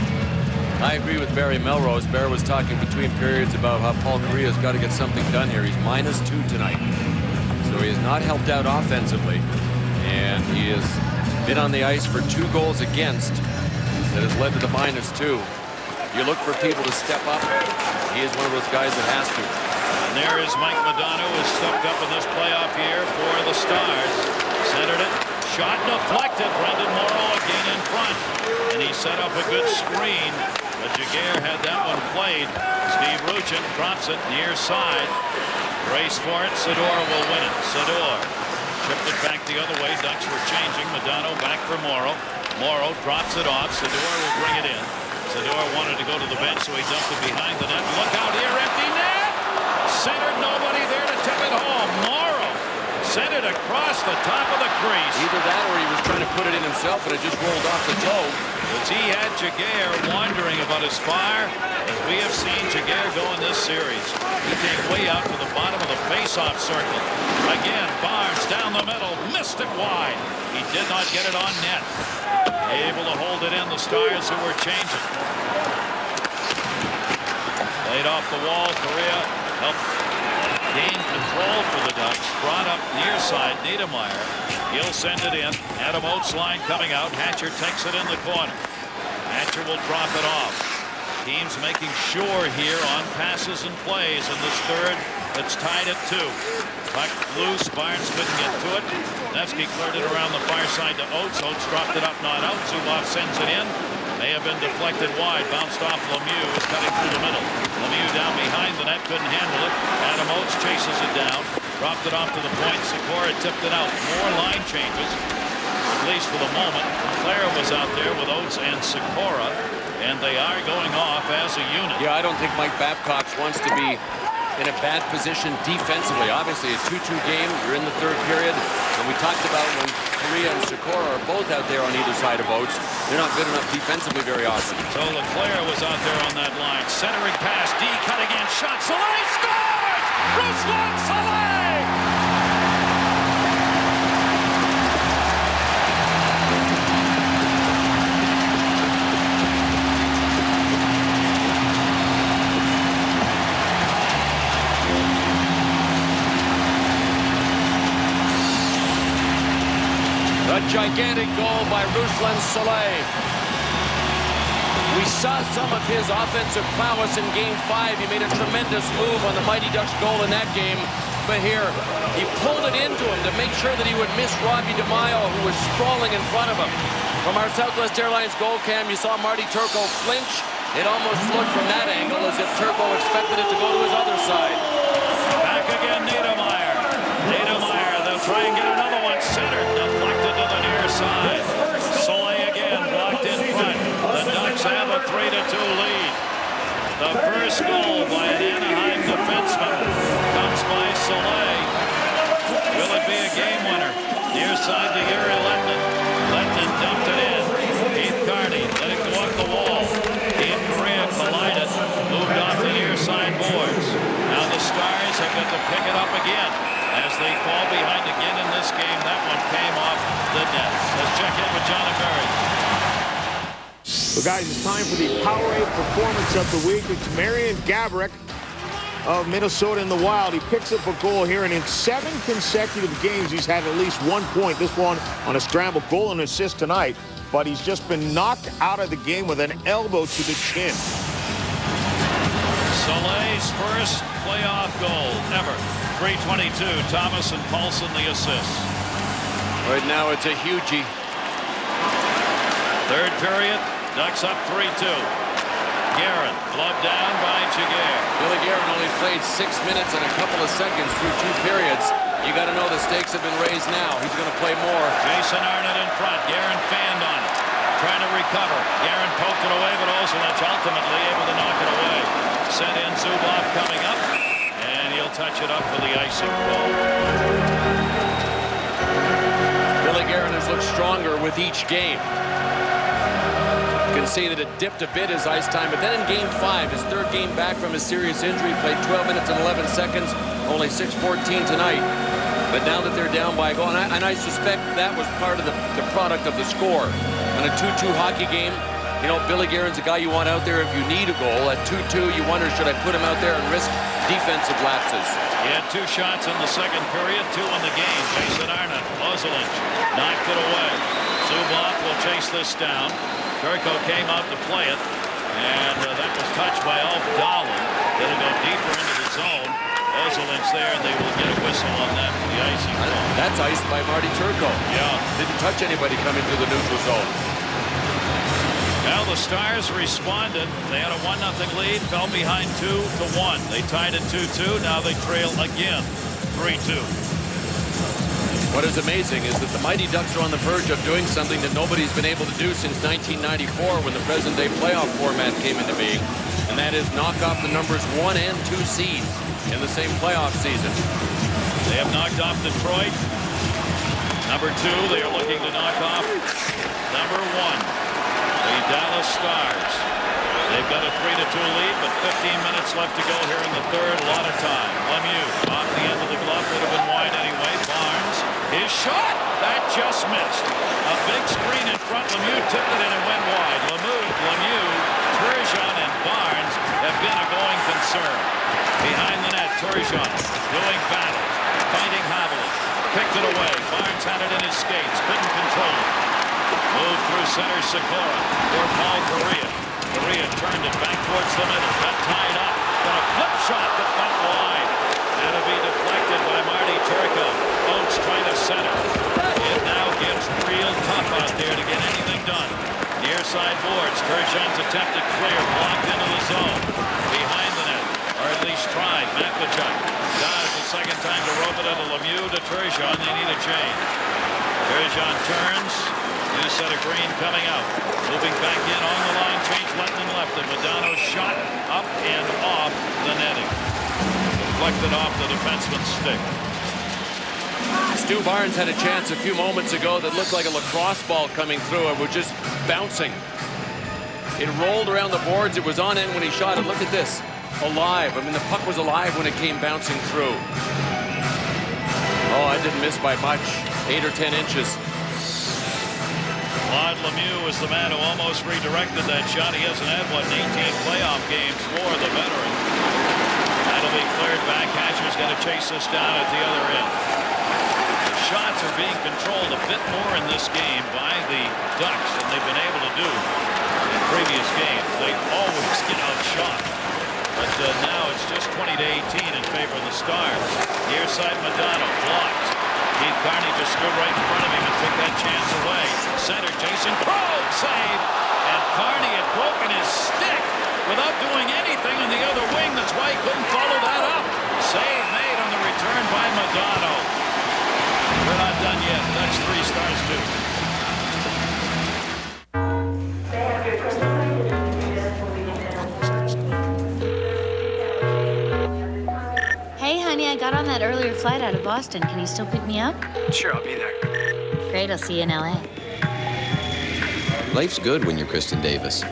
I agree with Barry Melrose. Barry was talking between periods about how Paul Kariya has got to get something done here. He's -2 tonight. So he has not helped out offensively. And he has been on the ice for 2 goals against that has led to the -2. You look for people to step up. He is one of those guys that has to. And there is Mike Modano, who has stepped up in this playoff year for the Stars. Centered it. Shot deflected. Brendan Morrow again in front. And he set up a good screen. But Jaguar had that one played. Steve Ruchin drops it near side. Race for it. Sador will win it. Sador chipped it back the other way. Ducks were changing. Modano back for Morrow. Morrow drops it off. Sador will bring it in. Sador wanted to go to the bench, so he dumped it behind the net. Look out here. Empty net. Centered. Nobody there to tip it home. Morrow sent it across the top of the crease. Either that or he was trying to put it in himself and it just rolled off the toe. As he had Jaguar wondering about his fire, as we have seen Jaguar go in this series. He came way out to the bottom of the face-off circle. Again, Barnes down the middle, missed it wide. He did not get it on net. Able to hold it in, the Stars who were changing. Laid off the wall, Kariya helped gain control for the Ducks. Brought up near side, Niedermeyer. He'll send it in. Adam Oates line coming out. Hatcher takes it in the corner. Hatcher will drop it off. Teams making sure here on passes and plays in this third that's tied at 2. Puck loose. Barnes couldn't get to it. Nevsky cleared it around the far side to Oates. Oates dropped it up, not out. Zubov sends it in. May have been deflected wide. Bounced off Lemieux. Was cutting through the middle. Lemieux down behind the net. Couldn't handle it. Adam Oates chases it down. Dropped it off to the point. Sikora tipped it out. More line changes, at least for the moment. Clara was out there with Oates and Sikora, and they are going off as a unit. Yeah, I don't think Mike Babcock wants to be in a bad position defensively. Obviously, a 2-2 game. You're in the third period. And we talked about when Kariya and Sikora are both out there on either side of Oates. They're not good enough defensively very often. So Leclerc was out there on that line. Centering pass. D cutting in. Shot. Soleil scores! Ruslan Soleil! A gigantic goal by Ruslan Soleil. We saw some of his offensive prowess in Game 5. He made a tremendous move on the Mighty Ducks goal in that game. but here he pulled it into him to make sure that he would miss Robbie DeMaio, who was sprawling in front of him. From our Southwest Airlines goal cam, you saw Marty Turco flinch. It almost looked from that angle as if Turco expected it to go to his other side. Back again, Niedermeyer. Niedermeyer, they'll try and get another one centered, deflected to the near side. Soleil again, blocked in front. The Ducks have a 3-2 lead. The first goal by an Anaheim defenseman comes by Soleil. Will it be a game winner? Near side to Yuri Letnin. Letnin dumped it in. Keith Carney let it go up the wall. He and Correa collided. Moved off the near side boards. Now the Stars have got to pick it up again as they fall behind again in this game. That one came off the net. Let's check in with John and Mary. Well, guys, it's time for the Powerade Performance of the Week. It's Marian Gaborik of Minnesota in the Wild. He picks up a goal here, and in 7 consecutive games, he's had at least 1 point. This one on a scramble goal and assist tonight, but he's just been knocked out of the game with an elbow to the chin. Soleil's first playoff goal ever. 3:22. Thomas and Paulson the assists. Right now, it's a hugie. Third period. Ducks up 3-2. Guerin, gloved down by Jaguar. Billy Guerin only played 6 minutes and a couple of seconds through 2 periods. You got to know the stakes have been raised now. He's going to play more. Jason Arnott in front. Guerin fanned on it. Trying to recover. Guerin poked it away, but Ozolinsh ultimately able to knock it away. Sent in Zubov coming up, and he'll touch it up for the icing goal. Billy Guerin has looked stronger with each game. You can see that it dipped a bit his ice time, but then in Game 5, his 3rd game back from his serious injury, played 12 minutes and 11 seconds, only 6:14 tonight. But now that they're down by a goal, and I suspect that was part of the product of the score. In a 2-2 hockey game, you know, Billy Guerin's a guy you want out there if you need a goal. At 2-2, you wonder, should I put him out there and risk defensive lapses? He had 2 shots in the second period, 2 in the game. Jason Arnott, Ozolinsh knocked it away. Zubov will chase this down. Turco came out to play it, and that was touched by Alf Dahlen. It'll go deeper into the zone. Ozolinsh there, and they will get a whistle on that for the icing goal. That's iced by Marty Turco. Yeah. Didn't touch anybody coming through the neutral zone. Now the Stars responded. They had a 1-0 lead, fell behind 2-1. They tied at 2-2. Now they trail again, 3-2. What is amazing is that the Mighty Ducks are on the verge of doing something that nobody's been able to do since 1994 when the present-day playoff format came into being, and that is knock off the numbers 1 and 2 seeds in the same playoff season. They have knocked off Detroit. Number 2, they are looking to knock off number 1, the Dallas Stars. They've got a 3-2 lead, but 15 minutes left to go here in the third. A lot of time. Lemieux off the end of the glove, would have been wide anyway. Barnes, his shot, that just missed. A big screen in front. Lemieux tipped it in and went wide. Lemieux, Turgeon, and Barnes have been a going concern. Behind the net, Turgeon doing battle, fighting Havlicek, kicked it away. Barnes had it in his skates, couldn't control it. Moved through center, Sikora for Paul Correa. Correa turned it back towards the middle, got tied up. Got a flip shot that went wide. Had to be deflected by Marty Turco. Oates trying to center. It now gets real tough out there to get anything done. Near side boards. Turgeon's attempted clear, blocked into the zone. Behind the net, or at least tried. Matvechuk dives the second time to rope it into Lemieux to Turgeon. They need a change. Turgeon turns. New set of green coming out. Moving back in on the line. Change Letnin left it. Modano's shot up and off the netting. Deflected off the defenseman's stick. Stu Barnes had a chance a few moments ago that looked like a lacrosse ball coming through. It was just bouncing. It rolled around the boards. It was on end when he shot it. Look at this. Alive. I mean, the puck was alive when it came bouncing through. Oh, I didn't miss by much. 8 or 10 inches. Claude Lemieux was the man who almost redirected that shot. He hasn't had, 18 playoff games for the veteran. That'll be cleared back. Hatcher's got to chase this down at the other end. The shots are being controlled a bit more in this game by the Ducks than they've been able to do in previous games. They always get outshot. But now it's just 20-18 in favor of the Stars. Near side Modano blocked. Keith Carney just stood right in front of him and took that chance away. Center Jason Crow save. And Carney had broken his stick without doing anything on the other wing. That's why he couldn't follow that up. Save made on the return by Modano. We're not done yet. That's 3 Stars too. Hey, honey, I got on that earlier flight out of Boston. Can you still pick me up? Sure, I'll be there. Great, I'll see you in LA. Life's good when you're Kristen Davis.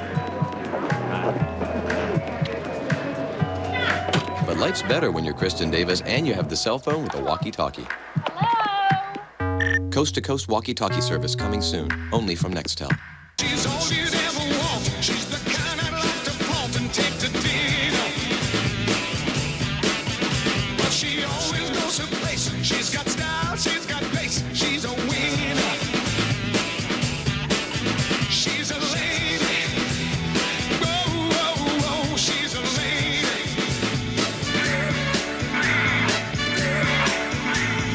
But life's better when you're Kristen Davis and you have the cell phone with a walkie-talkie. Hello? Coast-to-coast walkie-talkie service coming soon, only from Nextel. She's all you'd ever want. She's the kind I'd like to flaunt and take to dinner. But she always knows her place. She's got style, she's got grace. She's a winner. She's a lady. Whoa, whoa, whoa, she's a lady.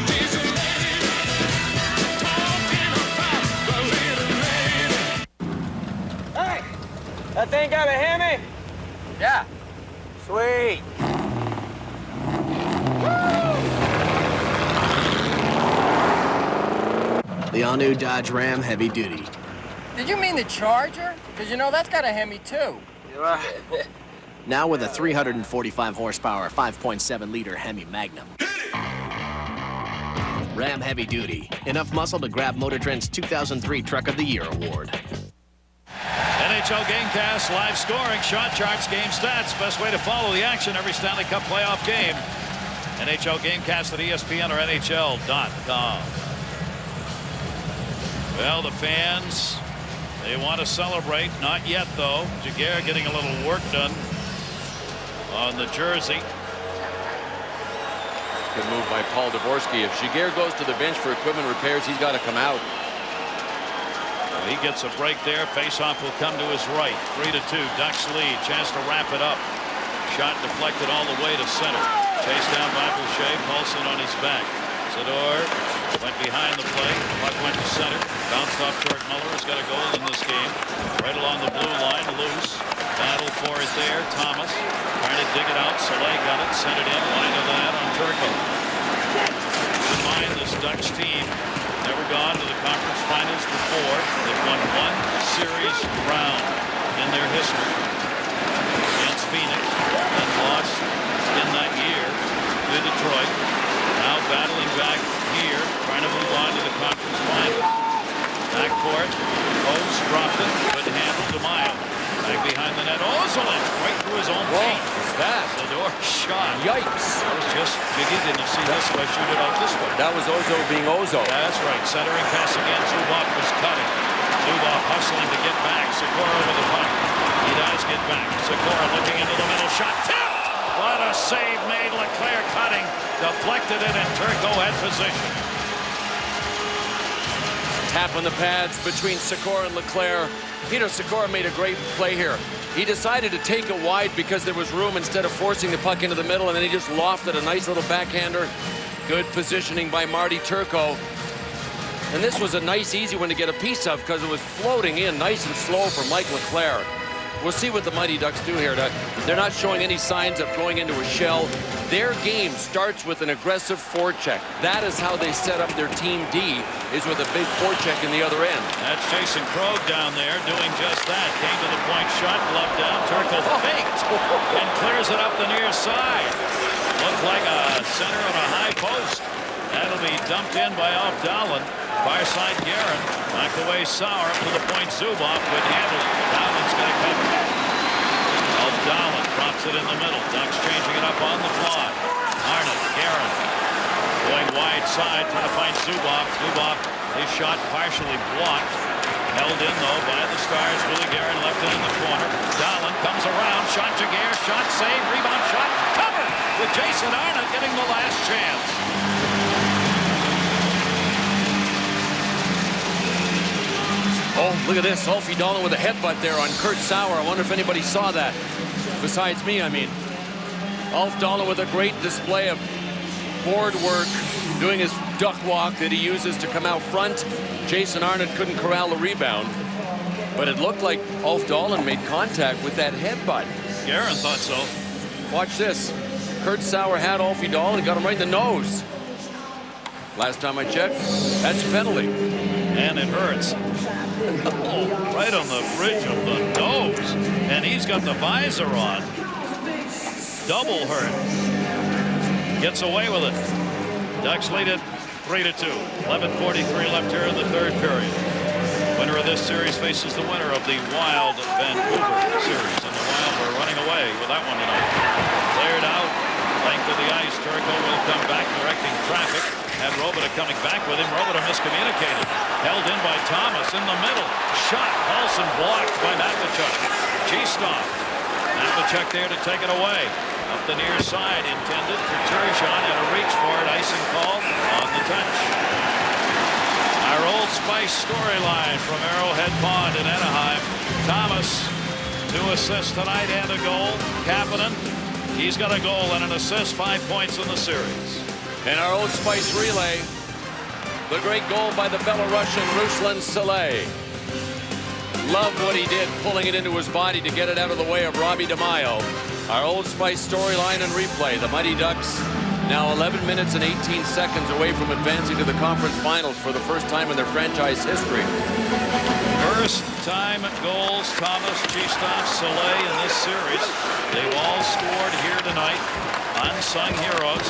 She's a lady. Talking about the little lady. Hey, that thing got a Hemi? Yeah. Sweet. The all-new Dodge Ram Heavy Duty. Did you mean the Charger? Because, you know, that's got a Hemi, too. Now with a 345 horsepower, 5.7-liter Hemi Magnum. Ram Heavy Duty. Enough muscle to grab Motor Trend's 2003 Truck of the Year award. NHL Gamecast, live scoring, shot charts, game stats. Best way to follow the action every Stanley Cup playoff game. NHL Gamecast at ESPN or NHL.com. Well, the fans, they want to celebrate. Not yet, though. Jaguar getting a little work done on the jersey. Good move by Paul Dvorsky. If Jaguar goes to the bench for equipment repairs, he's got to come out. Well, he gets a break there. Faceoff will come to his right. 3-2. Ducks lead. Chance to wrap it up. Shot deflected all the way to center. Chased down by Boucher. Paulson on his back. Sador went behind the play. Puck went to center. Bounced off Tork Muller. Has got a goal in this game. Right along the blue line. Loose. Battle for it there. Thomas trying to dig it out. Soleil got it. Sent it in. Line of that on Turco. Keep in mind this Ducks team never gone to the conference finals before. They've won one series round in their history against Phoenix and lost in that year to Detroit. Now battling back here, trying to move on to the conference finals. Back for it. Oates dropped it. Couldn't handle DeMaio. Back behind the net. Ozolin right through his own paint. What's that? Sador shot. Yikes. That was just Jiggy. Didn't see this way. Shoot it out this way. That was Ozo being Ozo. That's right. Centering pass again. Zubov was cutting. Zubov hustling to get back. Sikora with the puck. He does get back. Sikora looking into the middle. Shot tipped. What a save made. Leclerc cutting. Deflected it and Turco had position. Tap on the pads between Sikora and Leclerc. Peter Sikora made a great play here. He decided to take it wide because there was room instead of forcing the puck into the middle, and then he just lofted a nice little backhander. Good positioning by Marty Turco. And this was a nice, easy one to get a piece of because it was floating in nice and slow for Mike Leclerc. We'll see what the Mighty Ducks do here. They're not showing any signs of going into a shell. Their game starts with an aggressive forecheck. That is how they set up their team D, is with a big forecheck in the other end. That's Jason Krog down there doing just that. Came to the point, shot, glove down. Turco faked and clears it up the near side. Looked like a center on a high post. That'll be dumped in by Alfdalen. Far side Guerin. Knocked away Sauer up to the point. Zubov would handle it. Dahlen's going to cover it. Alfdalen drops it in the middle. Ducks changing it up on the fly. Arnott, Guerin going wide side trying to find Zubov. Zubov, his shot partially blocked. Held in though by the Stars. Willie Guerin left it in the corner. Dahlen comes around. Shot to Guerin. Shot save. Rebound shot. Covered with Jason Arnott getting the last chance. Oh, look at this. Alfie Dolan with a headbutt there on Kurt Sauer. I wonder if anybody saw that. Besides me, I mean. Ulf Dahlin with a great display of board work, doing his duck walk that he uses to come out front. Jason Arnott couldn't corral the rebound, but it looked like Ulf Dahlin made contact with that headbutt. Guerin thought so. Watch this. Kurt Sauer had Ulfie Dahlin, got him right in the nose. Last time I checked, that's a penalty. And it hurts. Oh, right on the bridge of the nose. And he's got the visor on. Double hurt. Gets away with it. Ducks lead it 3-2. 11:43 left here in the third period. Winner of this series faces the winner of the Wild Vancouver series. And the Wild were running away with that one tonight. Cleared out. Length of the ice. Turco will come back directing traffic. Had Robita coming back with him. Robita miscommunicated. Held in by Thomas in the middle. Shot. Paulson blocked by Matvichuk. G-stop. Matvichuk there to take it away. Up the near side. Intended for Turgeon and a reach for it. Icing call on the touch. Our Old Spice storyline from Arrowhead Pond in Anaheim. Thomas, 2 assists tonight and a goal. Kapanen, he's got a goal and an assist, 5 points in the series. And our Old Spice relay, the great goal by the Belarusian Ruslan Saleh. Love what he did, pulling it into his body to get it out of the way of Robbie DeMaio. Our Old Spice storyline and replay. The Mighty Ducks now 11 minutes and 18 seconds away from advancing to the conference finals for the first time in their franchise history. First time goals, Thomas, G-stop, Saleh in this series. They've all scored here tonight. Unsung heroes.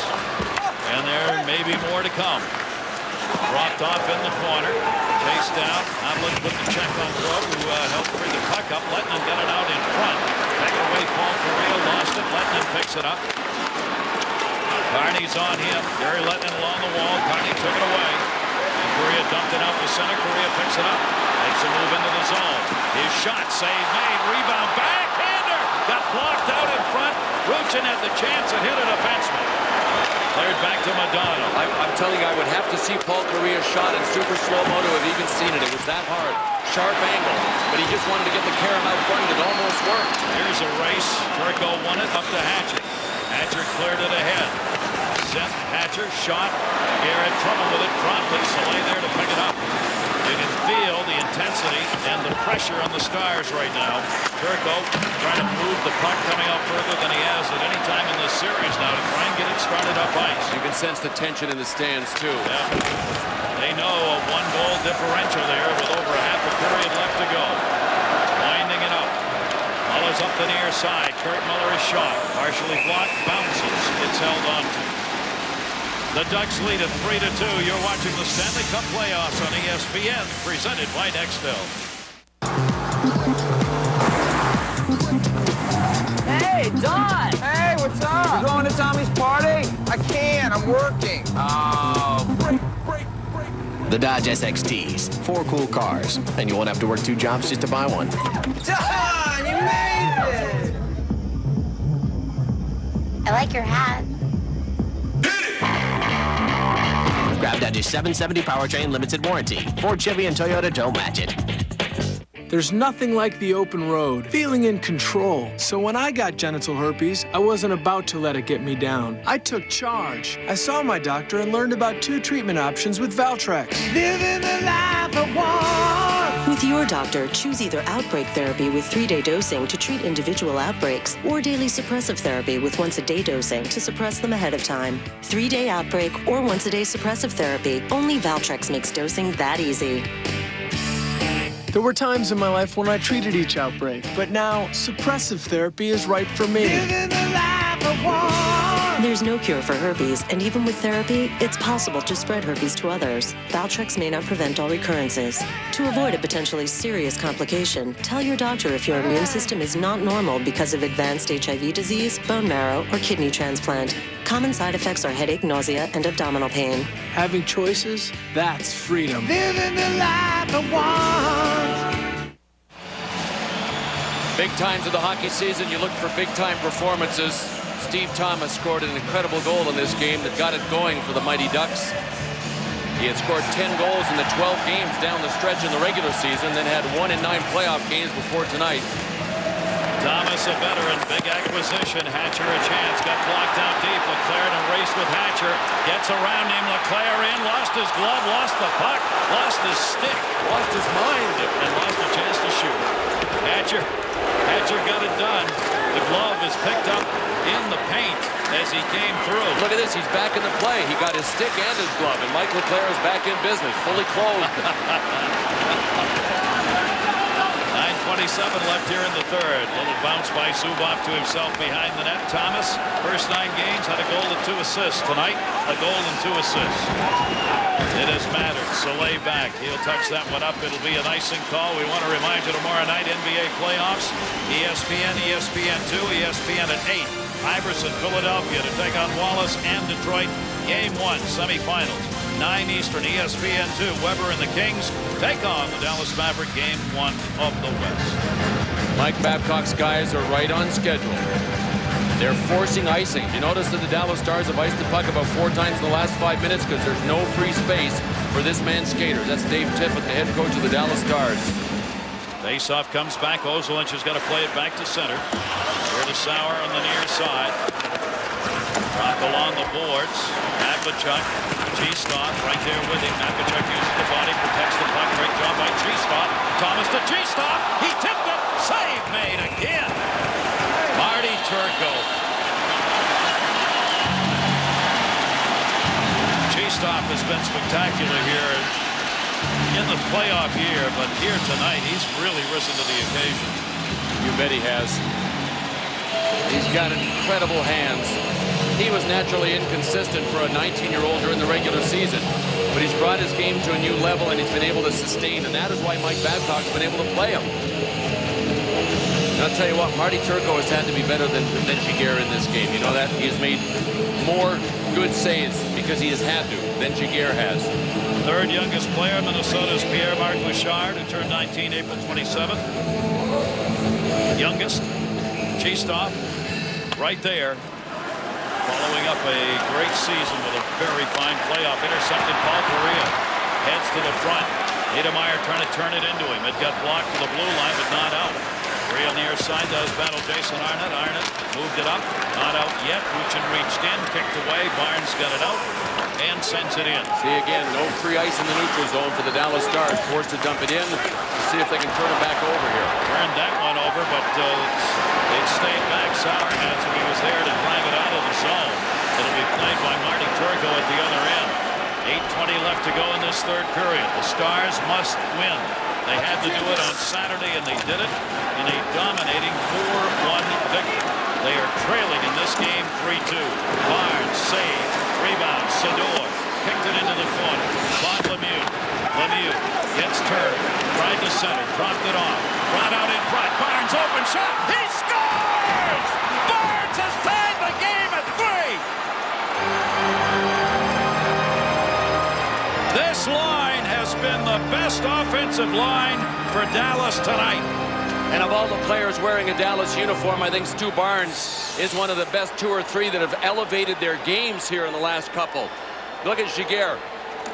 And there may be more to come. Dropped off in the corner. Chased down. Hamlin put the check on Crow, who helped free the puck up. Lettinen got it out in front. Taken away, Paul Correa lost it. Lettinen picks it up. Carney's on him. Gary Lettinen along the wall. Carney took it away. And Correa dumped it out to center. Correa picks it up. Makes a move into the zone. His shot save made. Rebound. Backhander. Got blocked out in front. Ruchin had the chance and hit a defenseman. Cleared back to Modano. I'm telling you, I would have to see Paul Correa's shot in super slow-mo to have even seen it. It was that hard. Sharp angle. But he just wanted to get the carom out front. It almost worked. Here's a race. Turco won it up to Hatcher. Hatcher cleared it ahead. Sent Hatcher. Shot. Garrett trouble with it. Promptly. Saleh there to pick it up. You can feel the intensity and the pressure on the Stars right now. Turco trying to move the puck coming out further than he has at any time in this series now to try and get it started up ice. You can sense the tension in the stands, too. Yeah. They know a 1-goal differential there with over a half a period left to go. Winding it up. Muller's up the near side. Kurt Muller is shot. Partially blocked. Bounces. It's held on to. The Ducks lead at 3-2. You're watching the Stanley Cup playoffs on ESPN, presented by Nextel. Hey, Don! Hey, what's up? You going to Tommy's party? I can't. I'm working. Oh, break. The Dodge SXTs. 4 cool cars. And you won't have to work 2 jobs just to buy one. Don, you made it! I like your hat. Grab Dodge's 770 powertrain limited warranty. Ford, Chevy, and Toyota don't match it. There's nothing like the open road, feeling in control. So when I got genital herpes, I wasn't about to let it get me down. I took charge. I saw my doctor and learned about 2 treatment options with Valtrex. Living the life I want. With your doctor, choose either outbreak therapy with 3-day dosing to treat individual outbreaks or daily suppressive therapy with once-a-day dosing to suppress them ahead of time. 3-day outbreak or once-a-day suppressive therapy. Only Valtrex makes dosing that easy. There were times in my life when I treated each outbreak, but now suppressive therapy is right for me. Living the life I want. There's no cure for herpes, and even with therapy, it's possible to spread herpes to others. Valtrex may not prevent all recurrences. To avoid a potentially serious complication, tell your doctor if your immune system is not normal because of advanced HIV disease, bone marrow, or kidney transplant. Common side effects are headache, nausea, and abdominal pain. Having choices, that's freedom. Living the life I want. Big times of the hockey season, you look for big-time performances. Steve Thomas scored an incredible goal in this game that got it going for the Mighty Ducks. He had scored 10 goals in the 12 games down the stretch in the regular season, then had 1 in 9 playoff games before tonight. Thomas, a veteran, big acquisition. Hatcher a chance, got blocked out deep. Leclaire in a race with Hatcher, gets around him. Leclaire in, lost his glove, lost the puck, lost his stick, lost his mind, and lost a chance to shoot. Hatcher got it done. The glove is picked up in the paint as he came through. Look at this, he's back in the play. He got his stick and his glove, and Mike Leclaire is back in business, fully clothed. 9:27 left here in the third. Little bounce by Zubov to himself behind the net. Thomas, first 9 games, had a goal and 2 assists. Tonight, a goal and 2 assists. It has mattered. Soleil back. He'll touch that one up. It'll be an icing call. We want to remind you tomorrow night, NBA playoffs. ESPN, ESPN2, ESPN at 8. Iverson, Philadelphia to take on Wallace and Detroit. Game 1, semifinals. 9 Eastern, ESPN2. Weber and the Kings take on the Dallas Maverick. Game 1 of the West. Mike Babcock's guys are right on schedule. They're forcing icing. You notice that the Dallas Stars have iced the puck about 4 times in the last 5 minutes because there's no free space for this man's skater. That's Dave Tippett, the head coach of the Dallas Stars. Face-off comes back. Ozolinsh has got to play it back to center. Here to Sauer on the near side. Drop along the boards. Matvichuk, G-Stop right there with him. Matvichuk uses the body, protects the puck. Great job by G-Stop. Thomas to G-Stop. He tipped it. Save made again. Marty Turco. G-Stop has been spectacular here in the playoff year, but here tonight he's really risen to the occasion. You bet he has. He's got incredible hands. He was naturally inconsistent for a 19-year-old during the regular season, but he's brought his game to a new level and he's been able to sustain, and that is why Mike Babcock's been able to play him. And I'll tell you what, Marty Turco has had to be better than Giguère in this game. You know that? He has made more good saves because he has had to than Giguère has. Third youngest player in Minnesota is Pierre-Marc Bouchard, who turned 19 April 27th. Youngest, G-Stop, right there. Following up a great season with a very fine playoff. Intercepted Paul Correa. Heads to the front. Niedermeyer trying to turn it into him. It got blocked to the blue line, but not out. Correa on the near side does battle Jason Arnott. Arnott moved it up. Not out yet. Luchin reached in. Kicked away. Barnes got it out and sends it in. See again, no free ice in the neutral zone for the Dallas Stars. Forced to dump it in to see if they can turn it back over here. Turned that one over, but it stayed back. Sauer has him. He was there to drive it out of the zone. It'll be played by Marty Turco at the other end. 8:20 left to go in this third period. The Stars must win. They had to do it on Saturday, and they did it in a dominating 4-1 victory. They are trailing in this game 3-2. Barnes saved. Rebound. Sador kicked it into the corner. Claude Lemieux gets turned. Tried to center. Dropped it off. Brought out in front. Barnes open shot. He scores! Barnes has tied the game at 3. This line has been the best offensive line for Dallas tonight. And of all the players wearing a Dallas uniform, I think Stu Barnes is one of the best 2 or 3 that have elevated their games here in the last couple. Look at Giguère.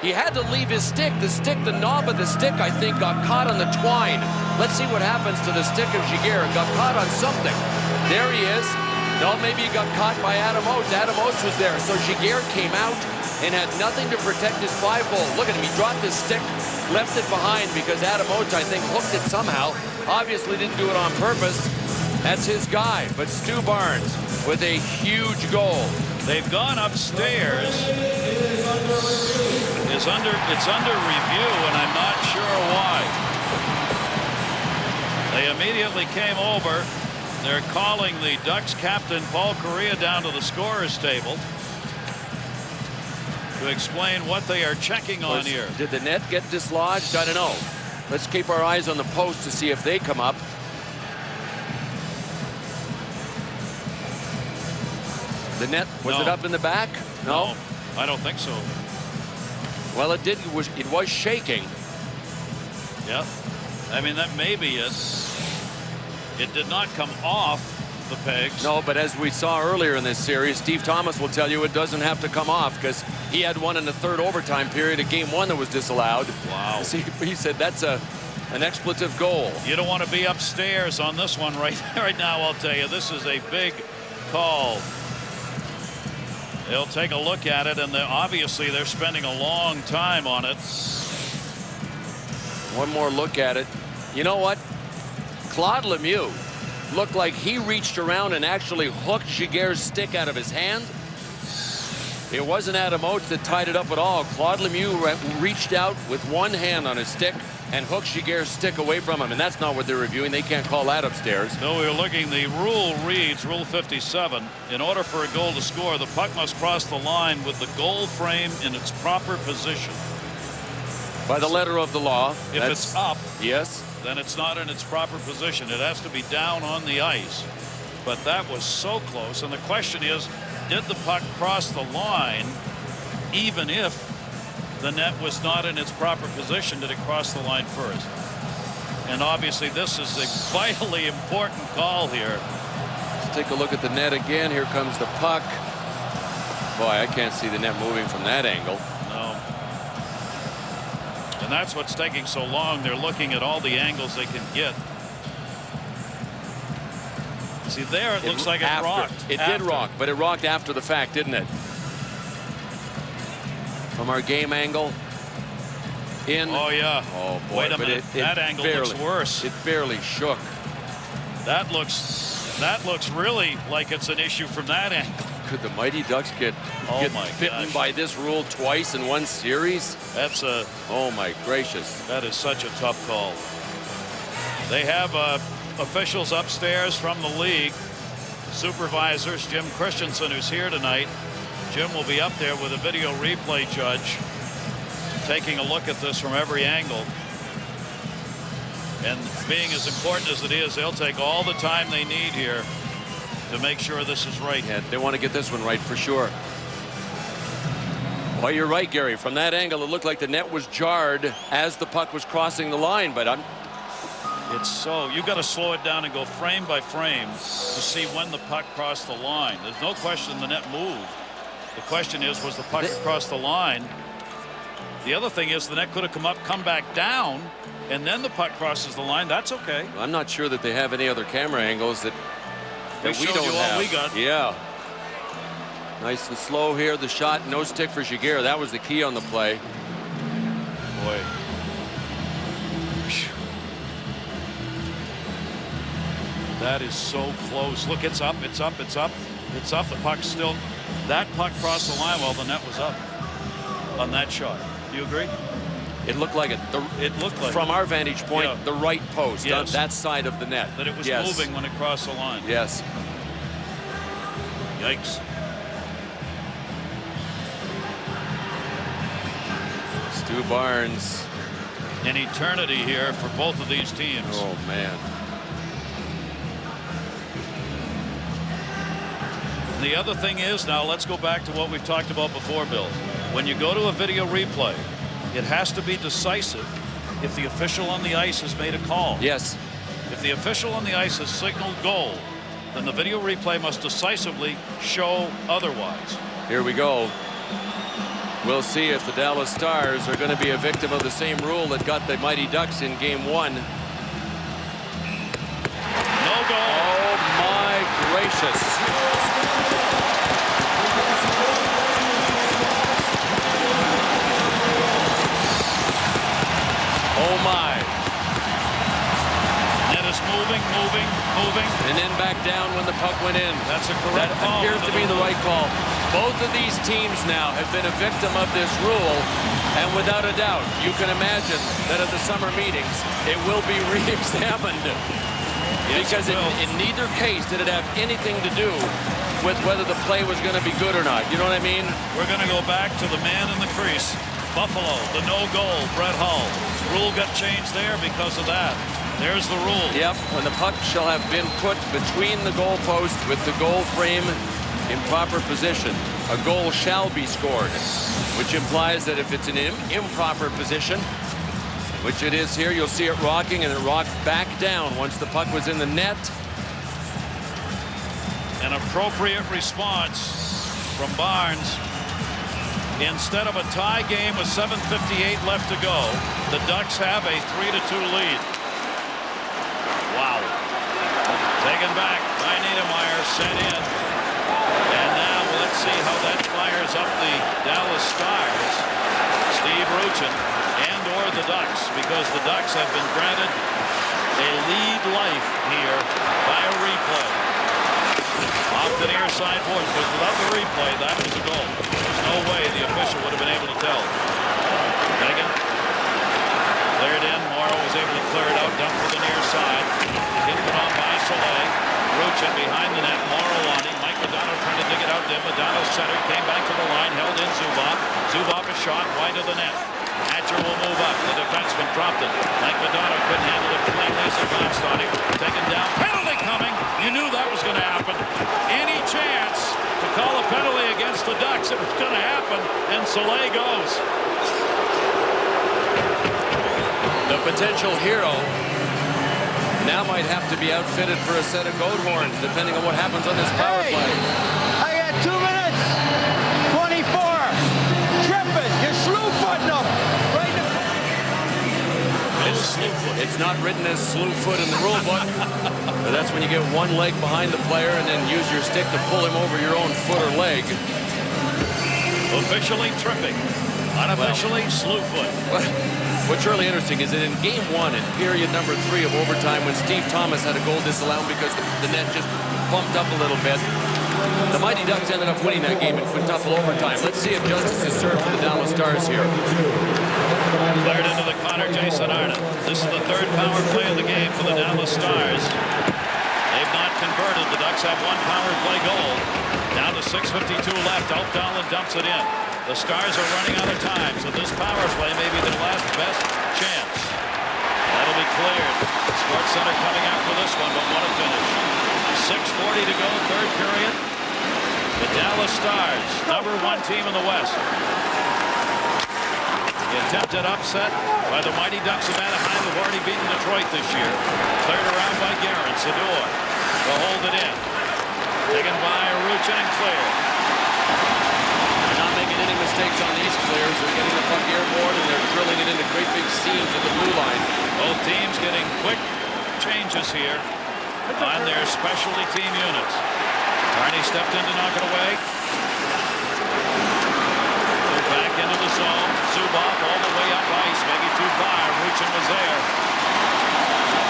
He had to leave his stick. The knob of the stick, I think, got caught on the twine. Let's see what happens to the stick of Giguère. It got caught on something. There he is. No, maybe he got caught by Adam Oates. Adam Oates was there. So Giguère came out and had nothing to protect his 5-hole. Look at him. He dropped his stick, left it behind because Adam Oates, I think, hooked it somehow. Obviously didn't do it on purpose. That's his guy. But Stu Barnes with a huge goal. They've gone upstairs. It's under review, and I'm not sure why. They immediately came over. They're calling the Ducks captain Paul Correa down to the scorer's table to explain what they are checking on here. Did the net get dislodged? I don't know. Let's keep our eyes on the post to see if they come up. The net, was it up in the back? No, I don't think so. Well, it did. It was shaking. Yeah, I mean, that may be it. It did not come off the pegs. No, but as we saw earlier in this series, Steve Thomas will tell you it doesn't have to come off because he had one in the third overtime period of game 1 that was disallowed. Wow. See, he said that's an expletive goal. You don't want to be upstairs on this one right now, I'll tell you. This is a big call. They'll take a look at it, and obviously they're spending a long time on it. One more look at it. You know what? Claude Lemieux looked like he reached around and actually hooked Giguère's stick out of his hand. It wasn't Adam Oates that tied it up at all. Claude Lemieux reached out with one hand on his stick and hooked Giguère's stick away from him, and that's not what they're reviewing. They can't call that upstairs. So we're looking. The rule reads, Rule 57, in order for a goal to score, the puck must cross the line with the goal frame in its proper position. By the letter of the law. If it's up, yes, then it's not in its proper position. It has to be down on the ice. But that was so close, and the question is, did the puck cross the line even if the net was not in its proper position? Did it cross the line first? And obviously this is a vitally important call here. Let's take a look at the net again. Here comes the puck. Boy, I can't see the net moving from that angle. No. And that's what's taking so long. They're looking at all the angles they can get. See there, it looks like it rocked. It did rock, but it rocked after the fact, didn't it? From our game angle. In. Oh, yeah. Oh, boy. Wait a minute. That angle looks worse. It barely shook. That looks really like it's an issue from that angle. Could the Mighty Ducks get bitten by this rule twice in one series? That's a. Oh, my gracious. That is such a tough call. They have officials upstairs from the league, supervisors. Jim Christensen, who's here tonight. Jim will be up there with a video replay judge, taking a look at this from every angle. And being as important as it is, they'll take all the time they need here to make sure this is right. Yeah, they want to get this one right for sure. Well, you're right, Gary. From that angle, it looked like the net was jarred as the puck was crossing the line, but it's so, you got to slow it down and go frame by frame to see when the puck crossed the line. There's no question the net moved. The question is, was the puck across the line? The other thing is, the net could have come back down, and then the puck crosses the line. That's okay. I'm not sure that they have any other camera angles that we don't you have. All we got. Yeah. Nice and slow here. The shot, no stick for Giguère. That was the key on the play. Boy. That is so close. Look, it's up, it's up, it's up. It's up. The puck's still. That puck crossed the line while the net was up on that shot. Do you agree? It looked like it. It looked like from our vantage point, the right post, yes. That side of the net. That it was moving when it crossed the line. Yes. Yikes. Stu Barnes. An eternity here for both of these teams. Oh, man. The other thing is, now let's go back to what we've talked about before, Bill. When you go to a video replay, it has to be decisive if the official on the ice has made a call. Yes. If the official on the ice has signaled goal, then the video replay must decisively show otherwise. Here we go. We'll see if the Dallas Stars are going to be a victim of the same rule that got the Mighty Ducks in Game 1. No goal. Oh, my gracious. Oh, my. Net is moving. And then back down when the puck went in. That's a correct call. That appears to be the right call. Both of these teams now have been a victim of this rule. And without a doubt, you can imagine that at the summer meetings, it will be re-examined. Yes, because in neither case did it have anything to do with whether the play was going to be good or not. You know what I mean? We're going to go back to the man in the crease. Buffalo, the no goal, Brett Hull. Rule got changed there because of that. There's the rule. Yep, when the puck shall have been put between the goalpost with the goal frame in proper position, a goal shall be scored, which implies that if it's in an improper position, which it is here, you'll see it rocking, and it rocked back down once the puck was in the net. An appropriate response from Barnes. Instead of a tie game with 7:58 left to go, the Ducks have a 3-2 lead. Wow. Taken back by Niedermeyer, sent in. And now let's see how that fires up the Dallas Stars, Steve Ruchin, and/or the Ducks, because the Ducks have been granted a lead life here by a replay. Off the near side boards, but without the replay, that was a goal. There's no way the official would have been able to tell. Megan cleared in. Morrow was able to clear it out, dumped to the near side. Hit it on by Soleil. Ruchin behind the net. Morrow on him. Mike Modano trying to dig it out. Modano center, came back to the line, held in Zubov. Zubov a shot wide of the net. Hatcher will move up. The defenseman dropped it. Mike Modano couldn't handle it cleanly as it bounced on him. Taken down. Penalty coming. You knew that was going to happen. Any chance to call a penalty against the Ducks, it was going to happen, and Soleil goes. The potential hero now might have to be outfitted for a set of goat horns, depending on what happens on this power play. I got 2 minutes. 24. Tripping. You're slew-footing them. Right in the... It's not written as slew foot in the rule book. But that's when you get one leg behind the player and then use your stick to pull him over your own foot or leg. Officially tripping. Unofficially slew foot. What's really interesting is that in game 1 in period number 3 of overtime, when Steve Thomas had a goal disallowed because the net just bumped up a little bit, the Mighty Ducks ended up winning that game in quintuple overtime. Let's see if justice is served for the Dallas Stars here. Cleared into the corner, Jason Arnott. This is the 3rd power play of the game for the Dallas Stars. They've not converted. The Ducks have 1 power play goal. Down to 6:52 left. Outdalen dumps it in. The Stars are running out of time, so this power play may be their last best chance. That'll be cleared. Sports Center coming after this one, but want to finish. 6:40 to go, 3rd period. The Dallas Stars, number 1 team in the West. The attempted upset by the Mighty Ducks of Anaheim, who've already beaten Detroit this year. Cleared around by Guerin. Sador will hold it in. Taken by Ruchin and cleared. They're not making any mistakes on these clears. They're getting the puck airborne and they're drilling it into great big seams at the blue line. Both teams getting quick changes here on their specialty team units. Carney stepped in to knock it away. Back into the zone. Zubov all the way up ice, maybe too far. Ruchin was there.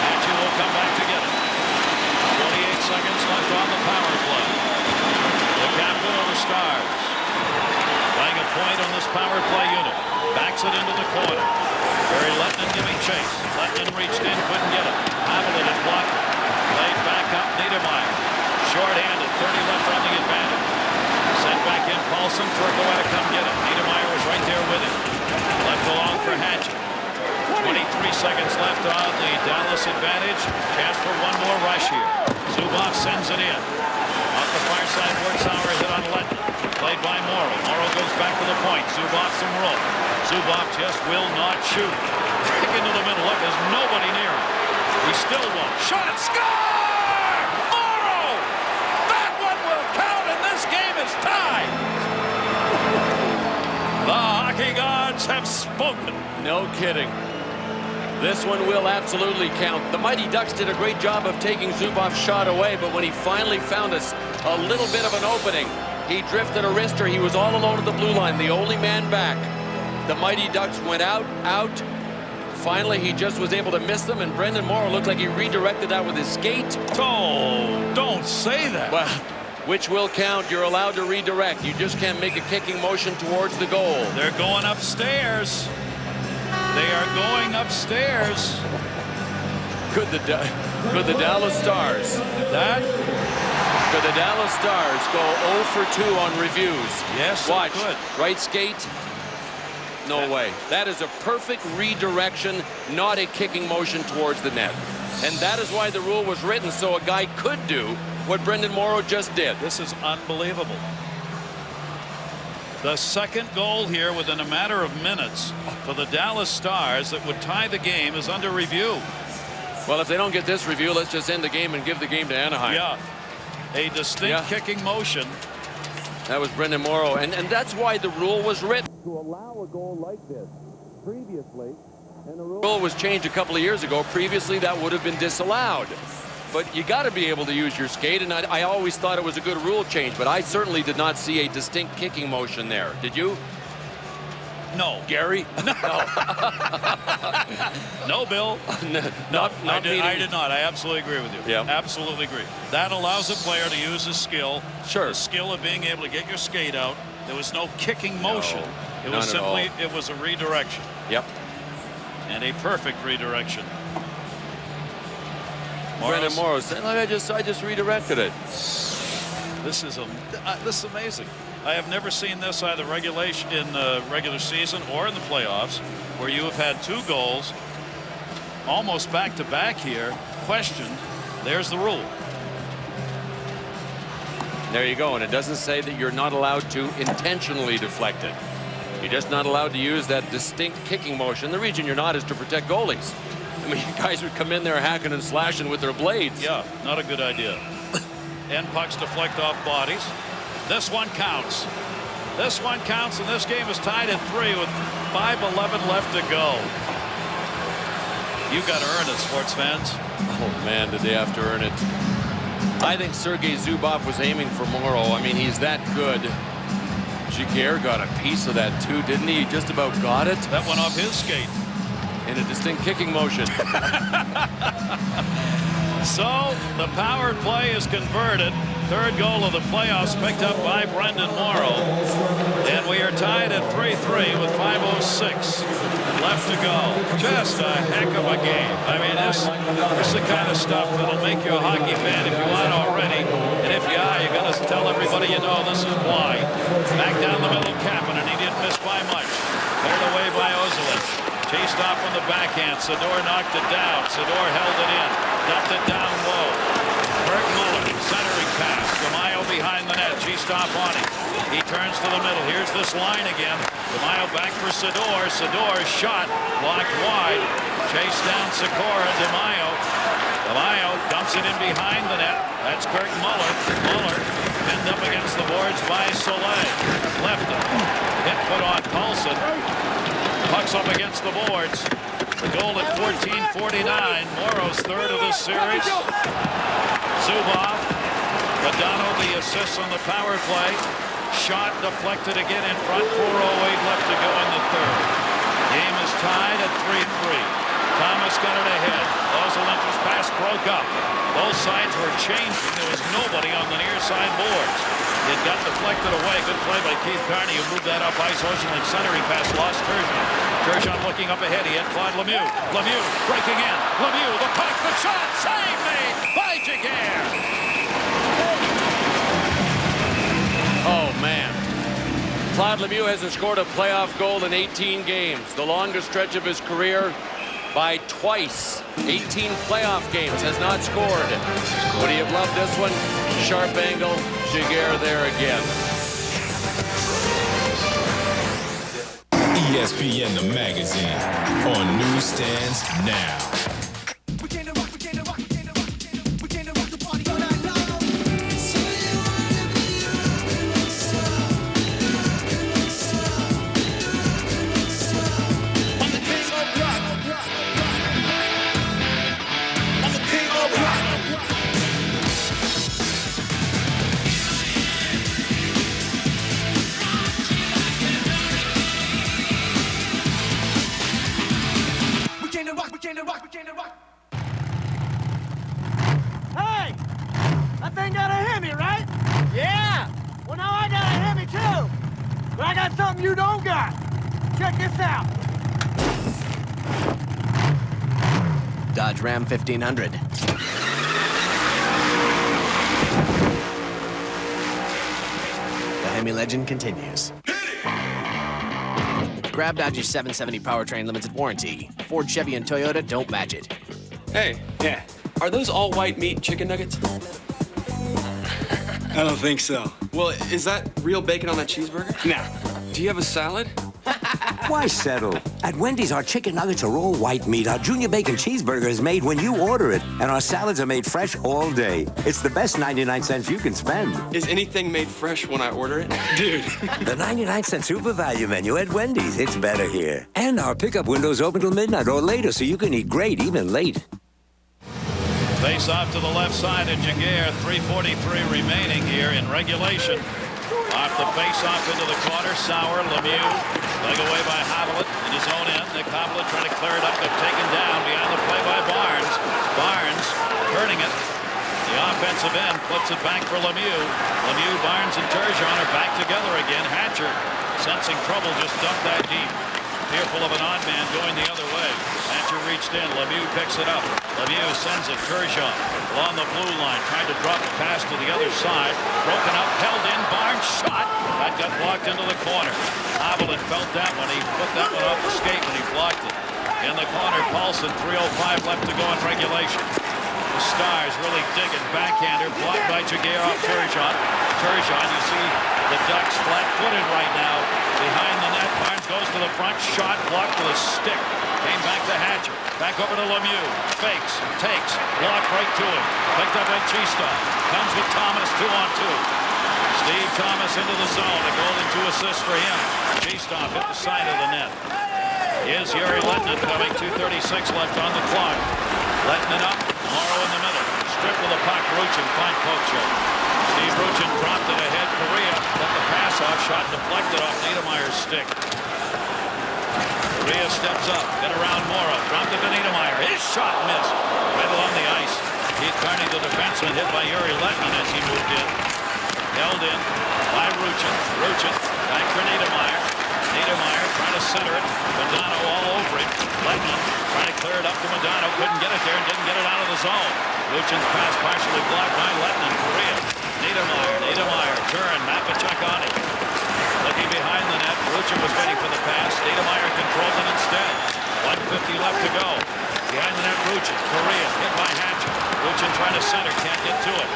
Hatcher will come back to get it. 48 seconds left on the power play. The captain of the Stars playing a point on this power play unit. Backs it into the corner. Barry Lettman giving chase. Lettman reached in, couldn't get it. Haviland had blocked it. Played back up, Niedermeyer. Short-handed, 30 left on the advantage. Sent back in, Paulson. Turco had to come get it. Niedermeyer was right there with him. Left along for Hatcher. 23 seconds left on the Dallas advantage. Chance for one more rush here. Zubov sends it in. Off the far side, Wartsauer hit on Letton. Played by Morrow. Morrow goes back to the point. Zubov some rope. Zubov just will not shoot. Kick into the middle. Look, there's nobody near him. He still won't. Shot, score! Morrow! That one will count, and this game is tied. The hockey gods have spoken. No kidding. This one will absolutely count. The Mighty Ducks did a great job of taking Zubov's shot away, but when he finally found us a little bit of an opening, he drifted a wrister. He was all alone at the blue line, the only man back. The Mighty Ducks went out. Finally, he just was able to miss them, and Brendan Morrow looked like he redirected that with his skate. Oh, don't say that. Well, which will count. You're allowed to redirect. You just can't make a kicking motion towards the goal. They're going upstairs. They are going upstairs. Could the Dallas Stars could the Dallas Stars go 0 for 2 on reviews? Yes, watch. they could. Right skate. No way. That is a perfect redirection, not a kicking motion towards the net. And that is why the rule was written, so a guy could do what Brendan Morrow just did. This is unbelievable. The second goal here within a matter of minutes for the Dallas Stars that would tie the game is under review. Well, if they don't get this review, let's just end the game and give the game to Anaheim. Yeah. A distinct kicking motion That was Brendan Morrow, and that's why the rule was written. To allow a goal like this previously, and the rule was changed a couple of years ago. Previously, that would have been disallowed. But you got to be able to use your skate, and I always thought it was a good rule change, but I certainly did not see a distinct kicking motion there. Did you? No. Gary? No. No, Bill. I did not. I absolutely agree with you. Yeah. Absolutely agree. That allows a player to use his skill. Sure. The skill of being able to get your skate out. There was no kicking motion. It was simply, it was a redirection. Yep. And a perfect redirection. Brendan Morrow said, I just redirected it. This is amazing. I have never seen this either in regular season or in the playoffs, where you have had 2 goals almost back to back here questioned. There's the rule. There you go, and it doesn't say that you're not allowed to intentionally deflect it. You're just not allowed to use that distinct kicking motion. The reason you're not is to protect goalies. I mean, guys would come in there hacking and slashing with their blades. Yeah, not a good idea. And pucks deflect off bodies. This one counts. This one counts, and this game is tied at 3 with 5:11 left to go. You've got to earn it, sports fans. Oh, man, did they have to earn it. I think Sergei Zubov was aiming for Morrow. I mean, he's that good. Giguère got a piece of that, too, didn't he? He just about got it. That went off his skate. In a distinct kicking motion. So the power play is converted. 3rd goal of the playoffs picked up by Brendan Morrow. And we are tied at 3-3 with 5:06 left to go. Just a heck of a game. I mean, this is the kind of stuff that'll make you a hockey fan if you aren't already. And if you are, you got to tell everybody you know this is why. Back down the middle, Kapanen, and he didn't miss by much. Cleared away by Ozilin. Chased off on the backhand. Sador knocked it down. Sador held it in. Dumped it down low. Kirk Muller, centering pass. DeMaio behind the net. Chased off on him. He turns to the middle. Here's this line again. DeMaio back for Sador. Sador's shot blocked wide. Chased down Sikora. DeMaio dumps it in behind the net. That's Kirk Muller. Muller pinned up against the boards by Soleil. Left it. Hit put on Paulson. Puck's up against the boards. The goal at 14:49. Morrow's 3rd of this series. Zubov. Modano the assist on the power play. Shot deflected again in front. 4:08 left to go in the 3rd. Game is tied at 3-3. Thomas got it ahead. Ozolin's pass broke up. Both sides were changing. There was nobody on the near side boards. It got deflected away. Good play by Keith Carney, who moved that up ice. Ozolin's centering pass lost Turgeon. Turgeon looking up ahead. He had Claude Lemieux. Lemieux breaking in. Lemieux, the puck, the shot, save made by Giguère. Oh, man. Claude Lemieux hasn't scored a playoff goal in 18 games. The longest stretch of his career by twice. 18 playoff games, has not scored. Would he have loved this one? Sharp angle, Giguère there again. ESPN the magazine on newsstands now. Hey! That thing got a Hemi, right? Yeah! Well, now I got a Hemi, too! But I got something you don't got! Check this out! Dodge Ram 1500. The Hemi legend continues. Grab Dodge's 770 powertrain limited warranty. Ford, Chevy, and Toyota don't match it. Hey, yeah. Are those all white meat chicken nuggets? I don't think so. Well, is that real bacon on that cheeseburger? Nah. Do you have a salad? Why settle? At Wendy's, our chicken nuggets are all white meat. Our junior bacon cheeseburger is made when you order it. And our salads are made fresh all day. It's the best 99 cents you can spend. Is anything made fresh when I order it? Dude. The 99-cent super value menu at Wendy's. It's better here. And our pickup window's open till midnight or later, so you can eat great even late. Face off to the left side of Jaguar. 3:43 remaining here in regulation. Off the face-off into the corner. Sauer, Lemieux, dug away by Haviland in his own end. Nick Haviland trying to clear it up, but taken down behind the play by Barnes. Barnes turning it. The offensive end flips it back for Lemieux. Lemieux, Barnes, and Turgeon are back together again. Hatcher, sensing trouble, just dumped that deep. Fearful of an odd man going the other way. Hatcher reached in. Lemieux picks it up. Lemieux sends it. Turgeon along the blue line. Tried to drop the pass to the other side. Broken up. Held in. Barnes shot. That got blocked into the corner. Haviland felt that one. He put that one off the skate when he blocked it. In the corner, Paulson. 3:05 left to go in regulation. The Stars really digging. Backhander blocked by Jaguar off Turgeon. Turgeon, you see the Ducks flat-footed right now. Behind the net, Barnes goes to the front. Shot blocked with a stick. Came back to Hatcher. Back over to Lemieux. Fakes. Takes. Blocked right to him. Picked up by Cheestoff. Comes with Thomas 2-on-2. Steve Thomas into the zone. A goal and 2 assists for him. Cheestoff hit the side of the net. Here's Yuri Lettinen coming. 2:36 left on the clock. Lettinen up. Morrow in the middle. Stripped with the puck. Ruchin. Fine poke check. Steve Ruchin dropped it ahead. Correa let the pass off. Shot deflected off Niedermayer's stick. Correa steps up. Get around Morrow. Dropped it to Niedermayer. His shot missed. Right along the ice. Keith Kearney, the defenseman, hit by Yuri Lettinen as he moved in. Held in by Ruchin. Ruchin back for Niedermayer. Niedermayer trying to center it. Modano all over it. Lettinen trying to clear it up to Modano. Couldn't get it there and didn't get it out of the zone. Ruchin's pass partially blocked by Lettinen. Correa. Niedermayer. Turn. Mapachuk on it. Looking behind the net. Ruchin was waiting for the pass. Niedermayer controlled it instead. 1:50 left to go. Behind the net, Ruchin. Correa hit by Hatcher. Ruchin trying to center. Can't get to it.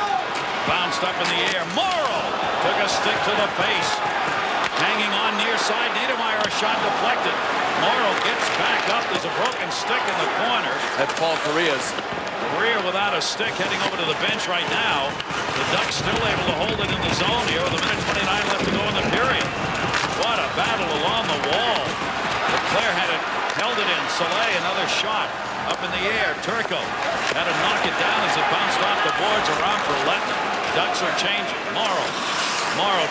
Bounced up in the air. Morrow took a stick to the face. Hanging on near side. Niedermayer, a shot deflected. Morrow gets back up. There's a broken stick in the corner. That's Paul Correa's. Correa without a stick heading over to the bench right now. The Ducks still able to hold it in the zone here with 1:29 left to go in the period. What a battle along the wall. Leclerc had it, held it in. Soleil, another shot up in the air. Turco had to knock it down as it bounced off the boards around for Lettinen. Ducks are changing. Morrow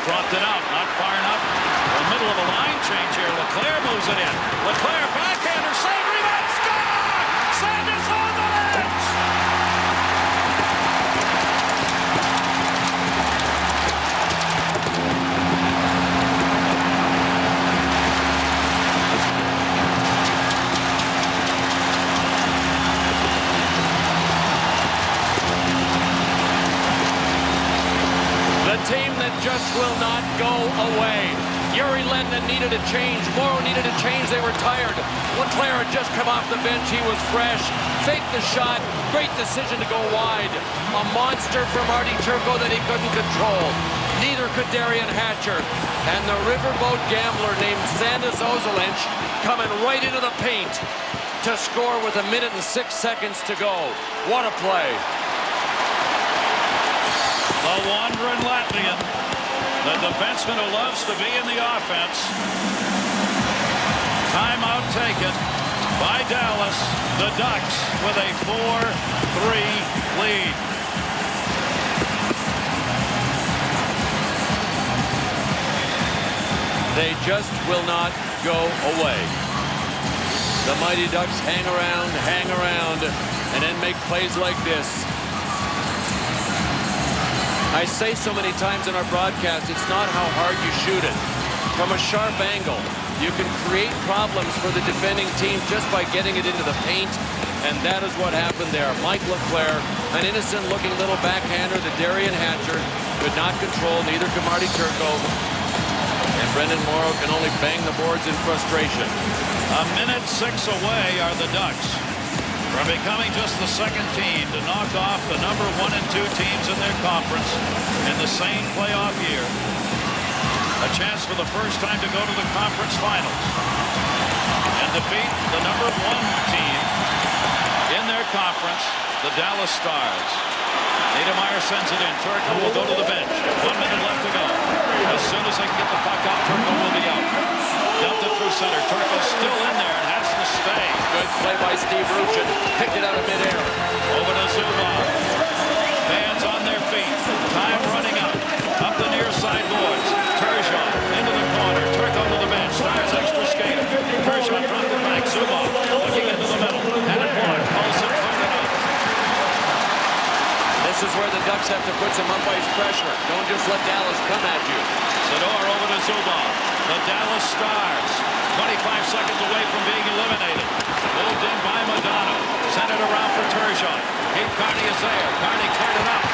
dropped it out, not far enough. In the middle of a line change here. Leclerc moves it in. Leclerc backhander, save, rebound, score! Sanders on the lens! Team that just will not go away. Yuri Lettinen needed a change. Morrow needed a change. They were tired. Leclerc had just come off the bench. He was fresh. Faked the shot. Great decision to go wide. A monster from Marty Turco that he couldn't control. Neither could Darian Hatcher. And the riverboat gambler named Sandis Ozolinsh coming right into the paint to score with 1:06 to go. What a play. The wandering Latvian, the defenseman who loves to be in the offense. Timeout taken by Dallas. The Ducks with a 4-3 lead. They just will not go away. The Mighty Ducks hang around, and then make plays like this. I say so many times in our broadcast, it's not how hard you shoot it. From a sharp angle, you can create problems for the defending team just by getting it into the paint, and that is what happened there. Mike Leclerc, an innocent-looking little backhander that Darian Hatcher could not control, neither could Marty Turco, and Brendan Morrow can only bang the boards in frustration. 1:06 away are the Ducks from becoming just the second team to knock off the number 1 and 2 teams in their conference in the same playoff year. A chance for the first time to go to the conference finals. and defeat the number 1 team in their conference, the Dallas Stars. Niedermeyer sends it in. Turco will go to the bench. 1 minute left to go. As soon as they can get the puck out, Turco will be out. Dumped it through center. Turco's still in there and has to stay. Good play by Steve Ruchin. Picked it out of midair. Over to Zubov. Fans on their feet. Time running out. Up the near side boards. Turgeon into the corner. Turco to the bench. Stars extra skater. Turgeon dropped it back. Zubov looking into the middle. Had it blocked. Paulson turned it out. This is where the Ducks have to put some up-ice pressure. Don't just let Dallas come at you. Zador over to Zubov. The Dallas Stars, 25 seconds away from being eliminated. Moved in by Modano. Sent it around for Turgeon. Kate Carney is there. Carney cleared it out.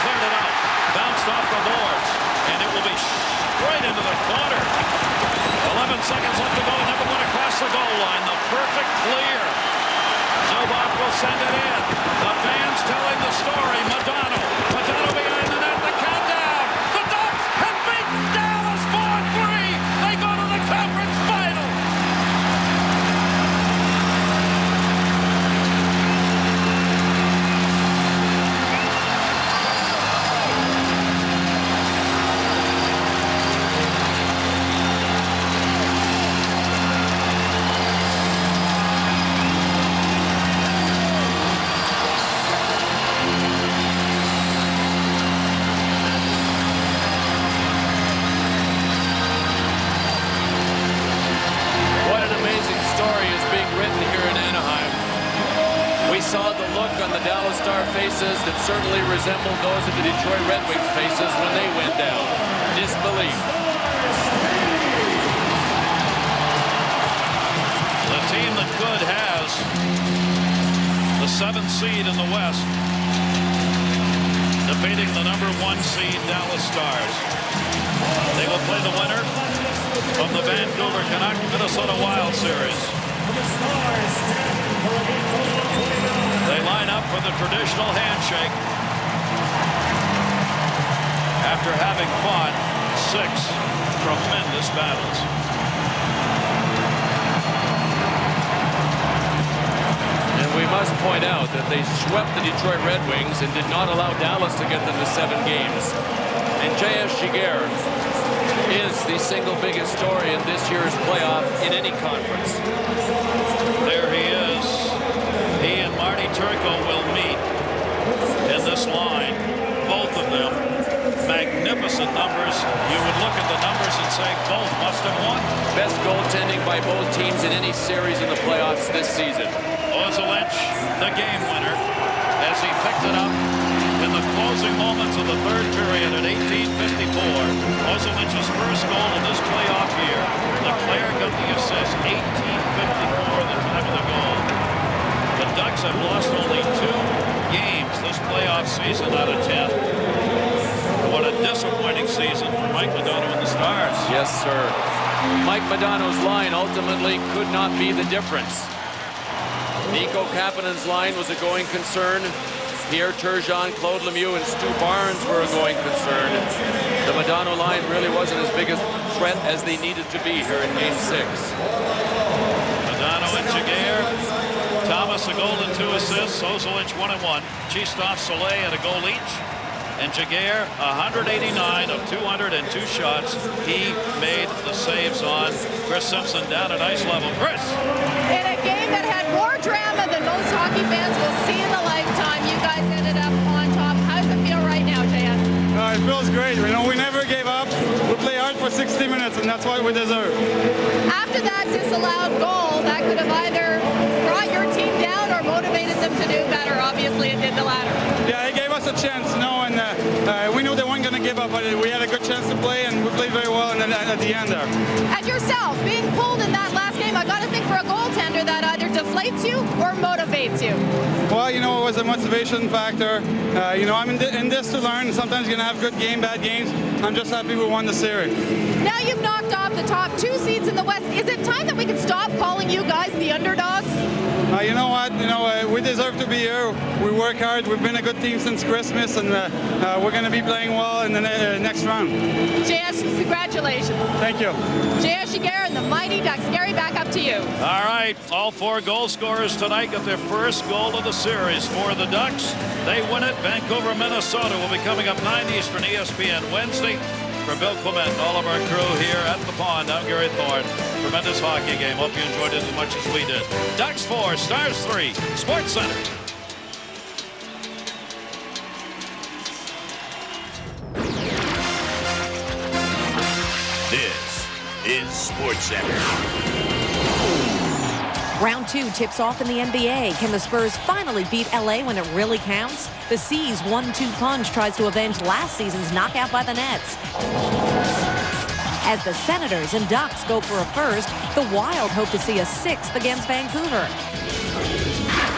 Bounced off the boards. And it will be straight into the corner. 11 seconds left to go. Never went across the goal line. The perfect clear. Zubov will send it in. The fans telling the story. Modano behind the net. The countdown. The Ducks have beaten Dallas 4-3. They go to the conference final. Saw the look on the Dallas Star faces that certainly resembled those of the Detroit Red Wings faces when they went down. Disbelief. The team that could has the 7th seed in the West, defeating the number 1 seed Dallas Stars. They will play the winner of the Vancouver Canuck Minnesota Wild series. They line up for the traditional handshake after having fought 6 tremendous battles. And we must point out that they swept the Detroit Red Wings and did not allow Dallas to get them to 7 games. And J.S. Giguère is the single biggest story in this year's playoff in any conference. There he is. He and Marty Turco will meet in this line. Both of them, magnificent numbers. You would look at the numbers and say both must have won. Best goaltending by both teams in any series in the playoffs this season. Ozolech, the game winner, as he picked it up in the closing moments of the 3rd period at 18:54. Ozolech's first goal in this playoff year. Leclerc got the assist, 18:54 the time of the goal. The Ducks have lost only 2 games this playoff season out of 10. What a disappointing season for Mike Modano and the Stars. Yes, sir. Mike Modano's line ultimately could not be the difference. Nico Kapanen's line was a going concern. Pierre Turgeon, Claude Lemieux, and Stu Barnes were a going concern. The Modano line really wasn't as big a threat as they needed to be here in Game 6. Modano and Giguère. Thomas a goal and 2 assists. Ozolech 1 and 1. Chistoff, Soleil had a goal each. And Giguère 189 of 202 shots. He made the saves on. Chris Simpson down at ice level. Chris. In a game that had more drama than most hockey fans will see in a lifetime, you guys ended up on top. How does it feel right now, JS? It feels great. You know, we never gave up. We play hard for 60 minutes, and that's what we deserve. After that disallowed goal, that could have either brought your team down or motivated them to do better. Obviously, it did the latter. Yeah, it gave us a chance, you know, and we knew they weren't going to give up, but we had a good chance to play, and we played very well at the end there. And yourself, being pulled in that last game, I got to think for a goaltender that either deflates you or motivates you? Well, you know, it was a motivation factor. You know, I'm in this to learn. Sometimes you're going to have good game, bad games. I'm just happy we won the series. Now you've knocked off the top 2 seeds in the West. Is it time that we can stop calling you guys the underdogs? You know what? You know, we deserve to be here. We work hard. We've been a good team since Christmas, and we're going to be playing well in the next round. JS, congratulations. Thank you. JS Shiger and the Mighty Ducks. Gary, back up to you. All right, all 4 goal scorers tonight get their first goal of the series for the Ducks. They win it. Vancouver, Minnesota will be coming up 9 Eastern, ESPN Wednesday. For Bill Clement and all of our crew here at the pond, I'm Gary Thorne. Tremendous hockey game. Hope you enjoyed it as much as we did. Ducks 4, Stars 3, Sports Center. This is Sports Center. Round 2 tips off in the NBA. Can the Spurs finally beat LA when it really counts? The C's 1-2 punch tries to avenge last season's knockout by the Nets. As the Senators and Ducks go for a first, the Wild hope to see a 6th against Vancouver.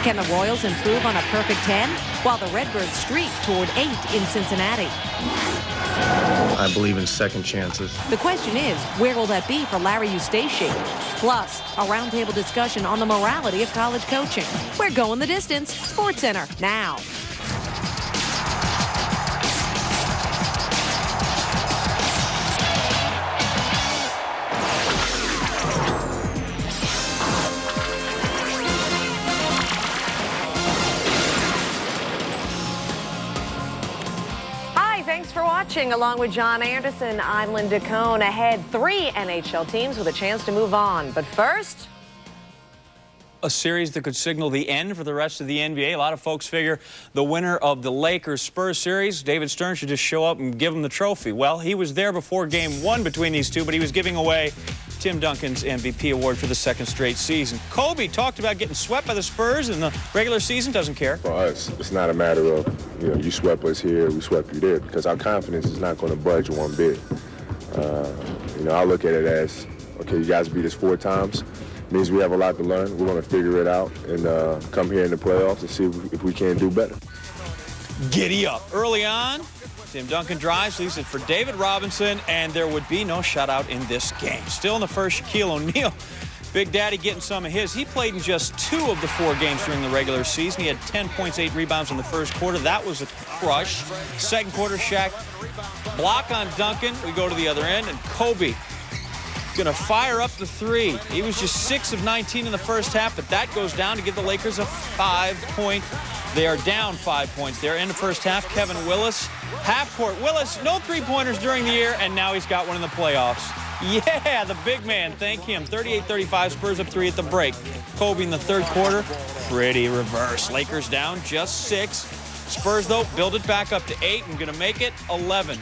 Can the Royals improve on a perfect 10? While the Redbirds streak toward 8 in Cincinnati. I believe in second chances. The question is, where will that be for Larry Eustache? Plus, a roundtable discussion on the morality of college coaching. We're going the distance. Sports Center, now. Thanks for watching. Along with John Anderson, I'm Linda Cohn. Ahead, 3 NHL teams with a chance to move on. But first, a series that could signal the end for the rest of the NBA. A lot of folks figure the winner of the Lakers-Spurs series, David Stern, should just show up and give him the trophy. Well, he was there before Game 1 between these two, but he was giving away Tim Duncan's MVP award for the 2nd straight season. Kobe talked about getting swept by the Spurs in the regular season. Doesn't care. For us, it's not a matter of, you know, you swept us here, we swept you there, because our confidence is not going to budge one bit. You know, I look at it as, okay, you guys beat us 4 times. It means we have a lot to learn. We're going to figure it out and come here in the playoffs and see if we can do better. Giddy up. Early on, Tim Duncan drives, leaves it for David Robinson, and there would be no shutout in this game. Still in the first, Shaquille O'Neal, Big Daddy getting some of his. He played in just 2 of the 4 games during the regular season. He had 10 points, 8 rebounds in the first quarter. That was a crush. Second quarter, Shaq block on Duncan. We go to the other end, and Kobe going to fire up the 3. He was just 6 of 19 in the first half, but that goes down to give the Lakers a 5-point. They are down 5 points there in the first half. Kevin Willis, half-court. Willis, no 3-pointers during the year, and now he's got one in the playoffs. Yeah, the big man, thank him. 38-35, Spurs up 3 at the break. Kobe in the third quarter, pretty reverse. Lakers down just 6. Spurs, though, build it back up to 8 and going to make it 11.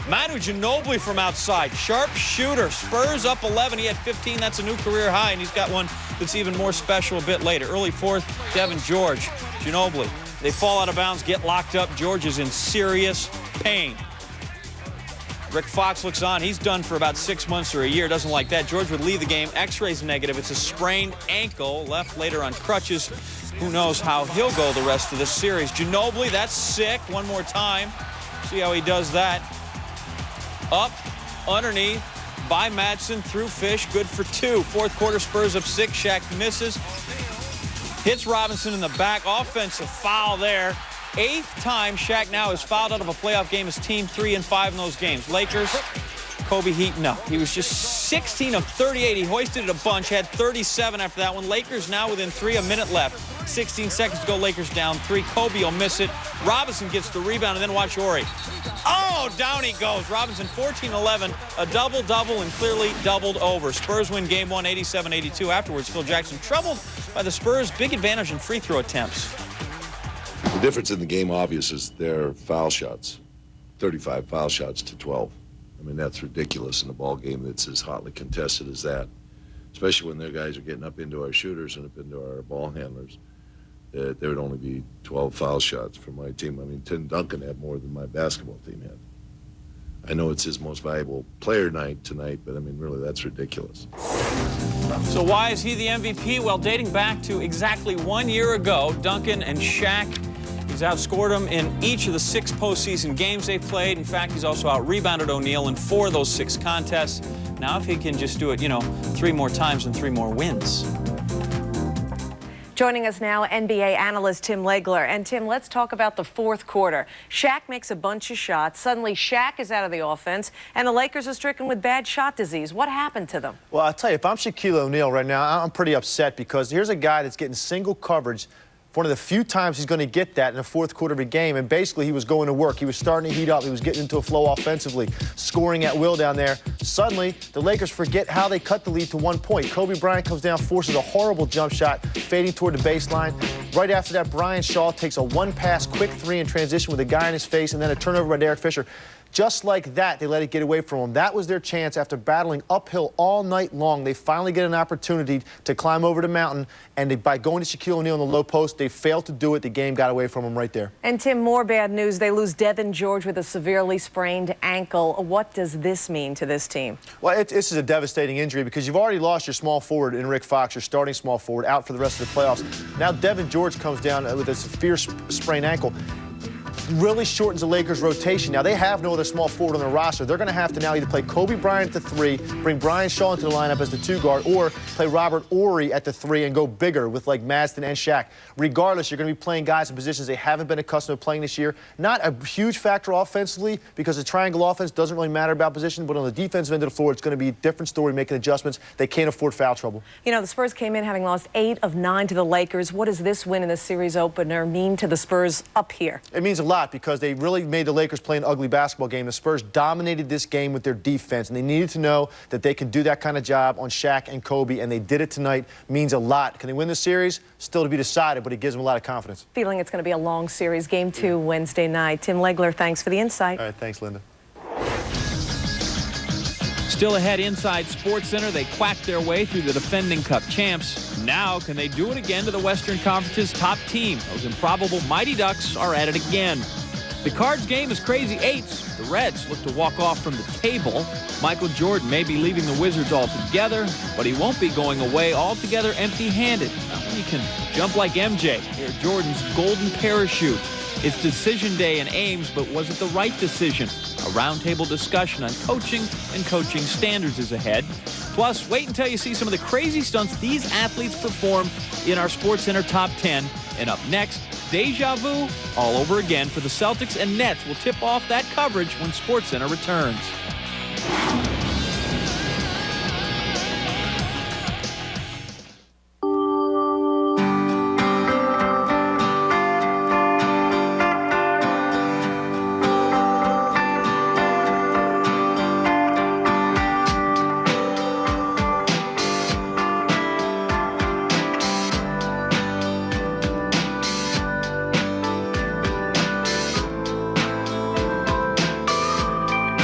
Manu Ginobili from outside, sharp shooter. Spurs up 11. He had 15. That's a new career high, and he's got one that's even more special a bit later. Early fourth, Devin George, Ginobili. They fall out of bounds, get locked up. George is in serious pain. Rick Fox looks on. He's done for about 6 months or a year. Doesn't like that. George would leave the game. X-rays negative. It's a sprained ankle. Left later on crutches. Who knows how he'll go the rest of this series. Ginobili, that's sick. One more time. See how he does that. Up, underneath, by Madsen, through Fish, good for 2. Fourth quarter, Spurs up 6. Shaq misses. Hits Robinson in the back. Offensive foul there. 8th time Shaq now is fouled out of a playoff game. His team 3 and 5 in those games. Lakers, Kobe heating up. He was just 16 of 38. He hoisted it a bunch, had 37 after that one. Lakers now within 3, a minute left. 16 seconds to go, Lakers down 3. Kobe will miss it. Robinson gets the rebound, and then watch Ori. Oh, down he goes. Robinson 14-11, a double-double, and clearly doubled over. Spurs win game 1, 87-82. Afterwards, Phil Jackson troubled by the Spurs' big advantage in free throw attempts. The difference in the game, obvious, is their foul shots. 35 foul shots to 12. I mean, that's ridiculous in a ball game that's as hotly contested as that, especially when their guys are getting up into our shooters and up into our ball handlers. There would only be 12 foul shots for my team. I mean, Tim Duncan had more than my basketball team had. I know it's his most valuable player night tonight, but I mean, really, that's ridiculous. So why is he the MVP? Well, dating back to exactly 1 year ago, Duncan and Shaq, he's outscored them in each of the 6 postseason games they've played. In fact, he's also out-rebounded O'Neal in 4 of those 6 contests. Now, if he can just do it, 3 more times and 3 more wins. Joining us now, NBA analyst Tim Legler. And Tim, let's talk about the fourth quarter. Shaq makes a bunch of shots. Suddenly, Shaq is out of the offense, and the Lakers are stricken with bad shot disease. What happened to them? Well, I'll tell you, if I'm Shaquille O'Neal right now, I'm pretty upset because here's a guy that's getting single coverage. One of the few times he's going to get that in the fourth quarter of a game, and basically he was going to work. He was starting to heat up. He was getting into a flow offensively, scoring at will down there. Suddenly, the Lakers forget how they cut the lead to 1 point. Kobe Bryant comes down, forces a horrible jump shot, fading toward the baseline. Right after that, Brian Shaw takes a one-pass quick 3 in transition with a guy in his face, and then a turnover by Derek Fisher. Just like that, they let it get away from them. That was their chance after battling uphill all night long. They finally get an opportunity to climb over the mountain, and by going to Shaquille O'Neal in the low post, they failed to do it. The game got away from them right there. And, Tim, more bad news. They lose Devin George with a severely sprained ankle. What does this mean to this team? Well, this is a devastating injury because you've already lost your small forward in Rick Fox, your starting small forward, out for the rest of the playoffs. Now Devin George comes down with a severe sprained ankle. Really shortens the Lakers' rotation. Now, they have no other small forward on their roster. They're going to have to now either play Kobe Bryant at the 3, bring Brian Shaw into the lineup as the 2 guard, or play Robert Horry at the 3 and go bigger with like Madsen and Shaq. Regardless, you're going to be playing guys in positions they haven't been accustomed to playing this year. Not a huge factor offensively because the triangle offense doesn't really matter about position, but on the defensive end of the floor, it's going to be a different story, making adjustments. They can't afford foul trouble. The Spurs came in having lost 8 of 9 to the Lakers. What does this win in the series opener mean to the Spurs up here? It means a lot because they really made the Lakers play an ugly basketball game. The Spurs dominated this game with their defense, and they needed to know that they can do that kind of job on Shaq and Kobe, and they did it tonight. Means a lot. Can they win the series? Still to be decided, but it gives them a lot of confidence. Feeling it's going to be a long series. Game 2 Wednesday night. Tim Legler, thanks for the insight. All right, thanks, Linda. Still ahead inside SportsCenter, they quacked their way through the defending Cup champs. Now, can they do it again to the Western Conference's top team? Those improbable Mighty Ducks are at it again. The Cards game is crazy 8s. The Reds look to walk off from the table. Michael Jordan may be leaving the Wizards altogether, but he won't be going away altogether empty-handed. Not when you can jump like MJ. Here, Jordan's golden parachute. It's decision day in Ames, but was it the right decision? A roundtable discussion on coaching and coaching standards is ahead. Plus, wait until you see some of the crazy stunts these athletes perform in our SportsCenter Top 10. And up next, deja vu all over again for the Celtics and Nets. Will tip off that coverage when SportsCenter returns.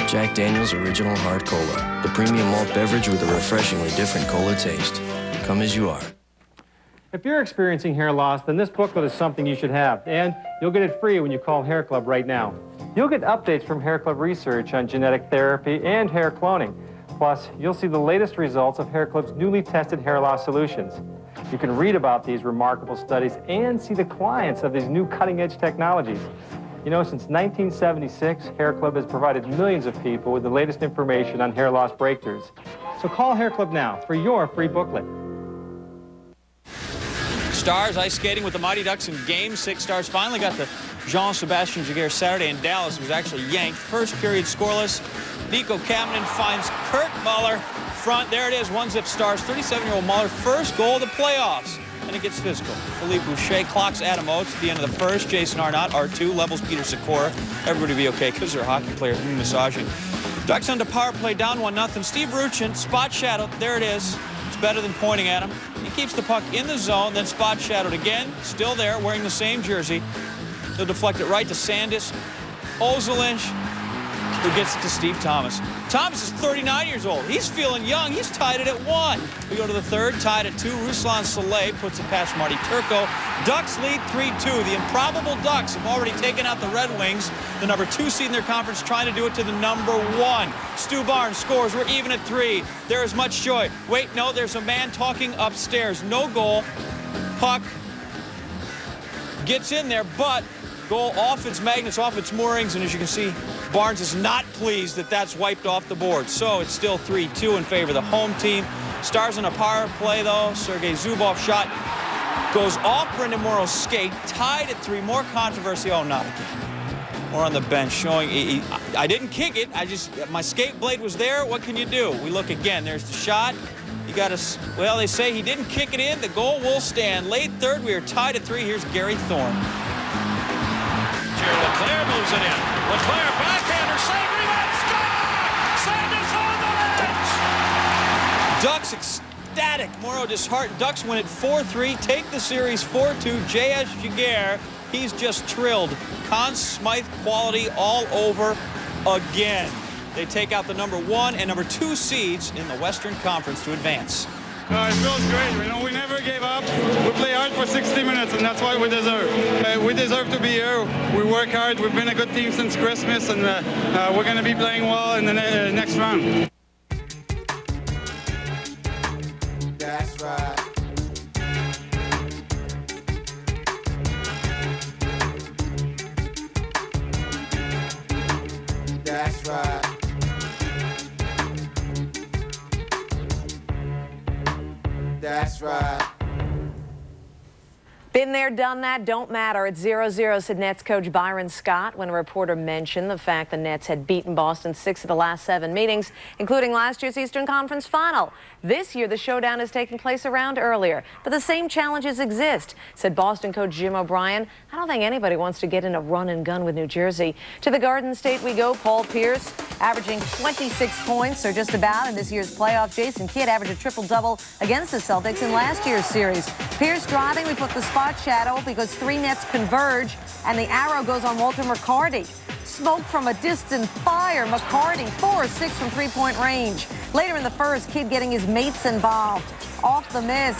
Jack Daniel's Original Hard Cola, the premium malt beverage with a refreshingly different cola taste. Come as you are. If you're experiencing hair loss, then this booklet is something you should have, and you'll get it free when you call Hair Club right now. You'll get updates from Hair Club research on genetic therapy and hair cloning. Plus, you'll see the latest results of Hair Club's newly tested hair loss solutions. You can read about these remarkable studies and see the clients of these new cutting-edge technologies. Since 1976, Hair Club has provided millions of people with the latest information on hair loss breakthroughs. So call Hair Club now for your free booklet. Stars ice skating with the Mighty Ducks in Game 6. Stars finally got the Jean-Sébastien Giguère Saturday in Dallas. It was actually yanked. First period scoreless. Nico Kapanen finds Kurt Muller. Front, there it is, 1-zip Stars. 37-year-old Muller, first goal of the playoffs. And it gets physical. Philippe Boucher clocks Adam Oates at the end of the first. Jason Arnott, R2, levels Peter Sikora. Everybody will be okay because they're hockey players. Massaging. Ducks on the power play, down 1-0. Steve Ruchin, spot shadowed. There it is. It's better than pointing at him. He keeps the puck in the zone, then spot shadowed again. Still there, wearing the same jersey. He'll deflect it right to Sandis. Ozolinsh who gets it to Steve Thomas. Thomas is 39 years old. He's feeling young. He's tied it at 1. We go to the third, tied at 2. Ruslan Saleh puts it past Marty Turco. Ducks lead 3-2. The improbable Ducks have already taken out the Red Wings, the number 2 seed in their conference, trying to do it to the number 1. Stu Barnes scores. We're even at 3. There is much joy. Wait, no, there's a man talking upstairs. No goal. Puck gets in there, but goal off its magnets, off its moorings, and as you can see, Barnes is not pleased that that's wiped off the board. So it's still 3-2 in favor of the home team. Stars on a power play, though. Sergei Zubov shot goes off Brendan Morrow's skate, tied at 3. More controversy. Oh, not again. More on the bench showing I didn't kick it. My skate blade was there. What can you do? We look again. There's the shot. You got to, well, they say he didn't kick it in. The goal will stand. Late third, we are tied at 3. Here's Gary Thorne. Leclaire moves it in. Leclaire backhander, save, rebound, score! Sanders on the bench! Ducks ecstatic. Morrow disheartened. Ducks win it 4-3. Take the series 4-2. J.S. Jaguar, he's just thrilled. Conn Smythe quality all over again. They take out the number 1 and number 2 seeds in the Western Conference to advance. It feels great. We never gave up. We play hard for 60 minutes, and that's what we deserve. We deserve to be here. We work hard. We've been a good team since Christmas, and we're going to be playing well in the next round. That's right. That's right. That's right. Been there, done that, don't matter. It's 0-0, said Nets coach Byron Scott when a reporter mentioned the fact the Nets had beaten Boston 6 of the last 7 meetings, including last year's Eastern Conference Final. This year, the showdown is taking place a round earlier, but the same challenges exist, said Boston coach Jim O'Brien. I don't think anybody wants to get in a run and gun with New Jersey. To the Garden State we go. Paul Pierce averaging 26 points, or just about, in this year's playoff. Jason Kidd averaged a triple-double against the Celtics in last year's series. Pierce driving, we put the spot shadow because 3 Nets converge, and the arrow goes on Walter McCarty. Smoke from a distant fire. McCarty 4 or 6 from 3-point range. Later in the first, Kidd getting his mates involved. Off the miss.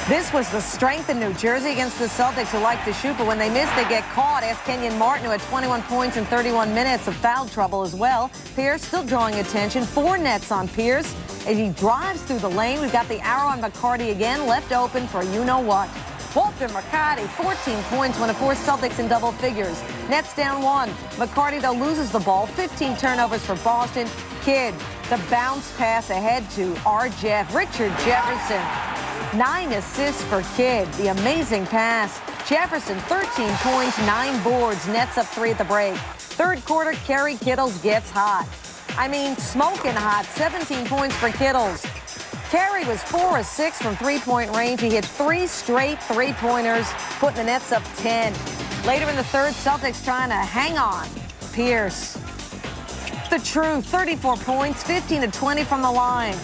This was the strength in New Jersey against the Celtics, who like to shoot, but when they miss, they get caught. Ask Kenyon Martin, who had 21 points in 31 minutes of foul trouble as well. Pierce still drawing attention. 4 Nets on Pierce. As he drives through the lane, we've got the arrow on McCarty again, left open for you-know-what. Walter McCarty, 14 points when it forced Celtics in double figures. Nets down 1. McCarty, though, loses the ball. 15 turnovers for Boston. Kidd, the bounce pass ahead to Richard Jefferson. 9 assists for Kidd. The amazing pass. Jefferson, 13 points, 9 boards. Nets up 3 at the break. Third quarter, Kerry Kittles gets hot. I mean, smoking hot. 17 points for Kittles. Kerry was 4 or 6 from 3-point range. He hit 3 straight 3-pointers, putting the Nets up 10. Later in the third, Celtics trying to hang on. Pierce, the true 34 points, 15 of 20 from the line.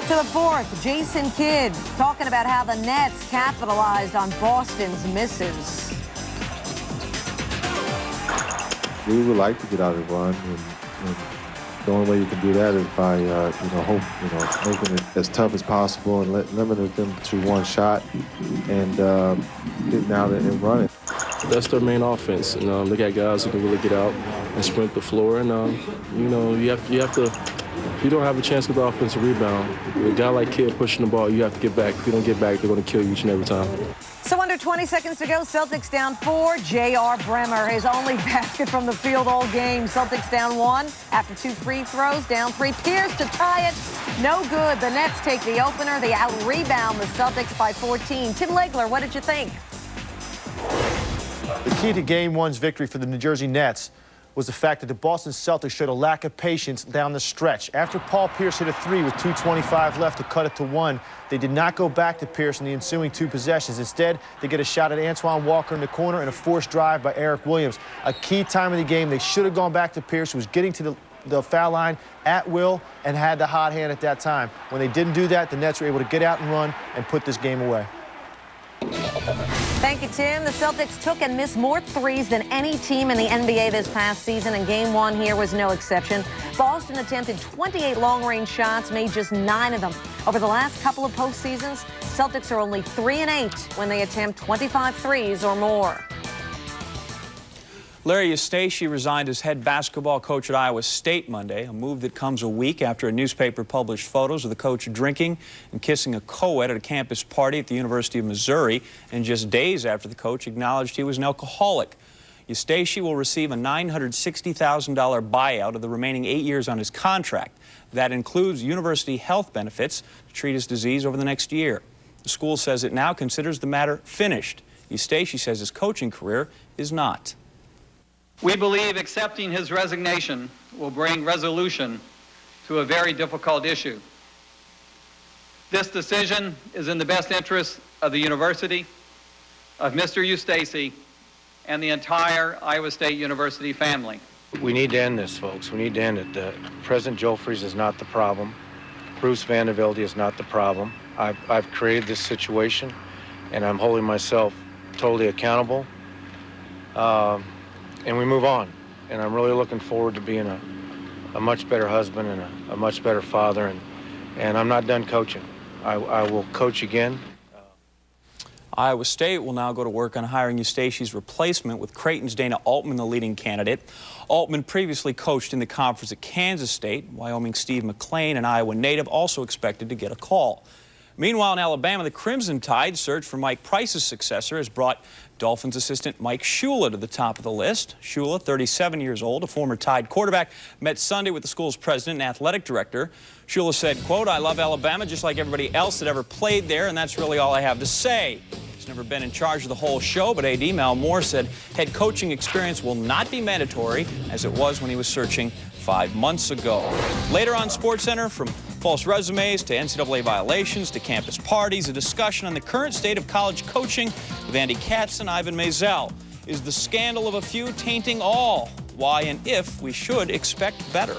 To the fourth, Jason Kidd talking about how the Nets capitalized on Boston's misses. We would like to get out of the run, and the only way you can do that is by, making it as tough as possible and limiting them to 1 shot and getting out and running. That's their main offense. And they got guys who can really get out and sprint the floor. And you have to. If you don't have a chance with the offensive rebound, with a guy like Kidd pushing the ball, you have to get back. If you don't get back, they're going to kill you each and every time. So under 20 seconds to go, Celtics down 4. J.R. Bremer, his only basket from the field all game. Celtics down 1 after 2 free throws, down 3. Pierce to tie it. No good. The Nets take the opener. They out-rebound the Celtics by 14. Tim Legler, what did you think? The key to Game 1's victory for the New Jersey Nets was the fact that the Boston Celtics showed a lack of patience down the stretch. After Paul Pierce hit a 3 with 2:25 left to cut it to 1, they did not go back to Pierce in the ensuing 2 possessions. Instead, they get a shot at Antoine Walker in the corner and a forced drive by Eric Williams. A key time of the game, they should have gone back to Pierce, who was getting to the foul line at will and had the hot hand at that time. When they didn't do that, the Nets were able to get out and run and put this game away. Thank you, Tim. The Celtics took and missed more threes than any team in the NBA this past season, and Game 1 here was no exception. Boston attempted 28 long-range shots, made just 9 of them. Over the last couple of postseasons, Celtics are only 3-8 when they attempt 25 threes or more. Larry Eustachy resigned as head basketball coach at Iowa State Monday, a move that comes a week after a newspaper published photos of the coach drinking and kissing a co-ed at a campus party at the University of Missouri, and just days after the coach acknowledged he was an alcoholic. Eustachy will receive a $960,000 buyout of the remaining 8 years on his contract. That includes university health benefits to treat his disease over the next year. The school says it now considers the matter finished. Eustachy says his coaching career is not. We believe accepting his resignation will bring resolution to a very difficult issue. This decision is in the best interest of the university, of Mr. Eustachy, and the entire Iowa State University family. We need to end this, folks. We need to end it. President Jolfries is not the problem. Bruce Vandervelde is not the problem. I've created this situation, and I'm holding myself totally accountable. And we move on. And I'm really looking forward to being a much better husband and a much better father. And I'm not done coaching. I will coach again. Iowa State will now go to work on hiring Eustachy's replacement, with Creighton's Dana Altman the leading candidate. Altman previously coached in the conference at Kansas State. Wyoming's Steve McClain, an Iowa native, also expected to get a call. Meanwhile, in Alabama, the Crimson Tide search for Mike Price's successor has brought Dolphins assistant Mike Shula to the top of the list. Shula, 37 years old, a former Tide quarterback, met Sunday with the school's president and athletic director. Shula said, quote, "I love Alabama just like everybody else that ever played there, and that's really all I have to say." He's never been in charge of the whole show, but AD Mal Moore said head coaching experience will not be mandatory, as it was when he was searching 5 months ago. Later on SportsCenter, from false resumes to NCAA violations to campus parties, a discussion on the current state of college coaching with Andy Katz and Ivan Maisel. Is the scandal of a few tainting all? Why and if we should expect better?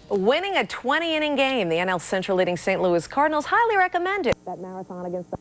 Winning a 20-inning game, the NL Central leading St. Louis Cardinals highly recommended that marathon against the